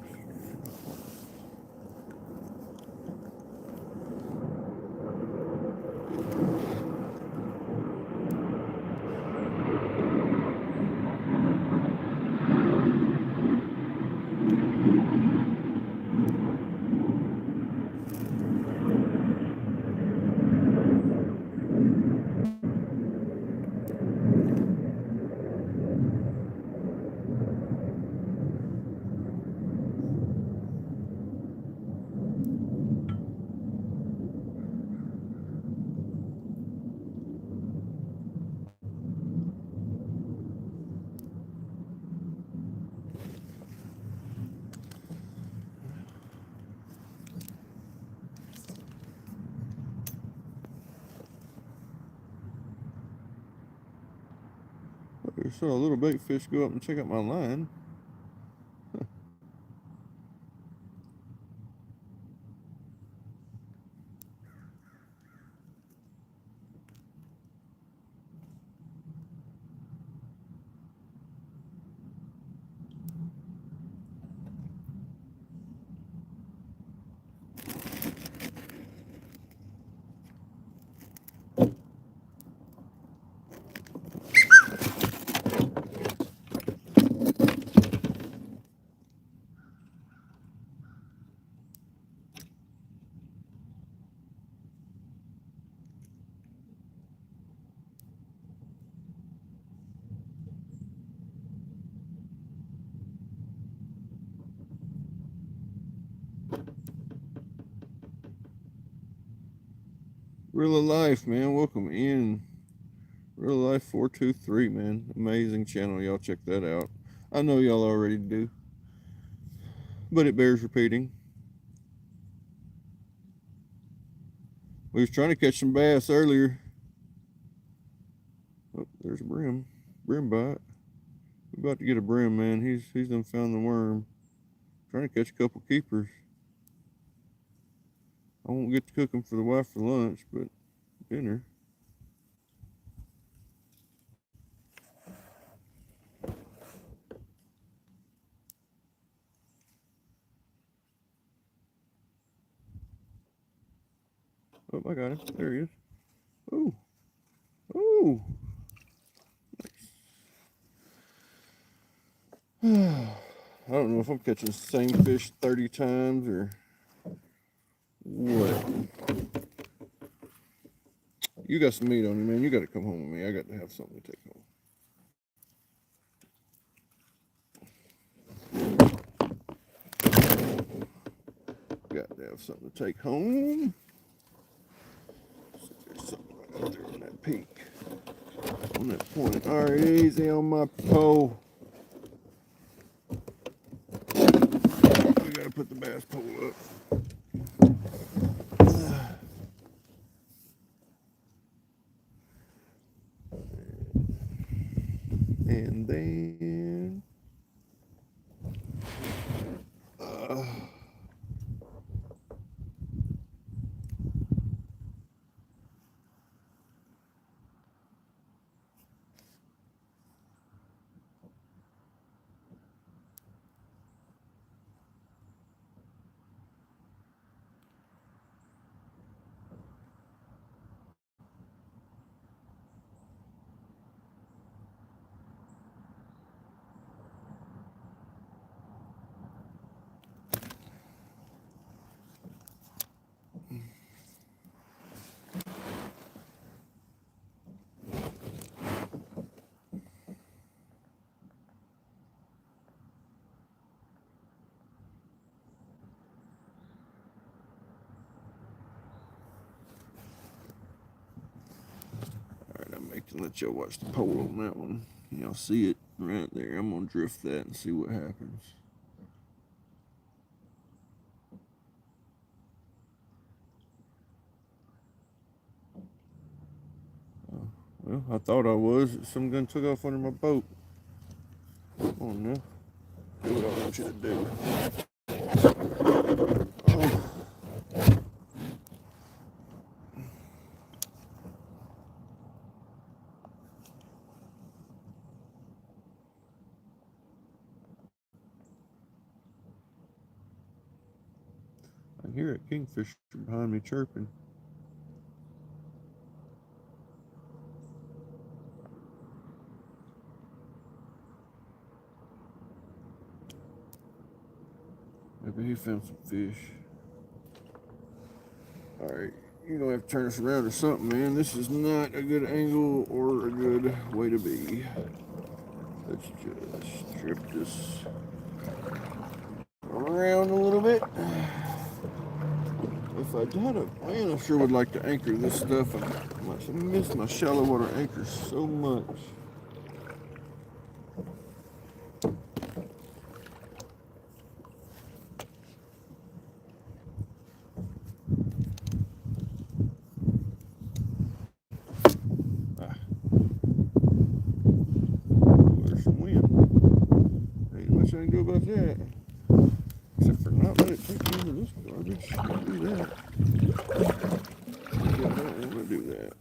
I saw a little bait fish go up and check out my line. Real Life, man. Welcome in. Real Life 423, man. Amazing channel. Y'all check that out. I know y'all already do, but it bears repeating. We was trying to catch some bass earlier. Oh, there's a brim. Brim bite. We're about to get a brim, man. He's done found the worm. Trying to catch a couple keepers. I won't get to cook them for the wife for lunch, but dinner. Oh, I got him. There he is. Ooh. Ooh. I don't know if I'm catching the same fish 30 times or what. You got some meat on you, man. You got to come home with me. I got to have something to take home. Got to have something to take home. So there's something right out there on that peak. On that point. All right, easy on my pole. We got to put the bass pole up. And then let y'all watch the pole on that one. Y'all see it right there. I'm gonna drift that and see what happens. Well, I thought I was. Some gun took off under my boat. Come on now. Do what I want you to do. Oh. I hear a kingfisher behind me chirping. Maybe he found some fish. Alright, you're gonna have to turn us around or something, man. This is not a good angle or a good way to be. Let's just strip this around a little bit. If I had a man, I sure would like to anchor this stuff. I miss my shallow water anchors so much. There's some wind. Ain't much I can do about that. Except for not let it take me into this garbage. Can't do that. Yeah, I don't want to do that.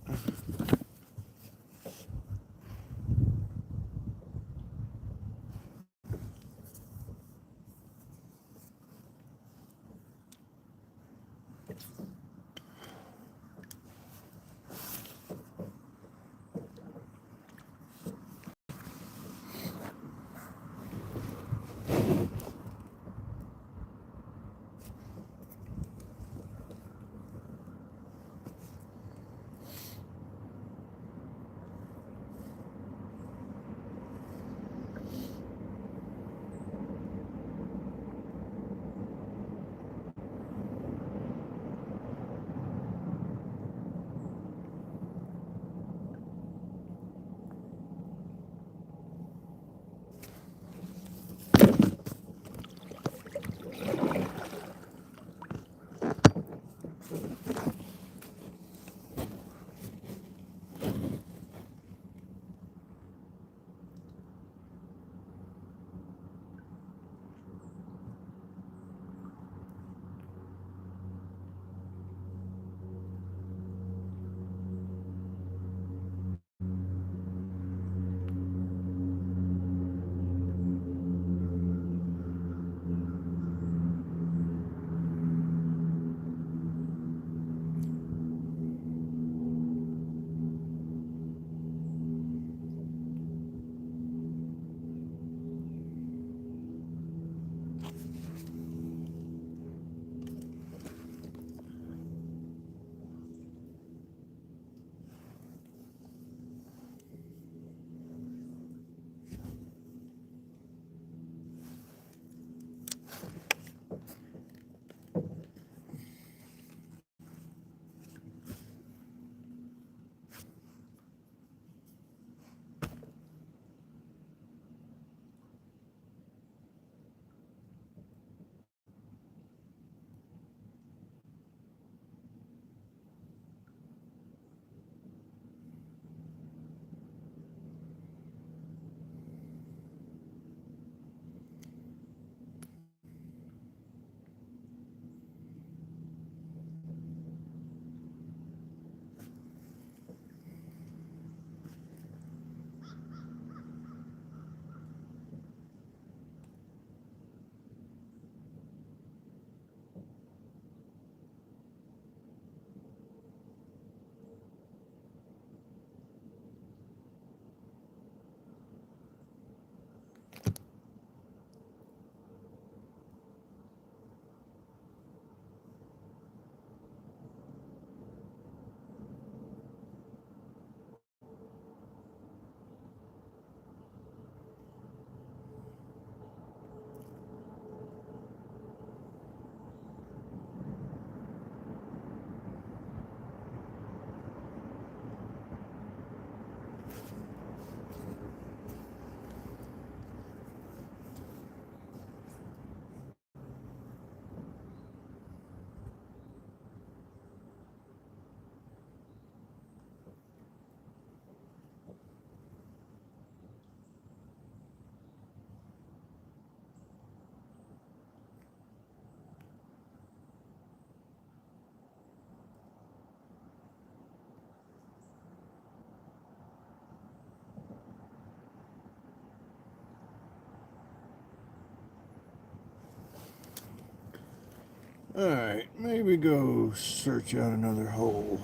Alright, maybe go search out another hole.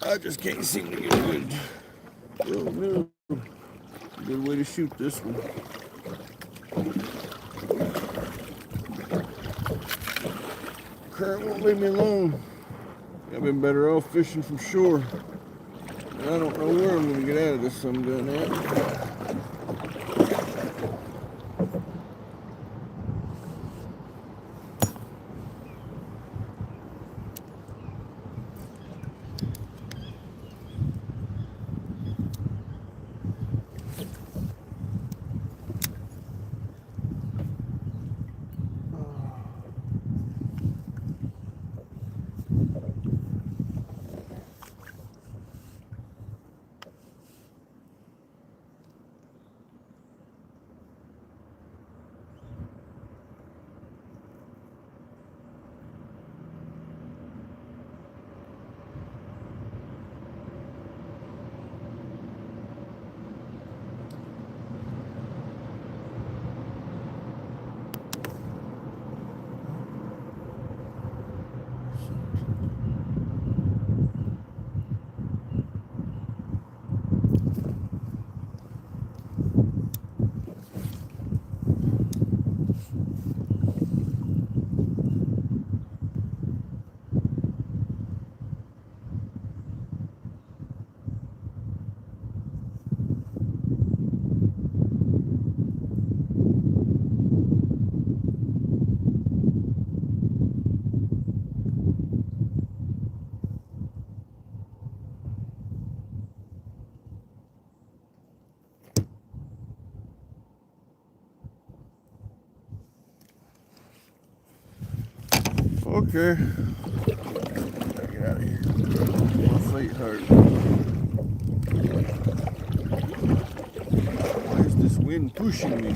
I just can't seem to get a good, oh no, good way to shoot this one. Current won't leave me alone. I've been better off fishing from shore. And I don't know where I'm going to get out of this some gun at. Okay. Gotta get out of here. My feet hurt. Where's this wind pushing me?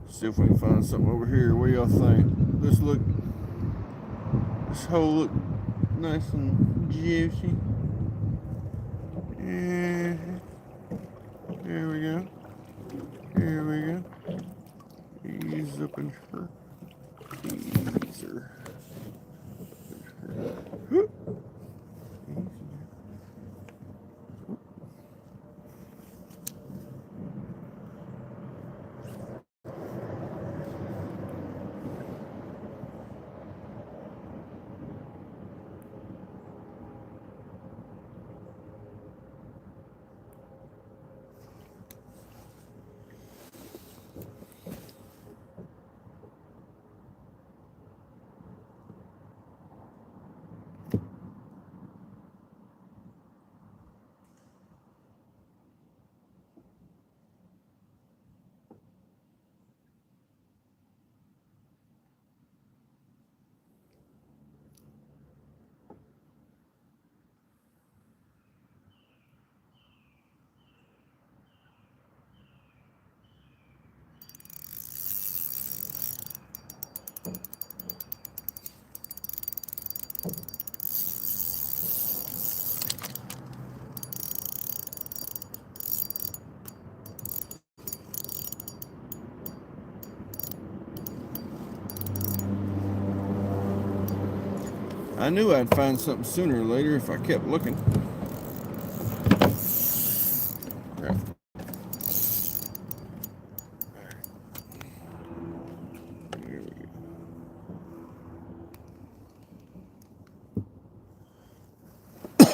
See if we can find something over here. What do y'all think? This hole look nice and juicy. Yeah. There we go. Here we go. Ease up in her. Ease her. Whoop. I knew I'd find something sooner or later if I kept looking. Right. There we go.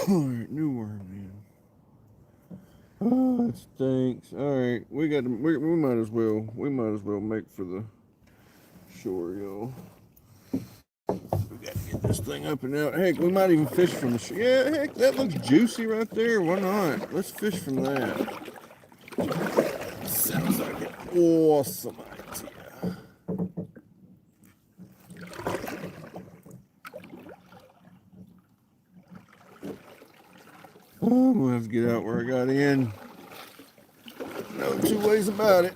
Alright, new worm in. Oh, it stinks. Alright, we might as well make for the shore, y'all. We got to get this thing up and out. Heck, we might even fish from the shore. Yeah, heck, that looks juicy right there. Why not? Let's fish from that. Sounds like an awesome idea. Oh, I'm gonna have to get out where I got in. No two ways about it.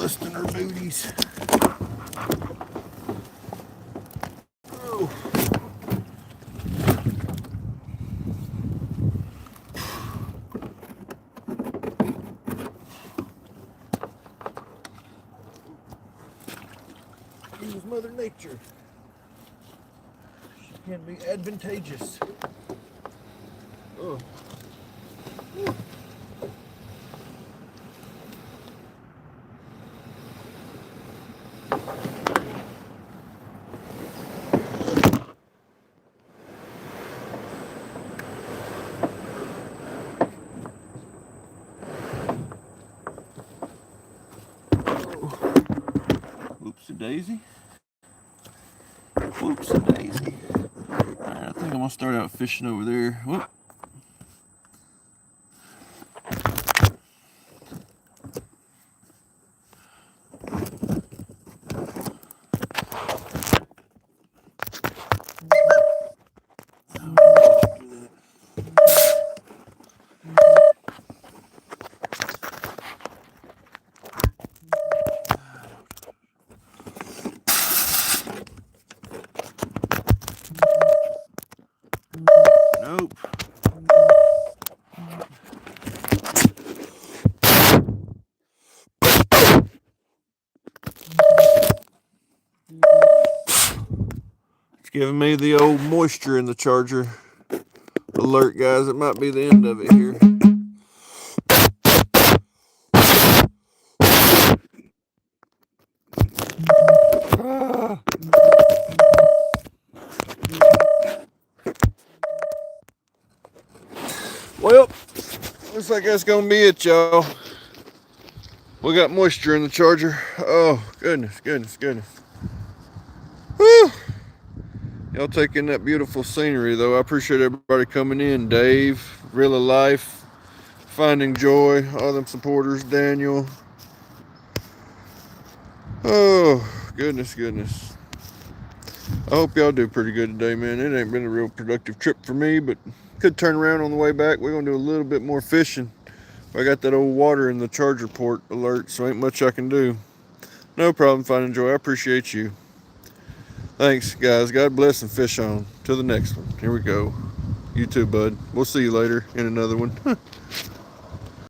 busting our booties. Oh. Use Mother Nature. She can be advantageous. Oh. Whoopsie daisy. Whoopsie daisy. Alright, I think I'm gonna start out fishing over there. Whoop. Nope. It's giving me the old moisture in the charger alert, guys. It might be the end of it here. Well, looks like that's gonna be it, y'all. We got moisture in the charger. Oh, goodness, goodness, goodness. Whew. Y'all taking that beautiful scenery, though. I appreciate everybody coming in. Dave, Real Life, Finding Joy, all them supporters, Daniel. Oh, goodness, goodness. I hope y'all do pretty good today, man. It ain't been a real productive trip for me, but could turn around on the way back. We're going to do a little bit more fishing. I got that old water in the charger port alert, so ain't much I can do. No problem, Finding Joy. I appreciate you. Thanks, guys. God bless and fish on. Till the next one. Here we go. You too, bud. We'll see you later in another one.